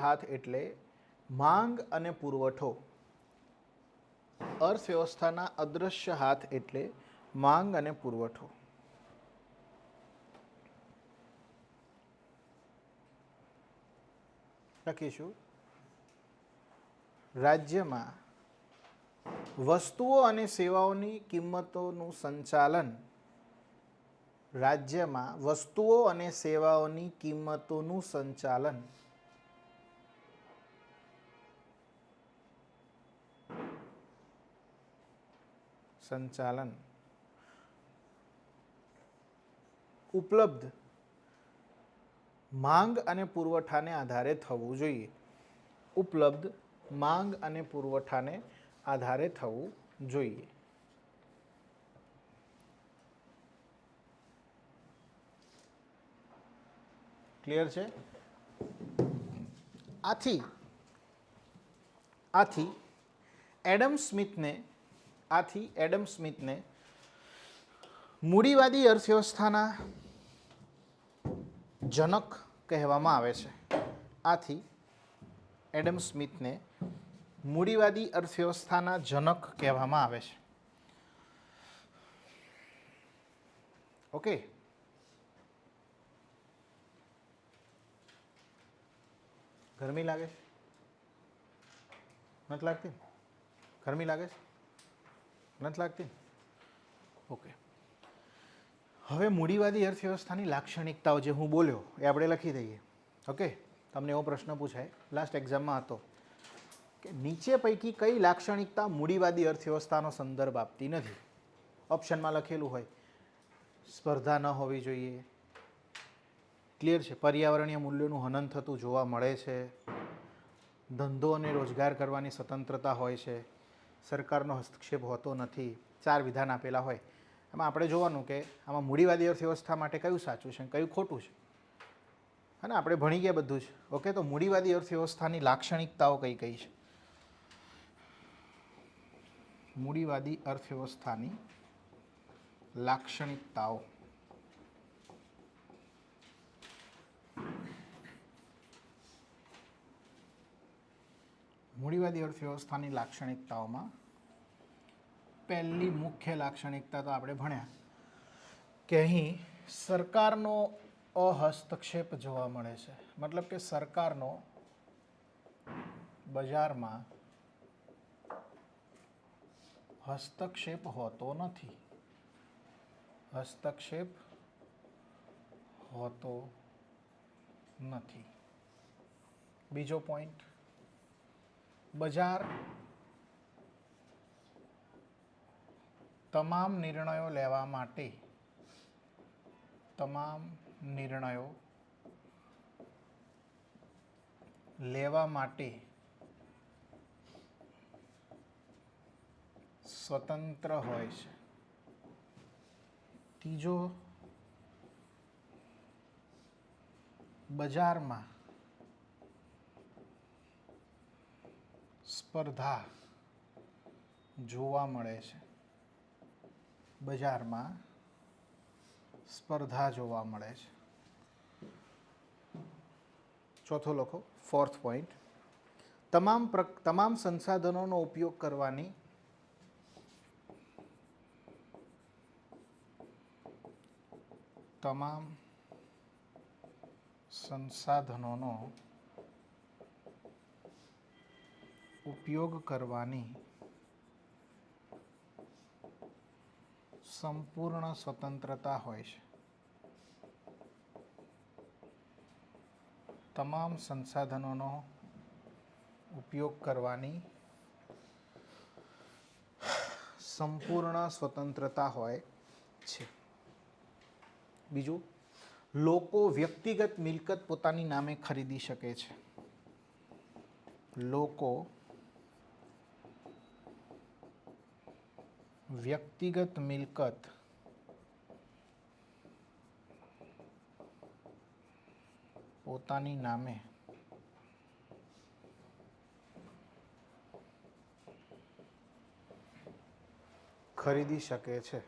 હાથ એટલે માંગ અને પુરવઠો. અર્થવ્યવસ્થાના અદ્રશ્ય હાથ એટલે માંગ અને પુરવઠો. લખીશું રાજ્યમાં વસ્તુઓ અને સેવાઓની કિંમતોનું સંચાલન. ઉપલબ્ધ માંગ અને પુરવઠાને આધારે થવું જોઈએ. ઉપલબ્ધ માંગ અને પુરવઠાને આધારે થવું જોઈએ. ક્લિયર છે? આથી એડમ સ્મિથને મૂડીવાદી અર્થવ્યવસ્થાના જનક કહેવામાં આવે છે. એડમ સ્મિથને મૂડીવાદી અર્થવ્યવસ્થાના જનક કહેવામાં આવે છે. ઓકે, ગરમી લાગે છે? નથી લાગતી? ગરમી લાગે છે? નથી લાગતી? ઓકે, હવે મૂડીવાદી અર્થવ્યવસ્થાની લાક્ષણિકતાઓ જે હું બોલ્યો એ આપણે લખી દઈએ. ઓકે, તમને એવો પ્રશ્ન પૂછાય લાસ્ટ એક્ઝામમાં હતો કે નીચે પૈકી કઈ લાક્ષણિકતા મૂડીવાદી અર્થવ્યવસ્થાનો સંદર્ભ આપતી નથી? ઓપ્શનમાં લખેલું હોય સ્પર્ધા ન હોવી જોઈએ. ક્લિયર છે? પર્યાવરણીય મૂલ્યોનું હનન થતું જોવા મળે છે. ધંધો અને રોજગાર કરવાની સ્વતંત્રતા હોય છે. સરકારનો હસ્તક્ષેપ હોતો નથી. 4 વિધાન આપેલા હોય એમાં આપણે જોવાનું કે આમાં મૂડીવાદી અર્થવ્યવસ્થા માટે કયું સાચું છે કયું ખોટું છે. અને આપણે ભણી ગયા બધું જ. ઓકે, તો મૂડીવાદી અર્થવ્યવસ્થાની લાક્ષણિકતાઓ કઈ કઈ છે? મૂડીવાદી અર્થવ્યવસ્થાની લાક્ષણિકતાઓ. મૂડીવાદી અર્થવ્યવસ્થાની લાક્ષણિકતાઓમાં પહેલી મુખ્ય લાક્ષણિકતા તો આપણે ભણ્યા કે અહીં સરકારનો અહસ્તક્ષેપ જોવા મળે છે. મતલબ કે સરકારનો બજારમાં હસ્તક્ષેપ હોતો નથી. હસ્તક્ષેપ હોતો નથી. બીજો પોઈન્ટ, બજાર તમામ નિર્ણયો લેવા માટે સ્વતંત્ર હોય છે. ત્રીજો, બજારમાં સ્પર્ધા જોવા મળે છે. બજારમાં સ્પર્ધા જોવા મળે છે. ચોથો લખો, ફોર્થ પોઈન્ટ, તમામ સંસાધનોનો ઉપયોગ કરવાની સંપૂર્ણ સ્વતંત્રતા હોય છે. તમામ સંસાધનોનો ઉપયોગ કરવાની સંપૂર્ણ સ્વતંત્રતા હોય છે. બીજું, લોકો વ્યક્તિગત મિલકત પોતાની નામે ખરીદી શકે છે. લોકો વ્યક્તિગત મિલકત પોતાની નામે ખરીદી શકે છે.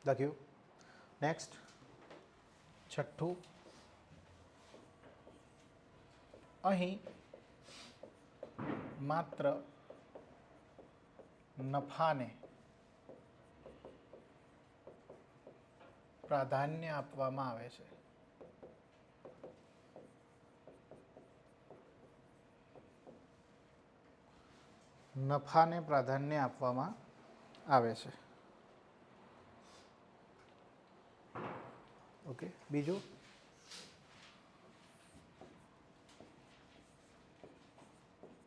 લખ્યું? નેક્સ્ટ, છઠ્ઠું, અહીં માત્ર નફાને પ્રાધાન્ય આપવામાં આવે છે. નફાને પ્રાધાન્ય આપવામાં આવે છે. ઓકે. બીજું,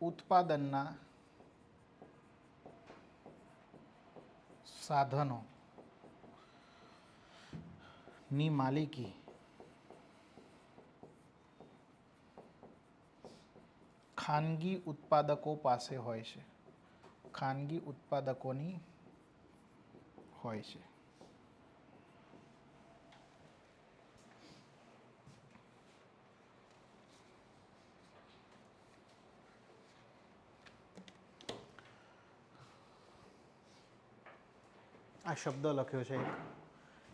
ઉત્પાદનના સાધનોની માલિકી ખાનગી ઉત્પાદકો પાસે હોય છે. ખાનગી ઉત્પાદકોની હોય છે. આ શબ્દ લખ્યો છે એક,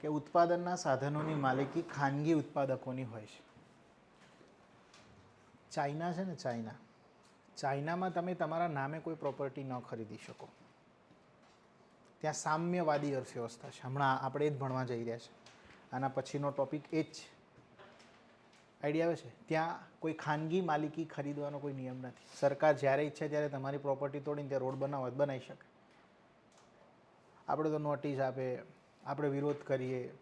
કે ઉત્પાદનના સાધનોની માલિકી ખાનગી ઉત્પાદકોની હોય છે. ચાઇના છે ને, ચાઇનામાં તમે તમારા નામે કોઈ પ્રોપર્ટી ન ખરીદી શકો. ત્યાં સામ્યવાદી અર્થવ્યવસ્થા છે. હમણાં આપણે એ જ ભણવા જઈ રહ્યા છે. આના પછીનો ટોપિક એ જ છે. આઈડિયા આવે છે? ત્યાં કોઈ ખાનગી માલિકી ખરીદવાનો કોઈ નિયમ નથી. સરકાર જ્યારે ઈચ્છે ત્યારે તમારી પ્રોપર્ટી તોડીને ત્યાં રોડ બનાવો બનાવી શકે. આપણે તો નોટિસ આપે, આપણે વિરોધ કરીએ,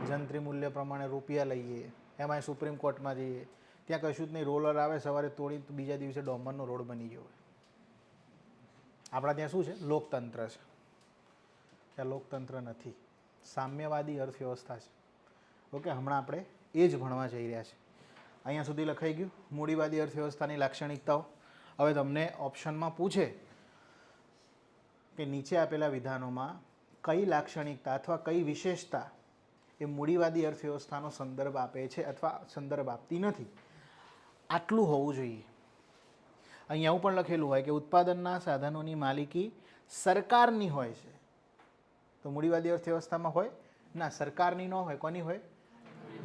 જંત્રી મૂલ્ય પ્રમાણે રૂપિયા લઈએ, એમાંય સુપ્રીમ કોર્ટમાં જઈએ, ત્યાં કશું જ નહીં, રોલર આવે સવારે તોડી તો બીજા દિવસે ડોમરનો રોડ બની ગયો હોય. આપણા ત્યાં શું છે? લોકતંત્ર છે. ત્યાં લોકતંત્ર નથી, સામ્યવાદી અર્થવ્યવસ્થા છે. ઓકે, હમણાં આપણે એ જ ભણવા જઈ રહ્યા છે. અહીંયા સુધી લખાઈ ગયું મૂડીવાદી અર્થવ્યવસ્થાની લાક્ષણિકતાઓ. હવે તમને ઓપ્શનમાં પૂછે કે નીચે આપેલા વિધાનોમાં કઈ લાક્ષણિકતા અથવા કઈ વિશેષતા એ મૂડીવાદી અર્થવ્યવસ્થાનો સંદર્ભ આપે છે અથવા સંદર્ભ આપતી નથી, આટલું હોવું જોઈએ. અહીંયા એવું પણ લખેલું હોય કે ઉત્પાદનના સાધનોની માલિકી સરકારની હોય છે, તો મૂડીવાદી અર્થવ્યવસ્થામાં હોય ના, સરકારની ન હોય, કોની હોય?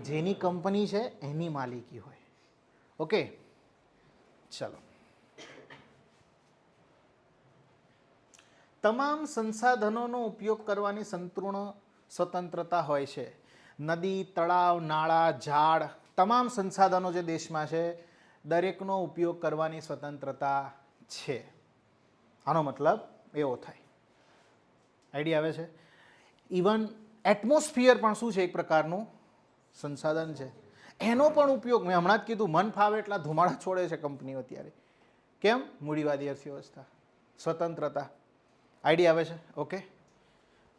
જેની કંપની છે એની માલિકી હોય. ઓકે, ચલો. તમામ સંસાધનોનો ઉપયોગ કરવાની સંપૂર્ણ સ્વતંત્રતા હોય છે. નદી, તળાવ, નાળા, ઝાડ, તમામ સંસાધનો જે દેશમાં છે દરેકનો ઉપયોગ કરવાની સ્વતંત્રતા છે. આનો મતલબ એવો થાય. આઈડિયા આવે છે? ઇવન એટમોસ્ફિયર પણ શું છે? એક પ્રકારનું સંસાધન છે. એનો પણ ઉપયોગ, મેં હમણાં જ કીધું, મન ફાવે એટલા ધુમાડા છોડે છે કંપનીઓ અત્યારે. કેમ? મૂડીવાદી અર્થવ્યવસ્થા, સ્વતંત્રતા. આઈડિયા આવે છે? ઓકે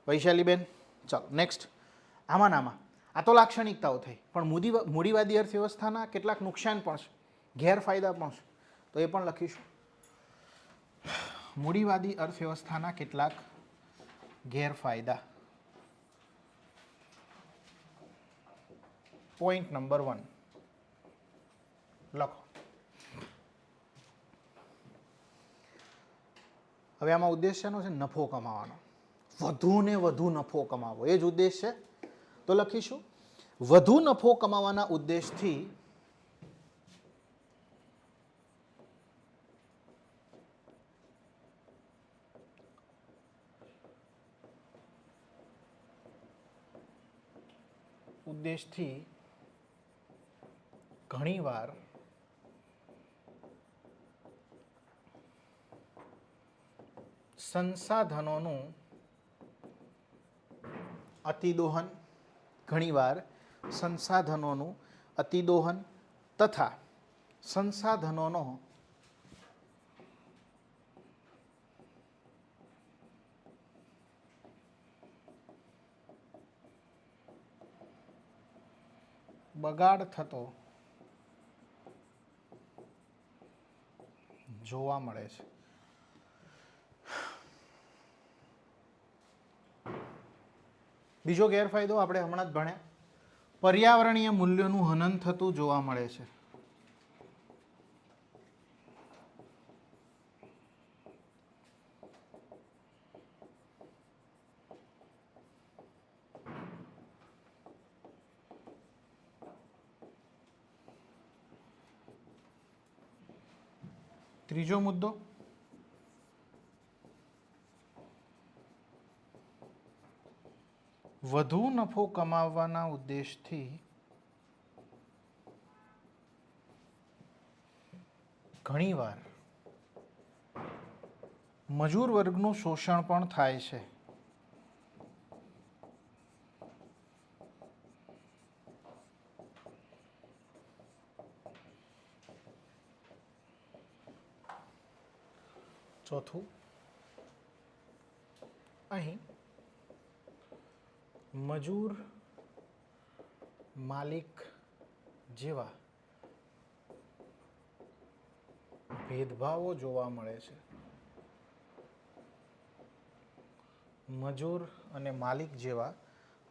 વૈશાલીબેન, ચાલો નેક્સ્ટ. આમાં આ તો લાક્ષણિકતાઓ થઈ, પણ મૂડીવાદી અર્થવ્યવસ્થાના કેટલાક નુકસાન પણ છે, ગેરફાયદા પણ છે, તો એ પણ લખીશું. મૂડીવાદી અર્થવ્યવસ્થાના કેટલાક ગેરફાયદા. પોઈન્ટ નંબર 1 લખો. હવે આમાં ઉદ્દેશ શેનો છે? નફો કમાવાનો, વધુ ને વધુ નફો કમાવો, એ જ ઉદ્દેશ છે. તો લખીશું વધુ નફો કમાવાના ઉદ્દેશથી ઘણીવાર સંસાધનોનું અતિદોહન, તથા સંસાધનોનો બગાડ થતો જોવા મળે છે. બીજો ગેરફાયદો આપણે હમણાં જ ભણ્યા, પર્યાવરણીય મૂલ્યોનું હનન થતું જોવા મળે છે. ત્રીજો મુદ્દો, વધુ નફો કમાવવાના ઉદ્દેશથી ઘણીવાર મજૂર વર્ગનું શોષણ પણ થાય છે. ચોથું, અહીં મજૂર માલિક જેવા ભેદભાવો જોવા મળે છે. મજૂર અને માલિક જેવા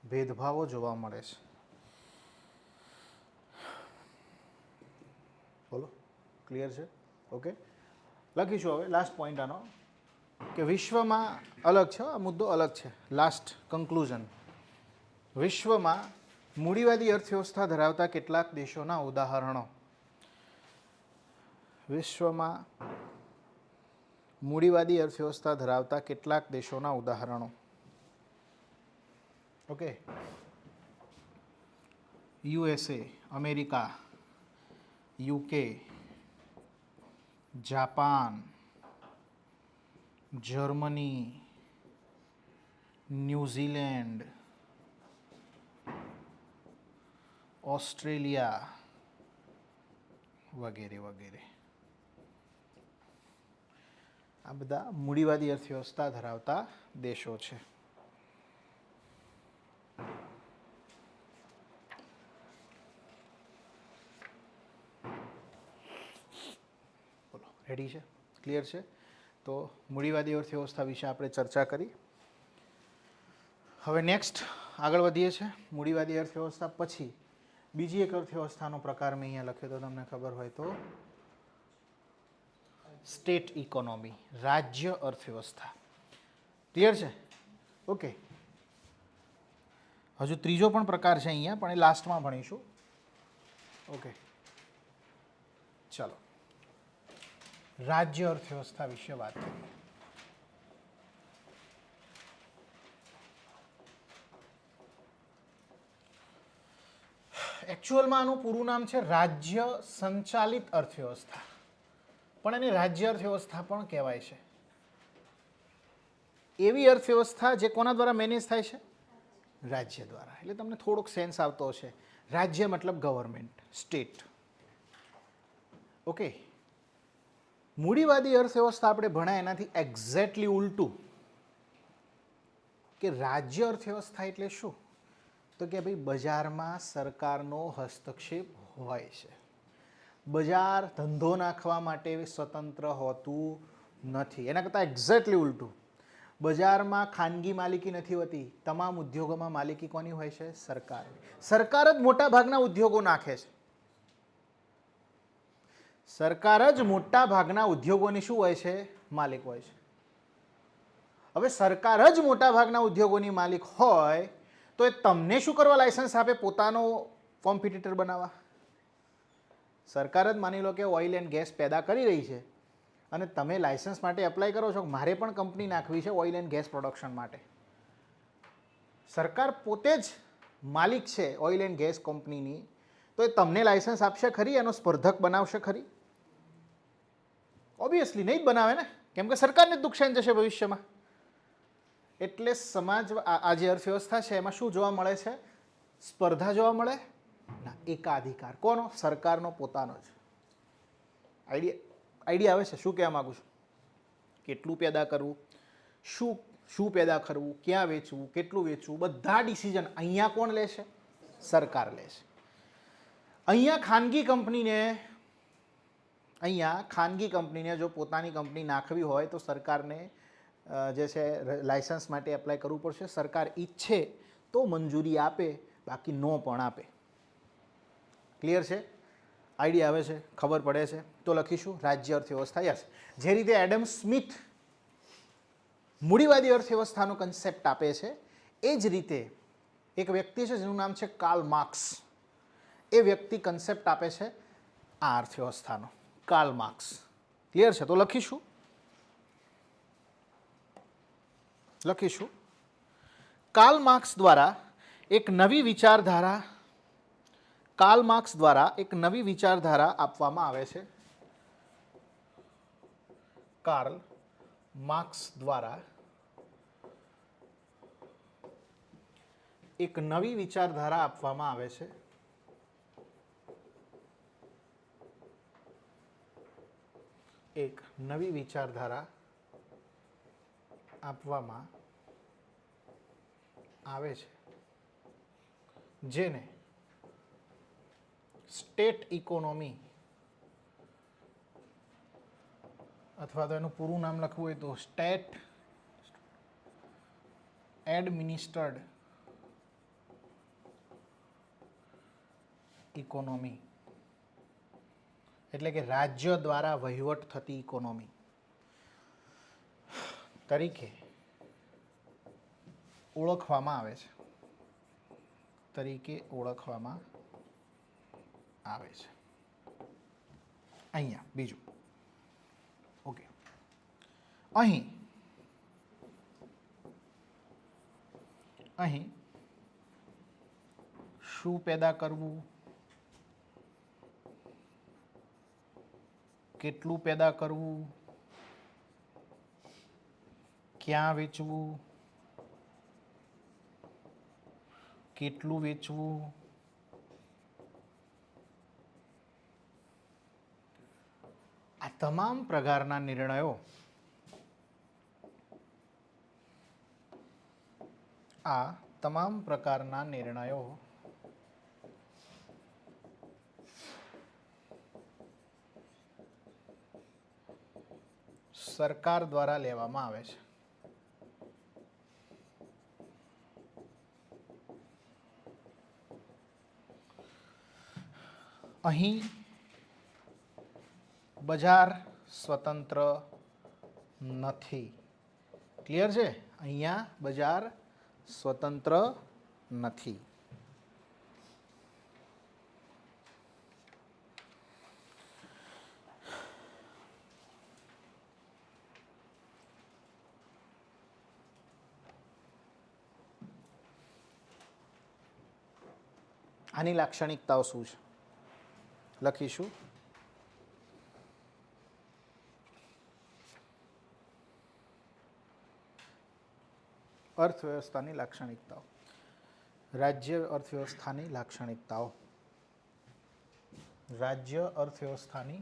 ભેદભાવો જોવા મળે છે. બોલો, ક્લિયર છે? ઓકે, લખીશું હવે લાસ્ટ પોઈન્ટ આનો, કે વિશ્વમાં અલગ છે, આ મુદ્દો અલગ છે. લાસ્ટ કન્ક્લુઝન, વિશ્વમાં મૂડીવાદી અર્થવ્યવસ્થા ધરાવતા કેટલાક દેશોના ઉદાહરણો. વિશ્વમાં મૂડીવાદી અર્થવ્યવસ્થા ધરાવતા કેટલાક દેશોના ઉદાહરણો. Okay, USA, America, UK, Japan, Germany, New Zealand, Australia વગેરે વગેરે. આ બધા મૂડીવાદી અર્થવ્યવસ્થા ધરાવતા દેશો છે. બોલો, રેડી છે? ક્લિયર છે? તો મૂડીવાદી અર્થવ્યવસ્થા વિશે આપણે ચર્ચા કરી. હવે નેક્સ્ટ આગળ વધીએ છીએ. મૂડીવાદી અર્થવ્યવસ્થા પછી બીજી એક અર્થવ્યવસ્થાનો પ્રકાર મેં અહીંયા લખ્યો તો તમને ખબર હોય તો, સ્ટેટ ઇકોનોમી, રાજ્ય અર્થવ્યવસ્થા. ક્લિયર છે? ઓકે. હજુ ત્રીજો પણ પ્રકાર છે અહીંયા, પણ એ લાસ્ટમાં ભણીશું. ઓકે, ચાલો રાજ્ય અર્થવ્યવસ્થા વિશે વાત કરીએ. એકચ્યુઅલમાં આનું પૂરું નામ છે રાજ્ય સંચાલિત અર્થવ્યવસ્થા, પણ એને રાજ્ય અર્થવ્યવસ્થા પણ કહેવાય છે. એવી અર્થવ્યવસ્થા જે કોના દ્વારા મેનેજ થાય છે? રાજ્ય દ્વારા. એટલે તમને થોડોક સેન્સ આવતો હશે. રાજ્ય મતલબ ગવર્મેન્ટ, સ્ટેટ. ઓકે. મૂડીવાદી અર્થવ્યવસ્થા આપણે ભણાય એનાથી એક્ઝેક્ટલી ઉલટું, કે રાજ્ય અર્થવ્યવસ્થા એટલે શું? તો કે ભાઈ બજારમાં સરકારનો હસ્તક્ષેપ હોય છે. બજાર ધંધો નાખવા માટે સ્વતંત્ર હોતું નથી. એના કરતાં એક્ઝેક્ટલી ઉલટું, બજારમાં ખાનગી માલિકી નથી હોતી. તમામ ઉદ્યોગોમાં માલિકી કોની હોય છે? સરકારની. સરકાર જ મોટા ભાગના ઉદ્યોગો નાખે છે. સરકાર જ મોટા ભાગના ઉદ્યોગોની શું હોય છે? માલિક હોય છે. હવે સરકાર જ મોટા ભાગના ઉદ્યોગોની માલિક હોય તો એ તમને શું કરવા લાયસન્સ આપે? પોતાનો કોમ્પિટિટર બનાવવા. સરકાર જ માની લો કે ઓઇલ એન્ડ ગેસ પેદા કરી રહી છે અને તમે લાયસન્સ માટે એપ્લાય કરો છો, મારે પણ કંપની નાખવી છે ઓઇલ એન્ડ ગેસ પ્રોડક્શન માટે. સરકાર પોતે જ માલિક છે ઓઇલ એન્ડ ગેસ કંપનીની, તો એ તમને લાયસન્સ આપશે ખરી? એનો સ્પર્ધક બનાવશે ખરી? ઓબ્વિયસલી નહીં જ બનાવે ને, કેમ કે સરકારને જ નુકસાન જશે ભવિષ્યમાં. એટલે સમાજ આ જે અર્થવ્યવસ્થા છે એમાં શું જોવા મળે છે? સ્પર્ધા જોવા મળે ના, એકાધિકાર. કોનો? સરકારનો પોતાનો જ. આઈડિયા આવે છે શું કહેવા માગું છું? કેટલું પેદા કરવું, શું પેદા કરવું, ક્યાં વેચવું, કેટલું વેચવું, બધા ડિસિઝન અહીંયા કોણ લે છે? સરકાર લે છે. અહીંયા ખાનગી કંપનીને જો પોતાની કંપની નાખવી હોય તો સરકારને જે છે લાયસન્સ માટે એપ્લાય કરવું પડશે. સરકાર ઈચ્છે તો મંજૂરી આપે, બાકી નો પણ આપે. ક્લિયર છે? આઈડિયા આવે છે? ખબર પડે છે? તો લખીશું રાજ્ય અર્થવ્યવસ્થા. યસ, જે રીતે એડમ સ્મિથ મૂડીવાદી અર્થવ્યવસ્થાનો કન્સેપ્ટ આપે છે, એ જ રીતે એક વ્યક્તિ છે જેનું નામ છે કાર્લ માર્ક્સ. એ વ્યક્તિ કન્સેપ્ટ આપે છે આ અર્થવ્યવસ્થાનો, કાર્લ માર્ક્સ. ક્લિયર છે? તો લખીશું કાર્લ માર્ક્સ દ્વારા એક નવી વિચારધારા આપવામાં આવે છે. કાર્લ માર્ક્સ દ્વારા એક નવી વિચારધારા આપવામાં આવે છે. એક નવી વિચારધારા આપવામાં આવે છે જેને સ્ટેટ ઇકોનોમી, અથવા તો એનું પૂરું નામ લખવું હોય તો સ્ટેટ એડમિનિસ્ટર્ડ ઇકોનોમી, એટલે કે રાજ્ય દ્વારા વહીવટ થતી ઇકોનોમી તરીકે ઓળખવામાં આવે છે. અહીંયા બીજું, ઓકે, અહીં શું પેદા કરવું, કેટલું પેદા કરવું, ક્યાં વેચવું, કેટલું વેચવું, આ તમામ પ્રકારના નિર્ણયો સરકાર દ્વારા લેવામાં આવે છે. અહીં બજાર સ્વતંત્ર નથી. ક્લિયર છે? અહીંયા બજાર સ્વતંત્ર નથી. આની લાક્ષણિકતાઓ શું છે લખીશું. અર્થવ્યવસ્થાની લાક્ષણિકતાઓ. રાજ્ય અર્થવ્યવસ્થાની લાક્ષણિકતાઓ. રાજ્ય અર્થવ્યવસ્થાની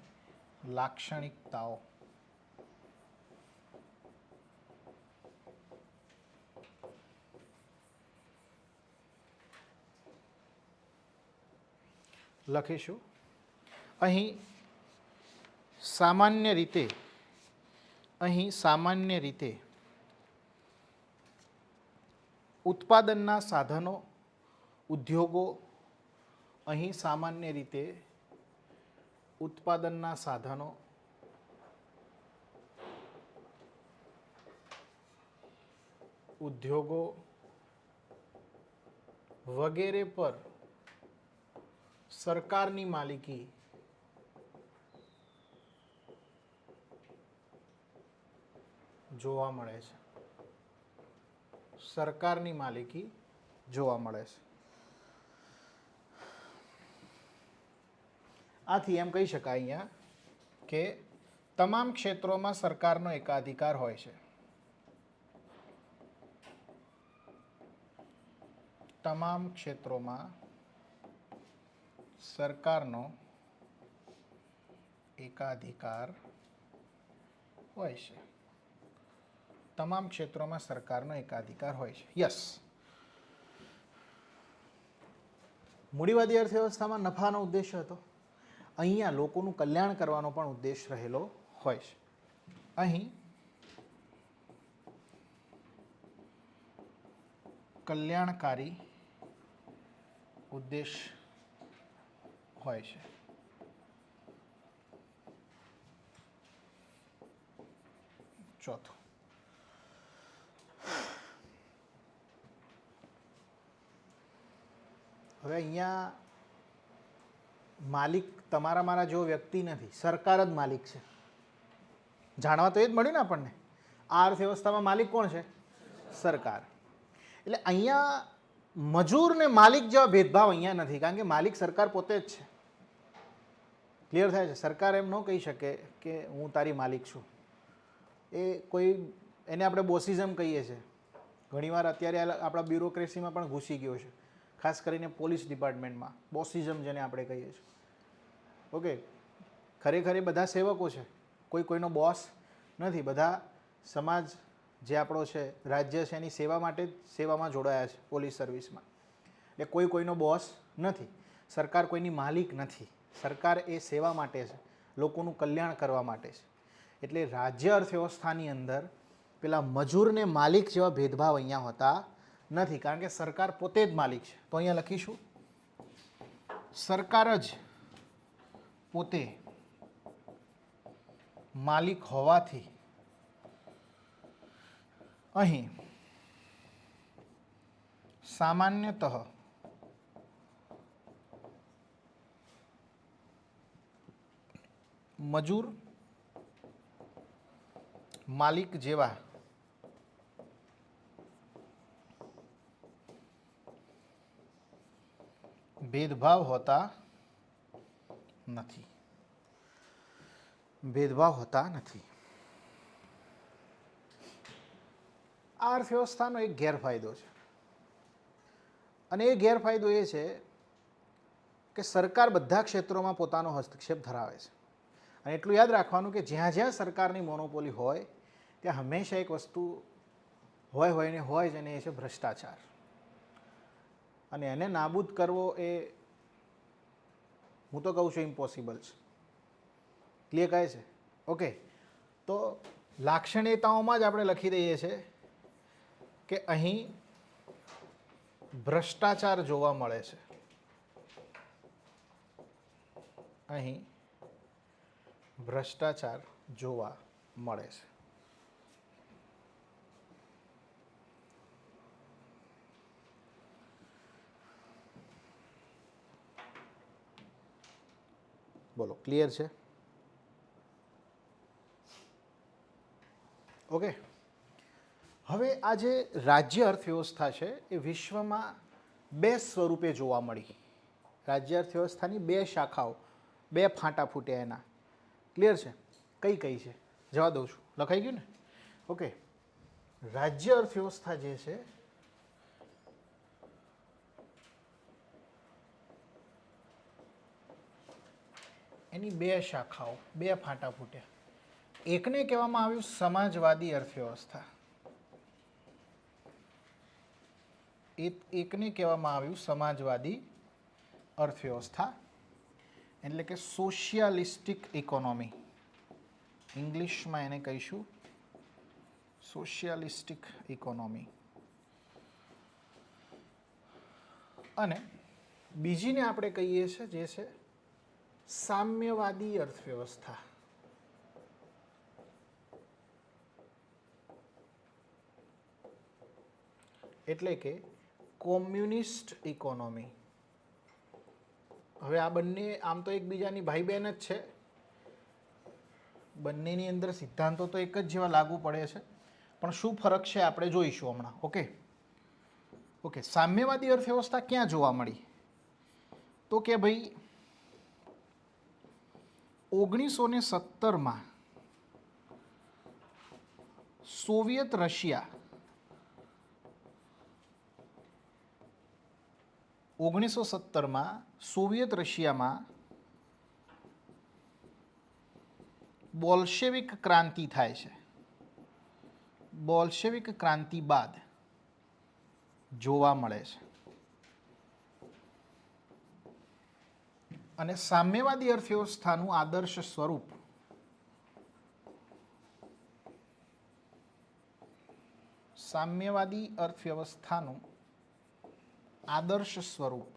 લાક્ષણિકતાઓ. લખીશું. અહીં સામાન્ય રીતે ઉત્પાદનના સાધનો, ઉદ્યોગો, અહીં સામાન્ય રીતે ઉત્પાદનના સાધનો, ઉદ્યોગો વગેરે પર સરકારની માલિકી જોવા મળે છે. સરકારની માલિકી જોવા મળે છે. આથી એમ કહી શકાય અહીંયા કે તમામ ક્ષેત્રોમાં સરકારનો એકાધિકાર હોય છે. તમામ ક્ષેત્રોમાં સરકારનો એકાધિકાર હોય છે. તમામ ક્ષેત્રોમાં સરકારનો એકાધિકાર હોય છે. યસ. મૂડીવાદી અર્થવ્યવસ્થામાં નફાનો ઉદ્દેશ્ય હતો. અહીંયા લોકોનું કલ્યાણ કરવાનો પણ ઉદ્દેશ રહેલો હોય છે. અહીં કલ્યાણકારી ઉદ્દેશ હોય છે. ચોથું, હવે અહીંયા માલિક તમારા મારા જેવો વ્યક્તિ નથી, સરકાર જ માલિક છે. જાણવા તો એ જ મળ્યું ને આપણને. આ અર્થવ્યવસ્થામાં માલિક કોણ છે? સરકાર. એટલે અહીંયા મજૂર ને માલિક જેવા ભેદભાવ અહીંયા નથી, કારણ કે માલિક સરકાર પોતે જ છે. ક્લિયર થાય છે? સરકાર એમ ન કહી શકે કે હું તારી માલિક છું. એ કોઈ એને આપણે બોસિઝમ કહીએ છીએ. ઘણીવાર અત્યારે આપણા બ્યુરોક્રેસીમાં પણ ઘૂસી ગયો છે, ખાસ કરીને પોલીસ ડિપાર્ટમેન્ટમાં બોસિઝમ જેને આપણે કહીએ છીએ. ઓકે, ખરેખર એ બધા સેવકો છે, કોઈ કોઈનો બોસ નથી. બધા સમાજ જે આપણો છે, રાજ્ય છે, એની સેવા માટે જ સેવામાં જોડાયા છે પોલીસ સર્વિસમાં. એટલે કોઈ કોઈનો બોસ નથી. સરકાર કોઈની માલિક નથી. સરકાર એ સેવા માટે છે, લોકોનું કલ્યાણ કરવા માટે છે. એટલે રાજ્ય અર્થવ્યવસ્થાની અંદર પેલા મજૂરને માલિક જેવા ભેદભાવ અહીંયા હોતા નથી, કારણ કે સરકાર પોતે જ માલિક છે. તો અહીંયા લખીશું સરકાર જ પોતે માલિક હોવાથી અહીં સામાન્યતઃ મજૂર માલિક જેવા ભેદભાવ હોતા નથી. ભેદભાવ હોતા નથી. આ અર્થવ્યવસ્થાનો એક ગેરફાયદો છે, અને એ ગેરફાયદો એ છે કે સરકાર બધા ક્ષેત્રોમાં પોતાનો હસ્તક્ષેપ ધરાવે છે. અને એટલું યાદ રાખવાનું કે જ્યાં જ્યાં સરકારની મોનોપોલી હોય ત્યાં હંમેશા એક વસ્તુ હોય ને હોય જ, અને એ છે ભ્રષ્ટાચાર. અને એને નાબૂદ કરવો એ હું તો કહું છું ઇમ્પોસિબલ છે. ક્લિયર કહે છે? ઓકે, તો લાક્ષણિકતાઓમાં જ આપણે લખી દઈએ છીએ કે અહીં ભ્રષ્ટાચાર જોવા મળે છે. અહીં ભ્રષ્ટાચાર જોવા મળે છે. બોલો, ક્લિયર છે? ઓકે. હવે આ જે રાજ્ય અર્થવ્યવસ્થા છે એ વિશ્વમાં બે સ્વરૂપે જોવા મળી. રાજ્ય અર્થવ્યવસ્થાની બે શાખાઓ, બે ફાંટા ફૂટ્યા એના. ક્લિયર છે? કઈ કઈ છે? જવા દઉં છું, લખાઈ ગયું ને? ઓકે. રાજ્ય અર્થવ્યવસ્થા જે છે એની બે શાખાઓ, બે ફાંટા ફૂટ્યા. એકને કહેવામાં આવ્યું સમાજવાદી અર્થવ્યવસ્થા. એકને કહેવામાં આવ્યું સમાજવાદી અર્થવ્યવસ્થા, એટલે કે સોશિયાલિસ્ટિક ઇકોનોમી. ઇંગ્લિશમાં એને કહીશું સોશિયાલિસ્ટિક ઇકોનોમી. અને બીજીને આપણે કહીએ છીએ જે છે સામ્યવાદી અર્થવ્યવસ્થા. એટલે કે કોમ્યુનિસ્ટ ઇકોનોમી. હવે આ બંને આમ તો એકબીજાની ભાઈ બહેન જ છે, બંનેની અંદર સિદ્ધાંતો તો એક જ જેવા લાગુ પડે છે, પણ શું ફરક છે આપણે જોઈશું હમણાં. ઓકે. સામ્યવાદી અર્થવ્યવસ્થા ક્યાં જોવા મળી? તો કે ભાઈ 1917માં સોવિયત રશિયા 1917માં સોવિયત રશિયામાં બોલ્શેવિક ક્રાંતિ થાય છે. બોલ્શેવિક ક્રાંતિ બાદ જોવા મળે છે. અને સામ્યવાદી અર્થવ્યવસ્થાનું આદર્શ સ્વરૂપ સામ્યવાદી અર્થવ્યવસ્થાનું આદર્શ સ્વરૂપ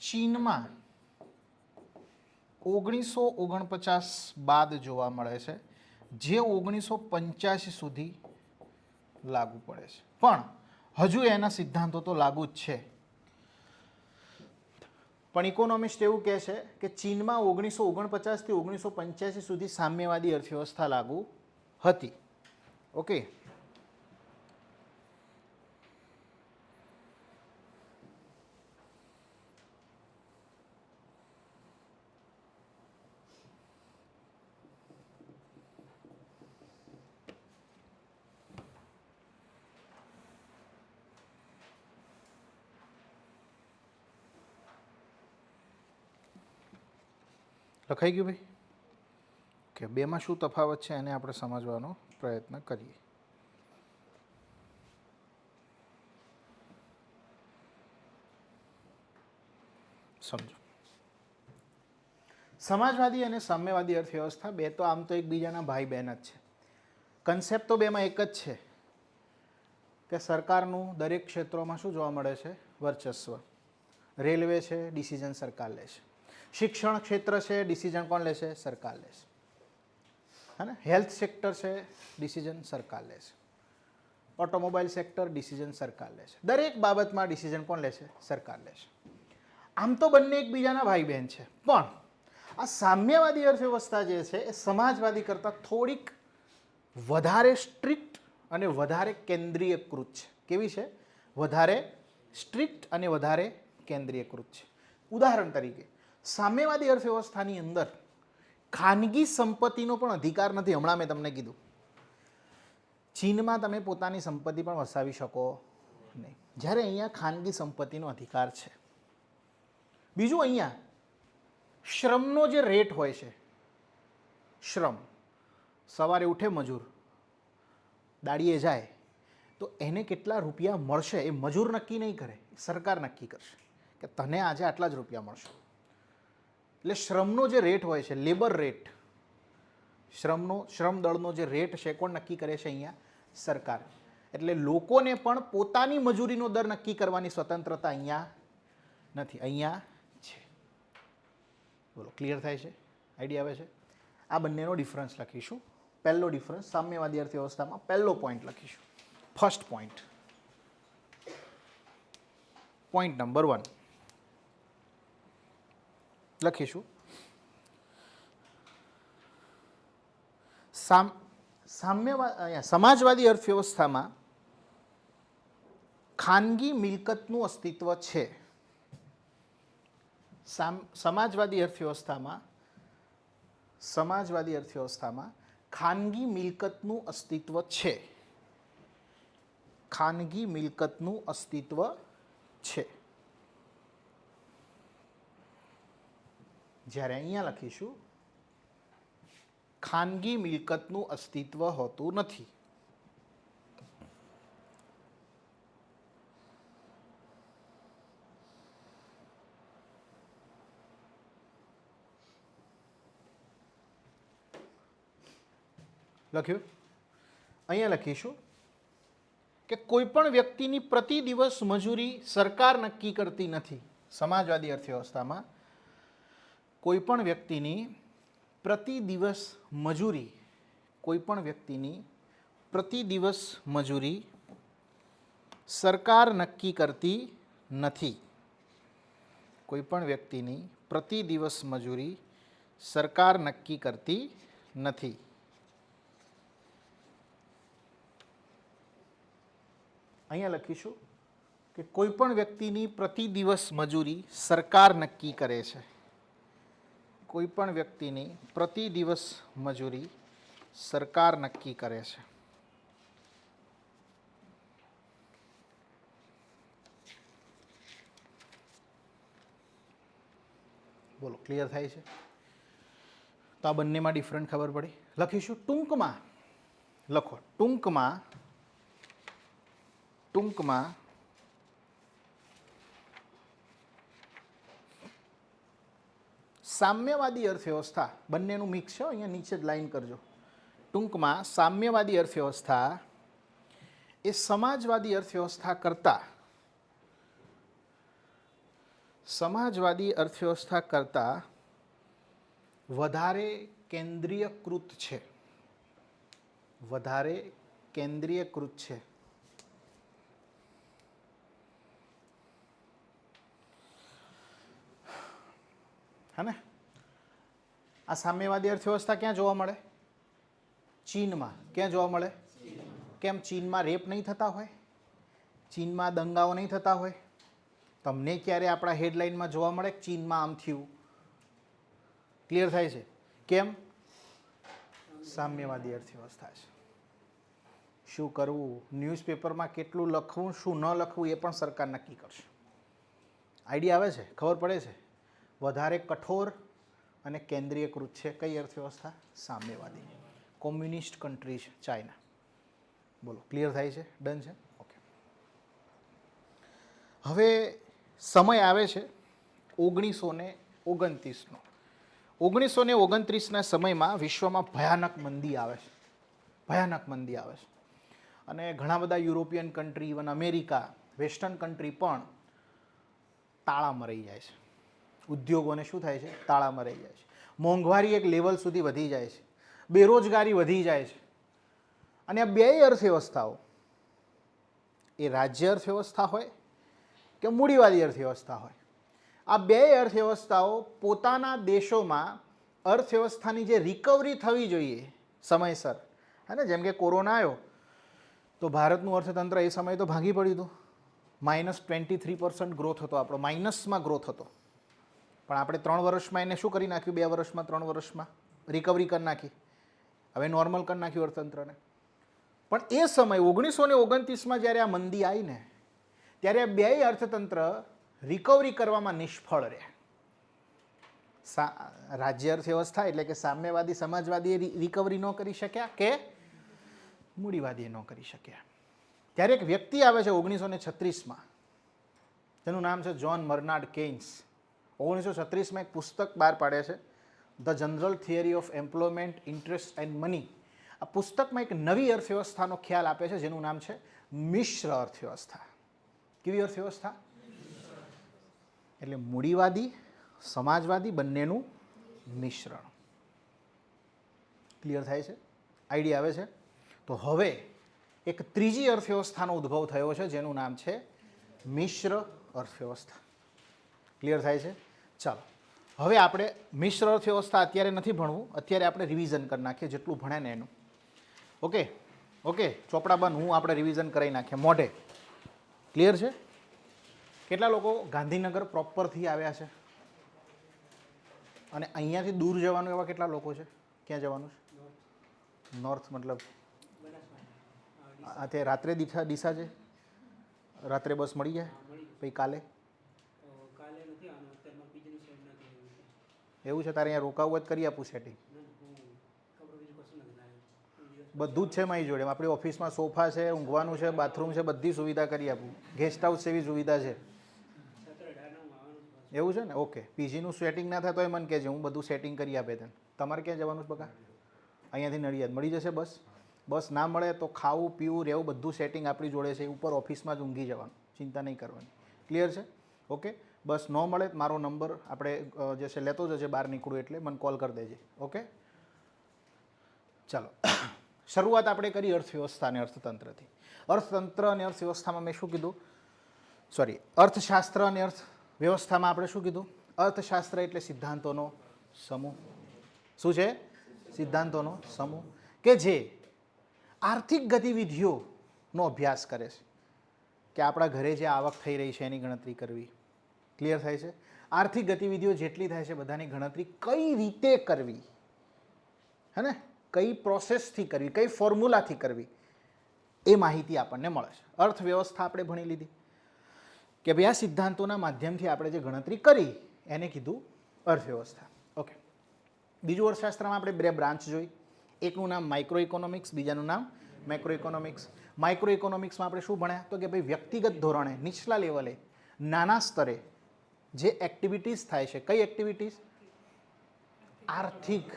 ચીનમાં 1949 બાદ જોવા મળે છે, જે 1985 સુધી લાગુ પડે છે. પણ હજુ એના સિદ્ધાંતો તો લાગુ જ છે. પણ ઇકોનોમિસ્ટ એવું કહે છે કે ચીનમાં 1949 થી 1985 સુધી સામ્યવાદી અર્થવ્યવસ્થા લાગુ હતી. ઓકે. લખાઈ ગયું ભાઈ? કે બેમાં શું તફાવત છે એને આપણે સમજવાનો પ્રયત્ન કરીએ. સમજો. સમાજવાદી અને સામ્યવાદી અર્થવ્યવસ્થા બે તો આમ તો એકબીજાના ભાઈ બહેન જ છે. કન્સેપ્ટ તો બેમાં એક જ છે કે સરકારનું દરેક ક્ષેત્રોમાં શું જોવા મળે છે? વર્ચસ્વ. રેલવે છે, ડિસિઝન સરકાર લે છે. શિક્ષણ ક્ષેત્ર છે, ડિસિઝન કોણ લે છે? સરકાર લે છે. હે ને? હેલ્થ સેક્ટર છે, ડિસિઝન સરકાર લે છે. ઓટોમોબાઈલ સેક્ટર, ડિસિઝન સરકાર લે છે. દરેક બાબતમાં ડિસિઝન કોણ લે છે? સરકાર લે છે. આમ તો બંને એકબીજાના ભાઈ બહેન છે, પણ આ સામ્યવાદી અર્થવ્યવસ્થા જે છે એ સમાજવાદી કરતાં થોડીક વધારે સ્ટ્રિક્ટ અને વધારે કેન્દ્રીયકૃત છે. કેવી છે? વધારે સ્ટ્રિક્ટ અને વધારે કેન્દ્રીયકૃત છે. ઉદાહરણ તરીકે સામ્યવાદી અર્થવ્યવસ્થાની અંદર ખાનગી સંપત્તિનો પણ અધિકાર નથી. હમણાં મેં તમને કીધું ચીનમાં તમે પોતાની સંપત્તિ પણ વસાવી શકો નહીં, જ્યારે અહીંયા ખાનગી સંપત્તિનો અધિકાર છે. બીજું, અહીંયા શ્રમનો જે રેટ હોય છે, શ્રમ, સવારે ઉઠે મજૂર, દાડીએ જાય તો એને કેટલા રૂપિયા મળશે એ મજૂર નક્કી નહીં કરે, સરકાર નક્કી કરશે કે તને આજે આટલા જ રૂપિયા મળશે. એટલે શ્રમનો જે રેટ હોય છે, લેબર રેટ, શ્રમ દળનો જે રેટ છે કોણ નક્કી કરે છે? અહીંયા સરકાર. એટલે લોકોને પણ પોતાની મજૂરીનો દર નક્કી કરવાની સ્વતંત્રતા અહીંયા નથી, અહીંયા છે. બોલો ક્લિયર થાય છે, આઈડિયા આવે છે? આ બંનેનો ડિફરન્સ લખીશું. પહેલો ડિફરન્સ સામ્યવાદી અર્થવ્યવસ્થામાં પહેલો પોઈન્ટ લખીશું. ફર્સ્ટ પોઈન્ટ, પોઈન્ટ નંબર 1 લખીશું. સમાજવાદી અર્થવ્યવસ્થામાં ખાનગી મિલકતનું અસ્તિત્વ છે. સમાજવાદી અર્થવ્યવસ્થામાં ખાનગી મિલકતનું અસ્તિત્વ છે. ખાનગી મિલકતનું અસ્તિત્વ છે. જ્યારે અહીંયા લખીશું ખાનગી મિલકતનું અસ્તિત્વ હોતું નથી. લખ્યું? અહીંયા લખીશું કે કોઈ પણ વ્યક્તિની પ્રતિ દિવસ મજૂરી સરકાર નક્કી કરતી નથી. સમાજવાદી અર્થવ્યવસ્થામાં કોઈ પણ વ્યક્તિની પ્રતિ દિવસ મજૂરી, કોઈ પણ વ્યક્તિની પ્રતિ દિવસ મજૂરી સરકાર નક્કી કરતી નથી. કોઈ પણ વ્યક્તિની પ્રતિ દિવસ મજૂરી સરકાર નક્કી કરતી નથી. અહીંયા લખીશું કે કોઈ પણ વ્યક્તિની પ્રતિ દિવસ મજૂરી સરકાર નક્કી કરે છે. કોઈ પણ વ્યક્તિની પ્રતિ દિવસ મજૂરી સરકાર નક્કી કરે છે. બોલો ક્લિયર થાય છે? તો આ બંનેમાં ડિફરન્ટ ખબર પડી. લખીશું ટૂંકમાં, લખો ટૂંકમાં સામ્યવાદી અર્થવ્યવસ્થા, બંનેનું મિક્સ છે, અહીંયા નીચે જ લાઈન કરજો. ટૂંકમાં સામ્યવાદી અર્થવ્યવસ્થા એ સમાજવાદી અર્થવ્યવસ્થા કરતાં વધારે કેન્દ્રીયકૃત છે. વધારે કેન્દ્રીયકૃત છે. હે ને? આ સામ્યવાદી અર્થવ્યવસ્થા ક્યાં જોવા મળે? ચીનમાં. ક્યાં જોવા મળે? કેમ? ચીનમાં રેપ નહીં થતા હોય? ચીનમાં દંગાઓ નહીં થતા હોય? તમને ક્યારે આપણા હેડલાઇનમાં જોવા મળે કે ચીનમાં આમ થયું? ક્લિયર થાય છે? કેમ? સામ્યવાદી અર્થવ્યવસ્થા છે. શું કરવું, ન્યૂઝપેપરમાં કેટલું લખવું, શું ન લખવું એ પણ સરકાર નક્કી કરશે. આઈડિયા આવે છે? ખબર પડે છે? વધારે કઠોર અને કેન્દ્રીયકૃત છે. કઈ અર્થવ્યવસ્થા? સામ્યવાદી. કોમ્યુનિસ્ટ કન્ટ્રી છે ચાઇના. બોલો ક્લિયર થાય છે? ડન છે? ઓકે. હવે સમય આવે છે 1929નો. 1929ના સમયમાં વિશ્વમાં ભયાનક મંદી આવે છે. ભયાનક મંદી આવે છે. અને ઘણા બધા European country, even America, western country પણ તાળામાં રહી જાય છે. ઉદ્યોગોને શું થાય છે? તાળામાં રહી જાય છે. મોંઘવારી એક લેવલ સુધી વધી જાય છે. બેરોજગારી વધી જાય છે. અને આ બેય અર્થવ્યવસ્થાઓ, એ રાજ્ય અર્થવ્યવસ્થા હોય કે મૂડીવાદી અર્થવ્યવસ્થા હોય, આ બેય અર્થવ્યવસ્થાઓ પોતાના દેશોમાં અર્થવ્યવસ્થાની જે રિકવરી થવી જોઈએ સમયસર, હે ને? જેમ કે કોરોના આવ્યો તો ભારતનું અર્થતંત્ર એ સમયે તો ભાંગી પડ્યું હતું. -23% ગ્રોથ હતો આપણો, માઇનસમાં ગ્રોથ હતો. પણ આપણે 3 વર્ષમાં એને શું કરી નાખ્યું? 2 વર્ષમાં, 3 વર્ષમાં રિકવરી કરી નાખી. હવે નોર્મલ કરી નાખ્યું અર્થતંત્રને. પણ એ સમય 1929માં જ્યારે આ મંદી આવી ને, ત્યારે આ બેય અર્થતંત્ર રિકવરી કરવામાં નિષ્ફળ રહ્યા. રાજ્ય અર્થવ્યવસ્થા એટલે કે સામ્યવાદી સમાજવાદી રિકવરી ન કરી શક્યા કે મૂડીવાદી ન કરી શક્યા. ત્યારે એક વ્યક્તિ આવે છે 1936માં, તેનું નામ છે જ્હોન બર્નાર્ડ કેઇન્સ. 1936માં એક પુસ્તક બહાર પાડે છે, the general theory of employment, interest and money. આ પુસ્તકમાં એક નવી અર્થવ્યવસ્થાનો ખ્યાલ આપે છે જેનું નામ છે મિશ્ર અર્થવ્યવસ્થા. કેવી અર્થવ્યવસ્થા? એટલે મૂડીવાદી સમાજવાદી બંનેનું મિશ્રણ. ક્લિયર થાય છે? આઈડિયા આવે છે? તો હવે એક ત્રીજી અર્થવ્યવસ્થાનો ઉદ્ભવ થયો છે જેનું નામ છે મિશ્ર અર્થવ્યવસ્થા. ક્લિયર થાય છે? ચાલો હવે આપણે મિશ્ર અર્થવ્યવસ્થા અત્યારે નથી ભણવું, અત્યારે આપણે રિવિઝન કરી નાખીએ જેટલું ભણે ને એનું. ઓકે ઓકે, ચોપડા બંધ, હું આપણે રિવિઝન કરી નાખીએ મોઢે. ક્લિયર છે? કેટલા લોકો ગાંધીનગર પ્રોપરથી આવ્યા છે અને અહીંયાથી દૂર જવાનું એવા કેટલા લોકો છે? ક્યાં જવાનું છે? નોર્થ મતલબ તે રાત્રે દિશા છે? રાત્રે બસ મળી જાય પછી કાલે? એવું છે? તારે અહીંયા રોકાવું હોય તો કરી આપું સેટિંગ. બધું જ છે મારી જોડે. આપણી ઓફિસમાં સોફા છે, ઊંઘવાનું છે, બાથરૂમ છે, બધી સુવિધા કરી આપું. ગેસ્ટ હાઉસ એવી સુવિધા છે. એવું છે ને? ઓકે. પીજીનું સેટિંગ ના થાય તો એ મને કહેજે, હું બધું સેટિંગ કરી આપે તને. તમારે ક્યાં જવાનું છે બકા? અહીંયાથી નડિયાદ મળી જશે બસ. બસ ના મળે તો ખાવું પીવું રહેવું બધું સેટિંગ આપણી જોડે છે. ઉપર ઓફિસમાં જ ઊંઘી જવાનું, ચિંતા નહીં કરવાની. ક્લિયર છે? ઓકે. બસ ન મળે મારો નંબર આપણે જે છે લેતો જજે બહાર નીકળું એટલે મને કોલ કરી દેજે. ઓકે ચાલો શરૂઆત આપણે કરી અર્થવ્યવસ્થા અને અર્થતંત્રથી. અર્થતંત્ર અને અર્થવ્યવસ્થામાં મેં શું કીધું? અર્થશાસ્ત્ર અને અર્થવ્યવસ્થામાં આપણે શું કીધું? અર્થશાસ્ત્ર એટલે સિદ્ધાંતોનો સમૂહ. શું છે? સિદ્ધાંતોનો સમૂહ કે જે આર્થિક ગતિવિધિઓનો અભ્યાસ કરે છે કે આપણા ઘરે જે આવક થઈ રહી છે એની ગણતરી કરવી. ક્લિયર થાય છે? આર્થિક ગતિવિધિઓ જેટલી થાય છે બધાની ગણતરી કઈ રીતે કરવી, હે ને, કઈ પ્રોસેસથી કરવી, કઈ ફોર્મ્યુલાથી કરવી, એ માહિતી આપણને મળે છે. અર્થવ્યવસ્થા આપણે ભણી લીધી કે ભાઈ આ સિદ્ધાંતોના માધ્યમથી આપણે જે ગણતરી કરી એને કીધું અર્થવ્યવસ્થા. ઓકે. બીજું અર્થશાસ્ત્રમાં આપણે બે બ્રાન્ચ જોઈ. એકનું નામ માઇક્રો ઇકોનોમિક્સ, બીજાનું નામ મેક્રો ઇકોનોમિક્સ. માઇક્રો ઇકોનોમિક્સમાં આપણે શું ભણ્યા? તો કે ભાઈ વ્યક્તિગત ધોરણે, નીચલા લેવલે, નાના સ્તરે જે એક્ટિવિટીઝ થાય છે. કઈ એક્ટિવિટીઝ? આર્થિક.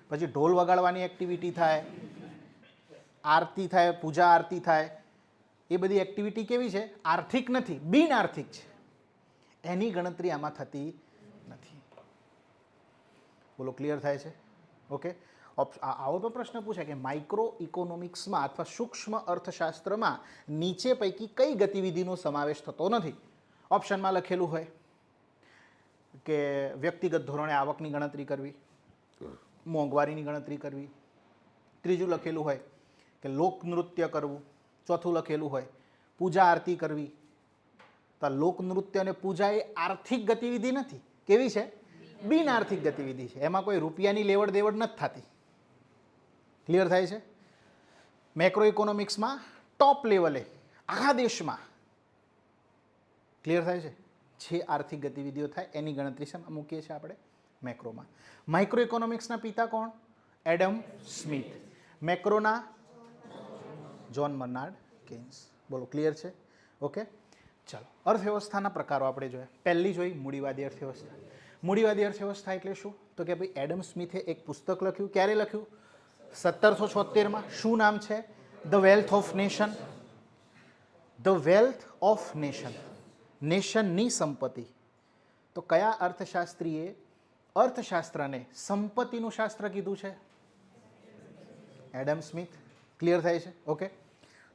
પછી ઢોલ વગાડવાની એક્ટિવિટી થાય, આરતી થાય, પૂજા આરતી થાય, એ બધી એક્ટિવિટી કેવી છે? આર્થિક નથી, બિન આર્થિક છે. એની ગણતરી આમાં થતી નથી. બોલો ક્લિયર થાય છે? ઓકે. આવો તો પ્રશ્ન પૂછે કે માઇક્રો ઇકોનોમિક્સમાં અથવા સૂક્ષ્મ અર્થશાસ્ત્રમાં નીચે પૈકી કઈ ગતિવિધિનો સમાવેશ થતો નથી? ઓપ્શનમાં લખેલું હોય કે વ્યક્તિગત ધોરણે આવકની ગણતરી કરવી, મોંઘવારીની ગણતરી કરવી. ત્રીજું લખેલું હોય કે લોકનૃત્ય કરવું. ચોથું લખેલું હોય પૂજા આરતી કરવી. તો લોકનૃત્ય અને પૂજા એ આર્થિક ગતિવિધિ નથી. કેવી છે? બિન આર્થિક ગતિવિધિ છે. એમાં કોઈ રૂપિયાની લેવડ દેવડ નથી થતી. ક્લિયર થાય છે? મેક્રો ઇકોનોમિક્સમાં ટોપ લેવલે આખા દેશમાં, ક્લિયર થાય છે, જે આર્થિક ગતિવિધિઓ થાય એની ગણતરી શેમાં મૂકીએ છીએ આપણે? મેક્રોમાં. માઇક્રો ઇકોનોમિક્સના પિતા કોણ? Adam Smith. મેક્રોના જ્હોન બર્નાર્ડ કેન્સ. બોલો ક્લિયર છે? ઓકે ચાલો અર્થવ્યવસ્થાના પ્રકારો આપણે જોયા. પહેલી જોઈ મૂડીવાદી અર્થવ્યવસ્થા. મૂડીવાદી અર્થવ્યવસ્થા એટલે શું? તો કે ભાઈ એડમ સ્મિથે એક પુસ્તક લખ્યું. ક્યારે લખ્યું? 1776માં. શું નામ છે? The wealth of nation. The wealth of nation, નેશનની સંપત્તિ. તો કયા અર્થશાસ્ત્રીએ અર્થશાસ્ત્રને સંપત્તિનું શાસ્ત્ર કીધું છે? Adam Smith. ક્લિયર થાય છે? ઓકે.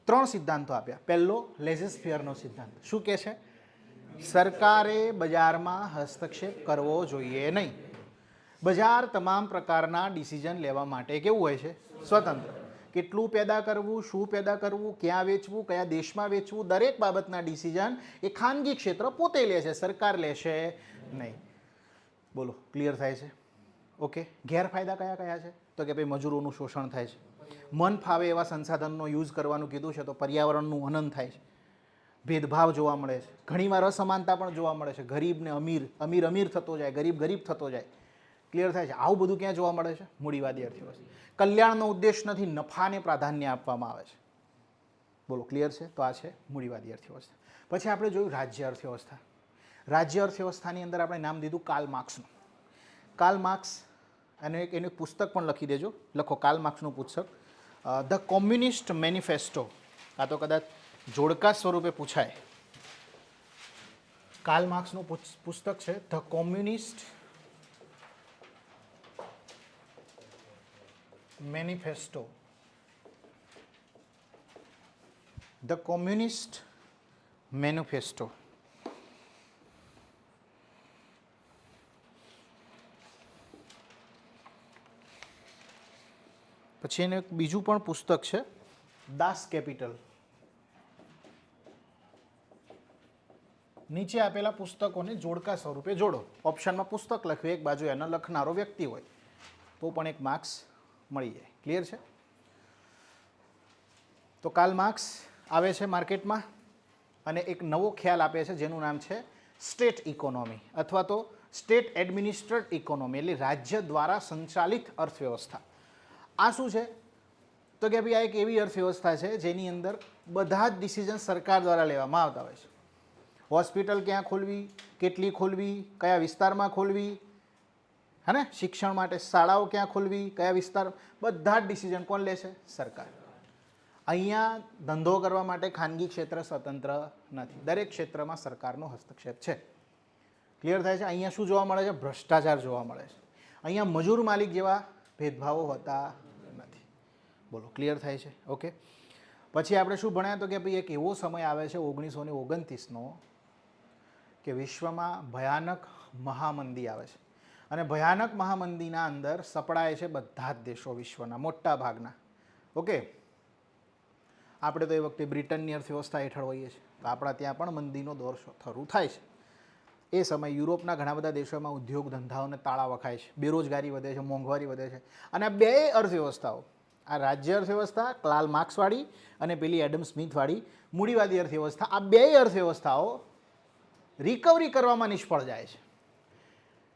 3 સિદ્ધાંતો આપ્યા. પહેલો લેઝેસ-ફેરનો સિદ્ધાંત. શું કહે છે? સરકારે બજારમાં હસ્તક્ષેપ કરવો જોઈએ નહીં. બજાર તમામ પ્રકારના ડિસિઝન લેવા માટે કેવું હોય છે? સ્વતંત્ર. કેટલું પેદા કરવું, શું પેદા કરવું, ક્યાં વેચવું, કયા દેશમાં વેચવું, દરેક બાબતના ડિસિઝન એ ખાનગી ક્ષેત્ર પોતે લે છે, સરકાર લેશે નહીં. બોલો ક્લિયર થાય છે? ઓકે. ગેરફાયદા કયા કયા છે? તો કે ભાઈ મજૂરોનું શોષણ થાય છે. મન ફાવે એવા સંસાધનનો યુઝ કરવાનું કીધું છે તો પર્યાવરણનું હનન થાય છે. ભેદભાવ જોવા મળે છે. ઘણીવાર અસમાનતા પણ જોવા મળે છે. ગરીબને અમીર, અમીર અમીર થતો જાય, ગરીબ ગરીબ થતો જાય. ક્લિયર થાય છે? આવું બધું ક્યાં જોવા મળે છે? મૂડીવાદી અર્થવ્યવસ્થા. કલ્યાણનો ઉદ્દેશ નથી, નફાને પ્રાધાન્ય આપવામાં આવે છે. બોલો ક્લિયર છે? તો આ છે મૂડીવાદી અર્થવ્યવસ્થા. પછી આપણે જોયું રાજ્ય અર્થવ્યવસ્થા. રાજ્ય અર્થવ્યવસ્થાની અંદર આપણે નામ દીધું કાર્લ માર્ક્સનું. કાર્લ માર્ક્સ એનું એક પુસ્તક પણ લખી દેજો. લખો કાર્લ માર્ક્સનું પુસ્તક ધ કોમ્યુનિસ્ટ મેનિફેસ્ટો. આ તો કદાચ જોડકા સ્વરૂપે પૂછાય. કાર્લ માર્ક્સનું પુસ્તક છે the communist manifesto, the communist manifesto. પછી એનું એક બીજું પણ પુસ્તક છે, દાસ કેપિટલ. નીચે આપેલા પુસ્તકોને જોડકા સ્વરૂપે જોડો. ઓપ્શનમાં પુસ્તક લખ્યું, એક બાજુ એનો લખનારો વ્યક્તિ હોય તો પણ એક માર્ક્સ મળી જાય. ક્લિયર છે? તો કાર્લ માર્ક્સ આવે છે માર્કેટમાં અને એક નવો ખ્યાલ આપે છે જેનું નામ છે સ્ટેટ ઇકોનોમી અથવા તો સ્ટેટ એડમિનિસ્ટ્રેટ ઇકોનોમી, એટલે રાજ્ય દ્વારા સંચાલિત અર્થવ્યવસ્થા. આ શું છે? તો કે ભાઈ આ એક એવી અર્થવ્યવસ્થા છે જેની અંદર બધા જ ડિસિઝન સરકાર દ્વારા લેવામાં આવતા હોય છે. હોસ્પિટલ ક્યાં ખોલવી, કેટલી ખોલવી, કયા વિસ્તારમાં ખોલવી, હે ને, શિક્ષણ માટે શાળાઓ ક્યાં ખોલવી, કયા વિસ્તાર, બધા જ ડિસિઝન કોણ લે છે? સરકાર. અહીંયા ધંધો કરવા માટે ખાનગી ક્ષેત્ર સ્વતંત્ર નથી, દરેક ક્ષેત્રમાં સરકારનો હસ્તક્ષેપ છે. ક્લિયર થાય છે? અહીંયા શું જોવા મળે છે? ભ્રષ્ટાચાર જોવા મળે છે. અહીંયા મજૂર માલિક જેવા ભેદભાવો હોતા નથી. બોલો, ક્લિયર થાય છે? ઓકે. પછી આપણે શું ભણ્યા? તો કે ભાઈ એક એવો સમય આવે છે 1929નો કે વિશ્વમાં ભયાનક મહામંદી આવે છે અને ભયાનક મહામંદીના અંદર સપડાય છે બધા જ દેશો વિશ્વના મોટા ભાગના. ઓકે. આપણે તો એ વખતે બ્રિટનની અર્થવ્યવસ્થા હેઠળ હોઈએ છીએ, તો આપણા ત્યાં પણ મંદીનો દોર શરૂ થાય છે. એ સમય યુરોપના ઘણા બધા દેશોમાં ઉદ્યોગ ધંધાઓને તાળા વખાય છે, બેરોજગારી વધે છે, મોંઘવારી વધે છે. અને આ બે અર્થવ્યવસ્થાઓ, આ રાજ્ય અર્થવ્યવસ્થા કાર્લ માર્ક્સવાળી અને પેલી એડમ સ્મિથવાળી મૂડીવાદી અર્થવ્યવસ્થા, આ બે અર્થવ્યવસ્થાઓ રિકવરી કરવામાં નિષ્ફળ જાય છે.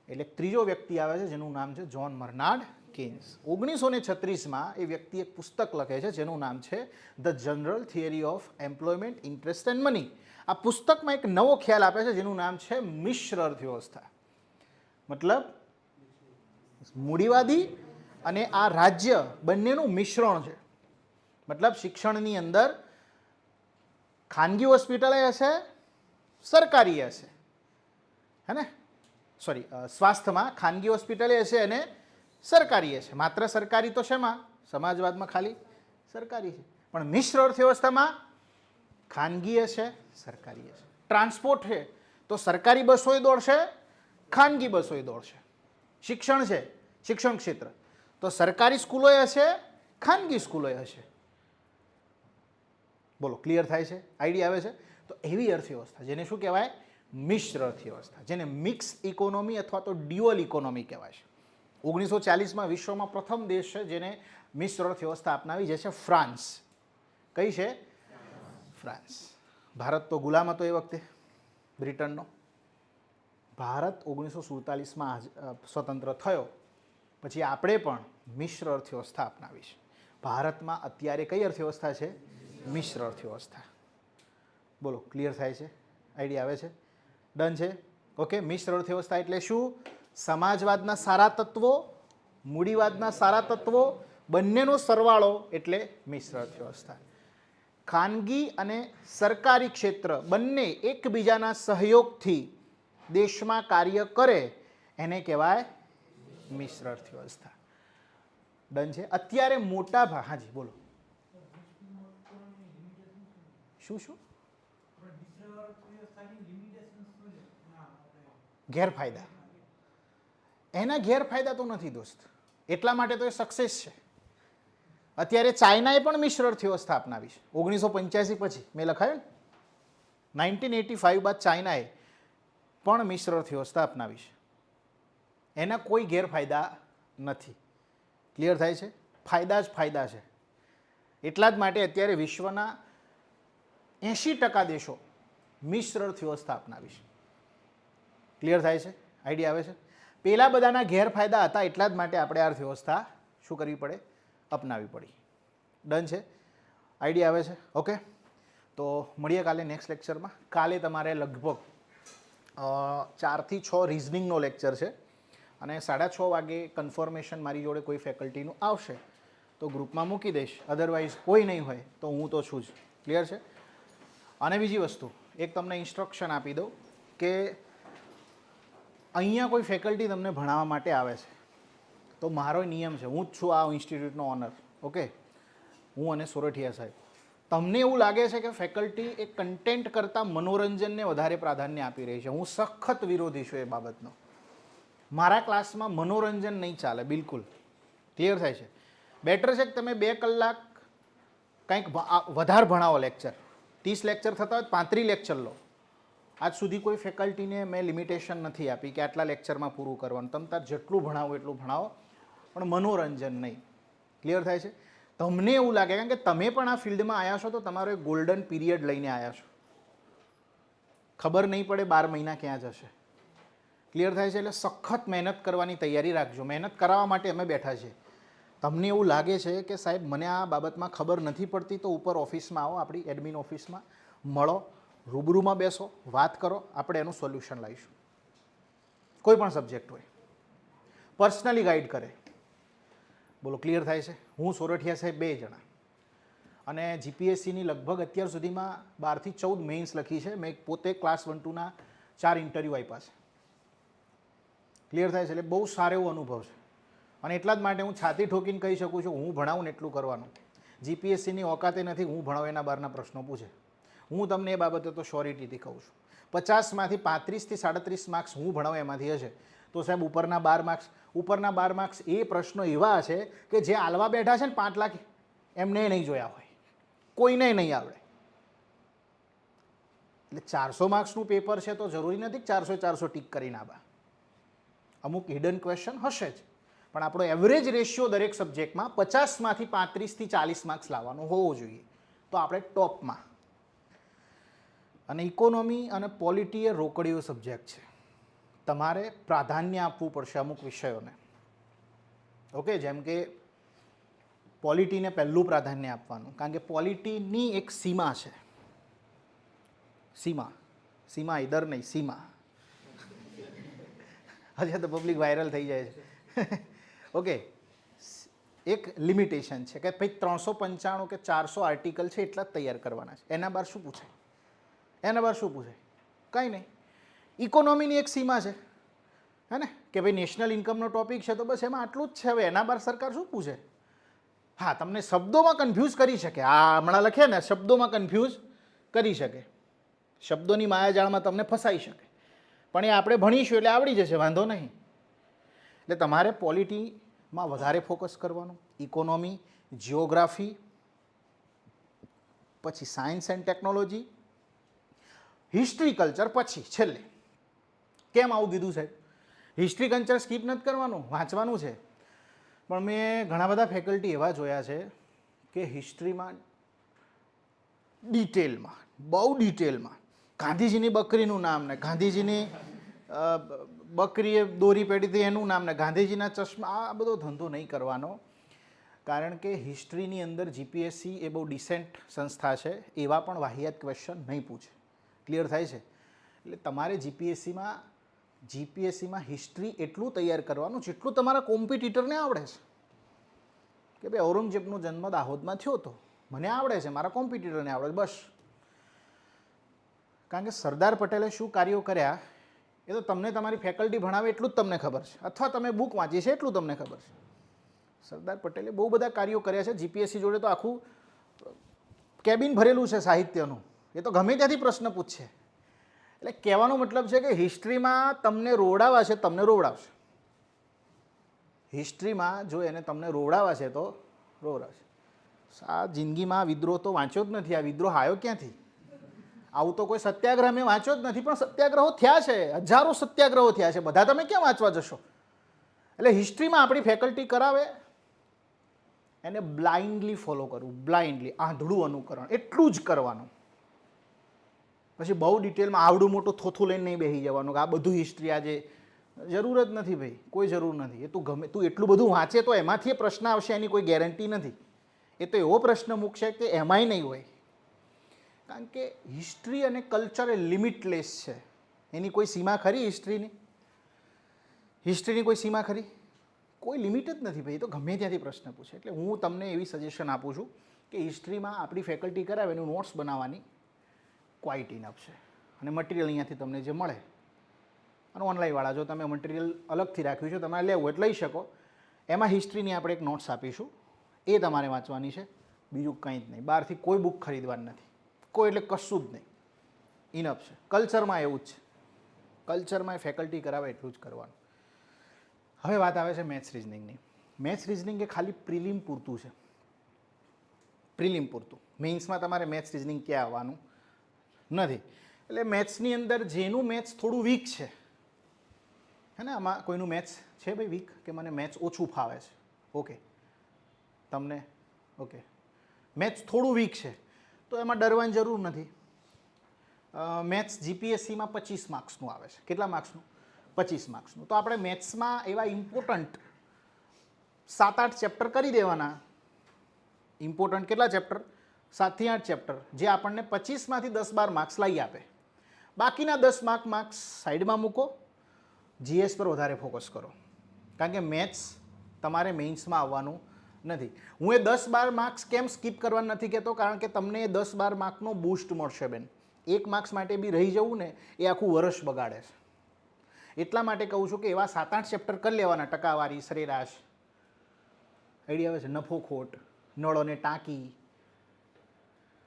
એટલે ત્રીજો વ્યક્તિ આવે છે જેનું નામ છે જ્હોન બર્નાર્ડ કેન્સ. 1936માં એ વ્યક્તિ એક પુસ્તક લખે છે જેનું નામ છે the general theory of employment, interest and money. આ પુસ્તકમાં એક નવો ખ્યાલ આપે છે જેનું નામ છે મિશ્ર અર્થવ્યવસ્થા. મતલબ મૂડીવાદી અને આ રાજ્ય બંનેનું મિશ્રણ છે. મતલબ શિક્ષણની અંદર ખાનગી હોસ્પિટલ હશે, સરકારી હશે, હે ને, સોરી, સ્વાસ્થ્યમાં ખાનગી હોસ્પિટલ હશે અને સરકારી હશે. માત્ર સરકારી તો શેમાં? સમાજવાદમાં ખાલી સરકારી છે. પણ મિશ્ર અર્થવ્યવસ્થામાં ખાનગી હશે, સરકારી હશે. ટ્રાન્સપોર્ટ છે તો સરકારી બસોય દોડશે, ખાનગી બસોય દોડશે. શિક્ષણ છે, શિક્ષણ ક્ષેત્ર, તો સરકારી સ્કૂલોય હશે, ખાનગી સ્કૂલોય હશે. બોલો, ક્લિયર થાય છે? આઈડિયા આવે છે? તો એવી અર્થવ્યવસ્થા જેને શું કહેવાય? મિશ્ર અર્થવ્યવસ્થા, જેને મિક્સ ઇકોનોમી અથવા તો ડ્યુઅલ ઇકોનોમી કહેવાય છે. 1940માં વિશ્વમાં પ્રથમ દેશ છે જેને મિશ્ર અર્થવ્યવસ્થા અપનાવી, જે છે ફ્રાન્સ. કઈ છે? ફ્રાન્સ. ભારત તો ગુલામ હતો એ વખતે બ્રિટનનો. ભારત 1947માં સ્વતંત્ર થયો પછી આપણે પણ મિશ્ર અર્થવ્યવસ્થા અપનાવી છે. ભારતમાં અત્યારે કઈ અર્થવ્યવસ્થા છે? મિશ્ર અર્થવ્યવસ્થા. બોલો, ક્લિયર થાય છે? આઈડિયા આવે છે? ડન છે? ઓકે. મિશ્ર અર્થવ્યવસ્થા એટલે શું? સમાજવાદના સારા તત્વો, મૂડીવાદના સારા તત્વો બંનેનો સરવાળો એટલે મિશ્ર અર્થવ્યવસ્થા. ખાનગી અને સરકારી ક્ષેત્ર બંને એકબીજાના સહયોગથી દેશમાં કાર્ય કરે એને કહેવાય મિશ્ર અર્થવ્યવસ્થા. ડન છે? અત્યારે મોટા ભાગ, હાજી બોલો. શું શું ગેરફાયદા? એના ગેરફાયદા તો નથી દોસ્ત, એટલા માટે તો એ સક્સેસ છે. અત્યારે ચાઇનાએ પણ મિશ્ર અર્થવ્યવસ્થા અપનાવી છે 1985 પછી. મેં લખાયું ને 1985 બાદ ચાઇનાએ પણ મિશ્ર અર્થવ્યવસ્થા અપનાવી છે. એના કોઈ ગેરફાયદા નથી. ક્લિયર થાય છે? ફાયદા જ ફાયદા છે. એટલા જ માટે અત્યારે વિશ્વના 80% દેશો મિશ્ર અર્થવ્યવસ્થા અપનાવી છે. ક્લિયર થાય છે? આઈડિયા આવે છે? પેલા બધાના ગેરફાયદા હતા, એટલા જ માટે આપણે આ અર્થવ્યવસ્થા શું કરવી પડે? અપનાવી પડી. ડન છે? આઈડિયા આવે છે? ઓકે. તો મળીએ કાલે નેક્સ્ટ લેક્ચરમાં. કાલે તમારે લગભગ 4 થી 6 રિઝનિંગનો લેક્ચર છે અને 6:30 વાગે કન્ફર્મેશન મારી જોડે કોઈ ફેકલ્ટીનું આવશે તો ગ્રુપમાં મૂકી દઈશ. અધરવાઇઝ કોઈ નહીં હોય તો હું તો છું જ. ક્લિયર છે? અને બીજી વસ્તુ, એક તમને ઇન્સ્ટ્રક્શન આપી દઉં કે અહીંયા કોઈ ફેકલ્ટી તમને ભણાવવા માટે આવે છે તો મારો નિયમ છે, હું જ છું આ ઇન્સ્ટિટ્યૂટનો ઓનર, ઓકે, હું અને સોરઠિયા સાહેબ. તમને એવું લાગે છે કે ફેકલ્ટી એ કન્ટેન્ટ કરતાં મનોરંજનને વધારે પ્રાધાન્ય આપી રહી છે, હું સખત વિરોધી છું એ બાબતનો. મારા ક્લાસમાં મનોરંજન નહીં ચાલે બિલકુલ. ક્લિયર થાય છે? બેટર છે કે તમે 2 કલાક કંઈક વધારે ભણાવો લેક્ચર. 30 લેક્ચર થતા હોય 35 લેક્ચર લો. આજ સુધી કોઈ ફેકલ્ટીને મેં લિમિટેશન નથી આપી કે આટલા લેક્ચરમાં પૂરું કરવાનું. તમે તાર જેટલું ભણાવો એટલું ભણાવો, પણ મનોરંજન નહીં. ક્લિયર થાય છે? તમને એવું લાગે, કારણ કે તમે પણ આ ફિલ્ડમાં આવ્યા છો તો તમારો એક ગોલ્ડન પીરિયડ લઈને આવ્યા છો. ખબર નહીં પડે 12 મહિના ક્યાં જશે. ક્લિયર થાય છે? એટલે સખત મહેનત કરવાની તૈયારી રાખજો. મહેનત કરાવવા માટે અમે બેઠા છીએ. તમને એવું લાગે છે કે સાહેબ મને આ બાબતમાં ખબર નથી પડતી, તો ઉપર ઓફિસમાં આવો, આપણી એડમિન ઓફિસમાં મળો, રૂબરૂમાં બેસો, વાત કરો, આપણે એનું સોલ્યુશન લાવીશું. કોઈ પણ સબ્જેક્ટ હોય, પર્સનલી ગાઈડ કરે. બોલો, ક્લિયર થાય છે? હું સોરઠિયા સાહેબ 2 જણા. અને જીપીએસસીની લગભગ અત્યાર સુધીમાં 12 થી 14 મેઇન્સ લખી છે. મેં પોતે ક્લાસ 1 2 ના 4 ઇન્ટરવ્યૂ આપ્યા છે. ક્લિયર થાય છે? એટલે બહુ સારો એવો અનુભવ છે. અને એટલા જ માટે હું છાતી ઠોકીને કહી શકું છું, હું ભણાવું ને એટલું કરવાનું. જીપીએસસીની ઓકાતે નથી હું ભણાવું એના બહારના પ્રશ્નો પૂછે. હું તમને એ બાબતે તો શ્યોરિટીથી કહું છું. 50માંથી 35 થી 37 માર્ક્સ હું ભણાવું એમાંથી હશે, તો સાહેબ ઉપરના 12 માર્ક્સ એ પ્રશ્નો એવા છે કે જે આલવા બેઠા છે ને 5 લાખ એમને નહીં જોયા હોય, કોઈને નહીં આવડે. એટલે 400 માર્ક્સનું પેપર છે તો જરૂરી નથી કે 400 ટીક કરીને આવા. અમુક હિડન ક્વેશ્ચન હશે જ, પણ આપણો એવરેજ રેશિયો દરેક સબ્જેક્ટમાં 50માંથી 35 થી 40 માર્ક્સ લાવવાનો હોવો જોઈએ, તો આપણે ટોપમાં. અને ઇકોનોમી અને પોલિટી એ રોકડીયો સબ્જેક્ટ છે. તમારે પ્રાધાન્ય આપવું પડશે અમુક વિષયોને. ઓકે, જેમ કે પોલિટીને પહેલું પ્રાધાન્ય આપવાનું, કારણ કે પોલિટીની એક સીમા છે. સીમા ઇધર નહીં, સીમા. હજે તો પબ્લિક વાયરલ થઈ જાય છે. ઓકે, એક લિમિટેશન છે કે ભાઈ 395 કે 400 આર્ટિકલ છે એટલા જ તૈયાર કરવાના છે. એના બહાર શું પૂછે? કંઈ નહીં. ઇકોનોમીની એક સીમા છે, હે ને, કે ભાઈ નેશનલ ઇન્કમનો ટોપિક છે તો બસ એમાં આટલું જ છે. હવે એના બહાર સરકાર શું પૂછે? હા, તમને શબ્દોમાં કન્ફ્યુઝ કરી શકે. આ હમણાં લખે ને, શબ્દોમાં કન્ફ્યુઝ કરી શકે, શબ્દોની માયાજાળમાં તમને ફસાઈ શકે. પણ એ આપણે ભણીશું એટલે આવડી જશે, વાંધો નહીં. એટલે તમારે પોલિટીમાં વધારે ફોકસ કરવાનું, ઇકોનોમી, જિયોગ્રાફી, પછી science and technology, history culture પછી છેલ્લે. કેમ આવું કીધું સાહેબ? હિસ્ટ્રી કલ્ચર સ્કીપ નથી કરવાનું, વાંચવાનું છે. પણ મેં ઘણા બધા ફેકલ્ટી એવા જોયા છે કે હિસ્ટ્રીમાં ડિટેલમાં, બહુ ડિટેલમાં, ગાંધીજીની બકરીનું નામ ને ગાંધીજીની બકરીએ દોરી પેડી હતી એનું નામ ને ગાંધીજીના ચશ્મા, આ બધો ધંધો નહીં કરવાનો. કારણ કે હિસ્ટ્રીની અંદર જીપીએસસી એ બહુ ડિસેન્ટ સંસ્થા છે, એવા પણ વાહિયાત ક્વેશ્ચન નહીં પૂછે. ક્લિયર થાય છે? એટલે તમારે જીપીએસસીમાં હિસ્ટ્રી એટલું તૈયાર કરવાનું જેટલું તમારા કોમ્પિટિટરને આવડે છે. કે ભાઈ ઔરંગઝેબનો જન્મ દાહોદમાં થયો હતો, મને આવડે છે, મારા કોમ્પિટિટરને આવડે, બસ. કારણ કે સરદાર પટેલે શું કાર્યો કર્યા એ તો તમને તમારી ફેકલ્ટી ભણાવે એટલું જ તમને ખબર છે, અથવા તમે બુક વાંચી છે એટલું તમને ખબર છે. સરદાર પટેલે બહુ બધા કાર્યો કર્યા છે. જીપીએસસી જોડે તો આખું કેબિન ભરેલું છે સાહિત્યનું, એ તો ગમે ત્યાંથી પ્રશ્ન પૂછશે. એટલે કહેવાનો મતલબ છે કે હિસ્ટ્રીમાં તમને રોવડાવા છે, તમને રોવડાવશે. હિસ્ટ્રીમાં જો એને તમને રોવડાવા છે તો રોવડાવશે. આ જિંદગીમાં વિદ્રોહ તો વાંચ્યો જ નથી. આ વિદ્રોહ આવ્યો ક્યાંથી? આવું તો કોઈ સત્યાગ્રહ મેં વાંચ્યો જ નથી, પણ સત્યાગ્રહો થયા છે, હજારો સત્યાગ્રહો થયા છે, બધા તમે ક્યાં વાંચવા જશો? એટલે હિસ્ટ્રીમાં આપણી ફેકલ્ટી કરાવે એને બ્લાઇન્ડલી ફોલો કરવું, બ્લાઇન્ડલી, આંધળું અનુકરણ, એટલું જ કરવાનું. પછી બહુ ડિટેલમાં આવડું મોટું થોથું લઈને નહીં બેસી જવાનું કે આ બધું હિસ્ટ્રી આજે જરૂર જ નથી ભાઈ, કોઈ જરૂર નથી. એ તું એટલું બધું વાંચે તો એમાંથી એ પ્રશ્ન આવશે એની કોઈ ગેરંટી નથી. એ તો એવો પ્રશ્ન મૂકશે કે એમાંય નહીં હોય. કારણ કે હિસ્ટ્રી અને કલ્ચર એ લિમિટલેસ છે. એની કોઈ સીમા ખરી હિસ્ટ્રીની? હિસ્ટ્રીની કોઈ સીમા ખરી? કોઈ લિમિટ જ નથી ભાઈ. એ તો ગમે ત્યાંથી પ્રશ્ન પૂછે. એટલે હું તમને એવી સજેશન આપું છું કે હિસ્ટ્રીમાં આપણી ફેકલ્ટી કરાવે એનું નોટ્સ બનાવવાની ક્વાઇટ ઇનફ છે. અને મટીરિયલ અહીંયાથી તમને જે મળે, અને ઓનલાઈનવાળા જો તમે મટીરિયલ અલગથી રાખ્યું છે, તમારે લેવું એટલે લઈ શકો. એમાં હિસ્ટ્રીની આપણે એક નોટ્સ આપીશું, એ તમારે વાંચવાની છે, બીજું કંઈ જ નહીં. બહારથી કોઈ બુક ખરીદવાની નથી, કોઈ એટલે કશું જ નહીં, ઇનફ છે. કલ્ચરમાં એવું જ છે, કલ્ચરમાં એ ફેકલ્ટી કરાવે એટલું જ કરવાનું. હવે વાત આવે છે મેથ્સ રિઝનિંગની. મેથ્સ રિઝનિંગ એ ખાલી પ્રિલિમ પૂરતું છે, પ્રિલિમ પૂરતું. મેઇન્સમાં તમારે મેથ્સ રિઝનિંગ ક્યાં આવવાનું નથી. એટલે મેથ્સની અંદર જેનું મેથ્સ થોડું વીક છે, હે ને, આમાં કોઈનું મેથ્સ છે ભાઈ વીક કે મને મેથ્સ ઓછું ફાવે છે, ઓકે, તમને ઓકે મેથ્સ થોડું વીક છે તો એમાં ડરવાની જરૂર નથી. મેથ્સ જીપીએસસીમાં 25 માર્ક્સનું આવે છે. કેટલા માર્ક્સનું? 25 માર્ક્સનું. તો આપણે મેથ્સમાં એવા ઇમ્પોર્ટન્ટ 7-8 ચેપ્ટર કરી દેવાના. ઇમ્પોર્ટન્ટ કેટલા ચેપ્ટર? 7 થી 8 ચેપ્ટર, જે આપણને 25માંથી 10-12 માર્ક્સ લઈ આપે. બાકીના 10 માર્ક્સ સાઈડમાં મૂકો, જીએસ પર વધારે ફોકસ કરો, કારણ કે મેથ્સ તમારે મેઇન્સમાં આવવાનું નથી. હું એ 10-12 માર્ક્સ કેમ સ્કીપ કરવાનું નથી કહેતો, કારણ કે તમને એ 10-12 માર્કનો બૂસ્ટ મળશે બેન. 1 માર્ક્સ માટે બી રહી જવું ને એ આખું વર્ષ બગાડે છે. એટલા માટે કહું છું કે એવા 7-8 ચેપ્ટર કરી લેવાના, ટકાવારી, સરેરાશ, આઈડિયા આવે છે, નફો ખોટ, નળ અને ટાંકી,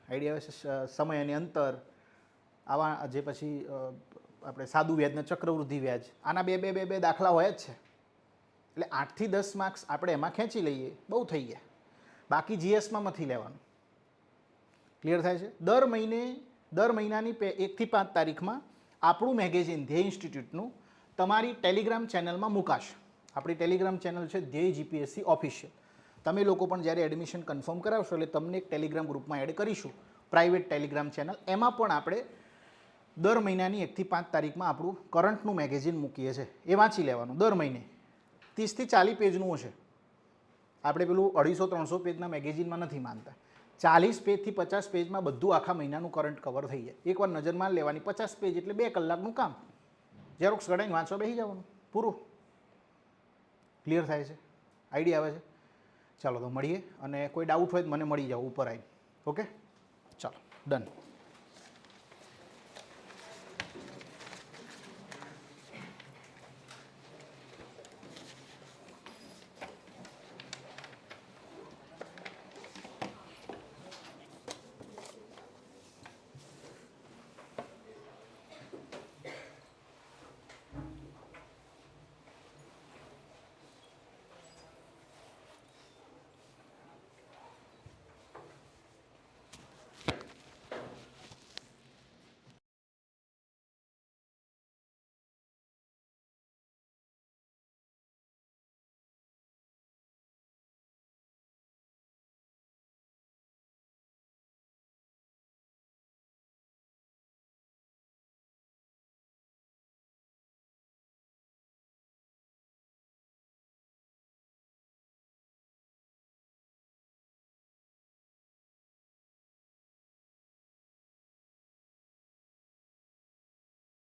આઈડિયા આવે છે, સમય અને અંતર, આવા જે પછી આપણે સાદું વ્યાજ ને ચક્રવૃદ્ધિ વ્યાજ, આના બે દાખલા હોય જ છે. એટલે 8 થી 10 માર્ક્સ આપણે એમાં ખેંચી લઈએ, બહુ થઈ ગયા. બાકી જીએસમાં નથી લેવાનું. ક્લિયર થાય છે? દર મહિનાની 1 થી 5 તારીખમાં આપણું મેગેઝિન ધ્યેય ઇન્સ્ટિટ્યૂટનું તમારી ટેલિગ્રામ ચેનલમાં મુકાશે. આપણી ટેલિગ્રામ ચેનલ છે ધ્યેય જીપીએસસી ઓફિશિયલ. તમે લોકો પણ જ્યારે એડમિશન કન્ફર્મ કરાવશો એટલે તમને એક ટેલિગ્રામ ગ્રુપમાં એડ કરીશું, પ્રાઇવેટ ટેલિગ્રામ ચેનલ. એમાં પણ આપણે દર મહિનાની 1 થી 5 તારીખમાં આપણું કરંટનું મેગેઝિન મૂકીએ છીએ. એ વાંચી લેવાનું દર મહિને. 30 થી 40 પેજનું હશે. આપણે પેલું 250-300 પેજના મેગેઝિનમાં નથી માનતા. 40 પેજથી 50 પેજમાં બધું આખા મહિનાનું કરંટ કવર થઈ જાય. એકવાર નજર મારી લેવાની, 50 પેજ એટલે 2 કલાકનું કામ. ઝેરોક્સ કઢાઈને વાંચવા બેસી જવાનું, પૂરું. ક્લિયર થાય છે? આઈડિયા આવે છે? ચાલો તો મળીએ, અને કોઈ ડાઉટ હોય તો મને મળી જાવ ઉપર આવી. ઓકે, ચાલો, ડન.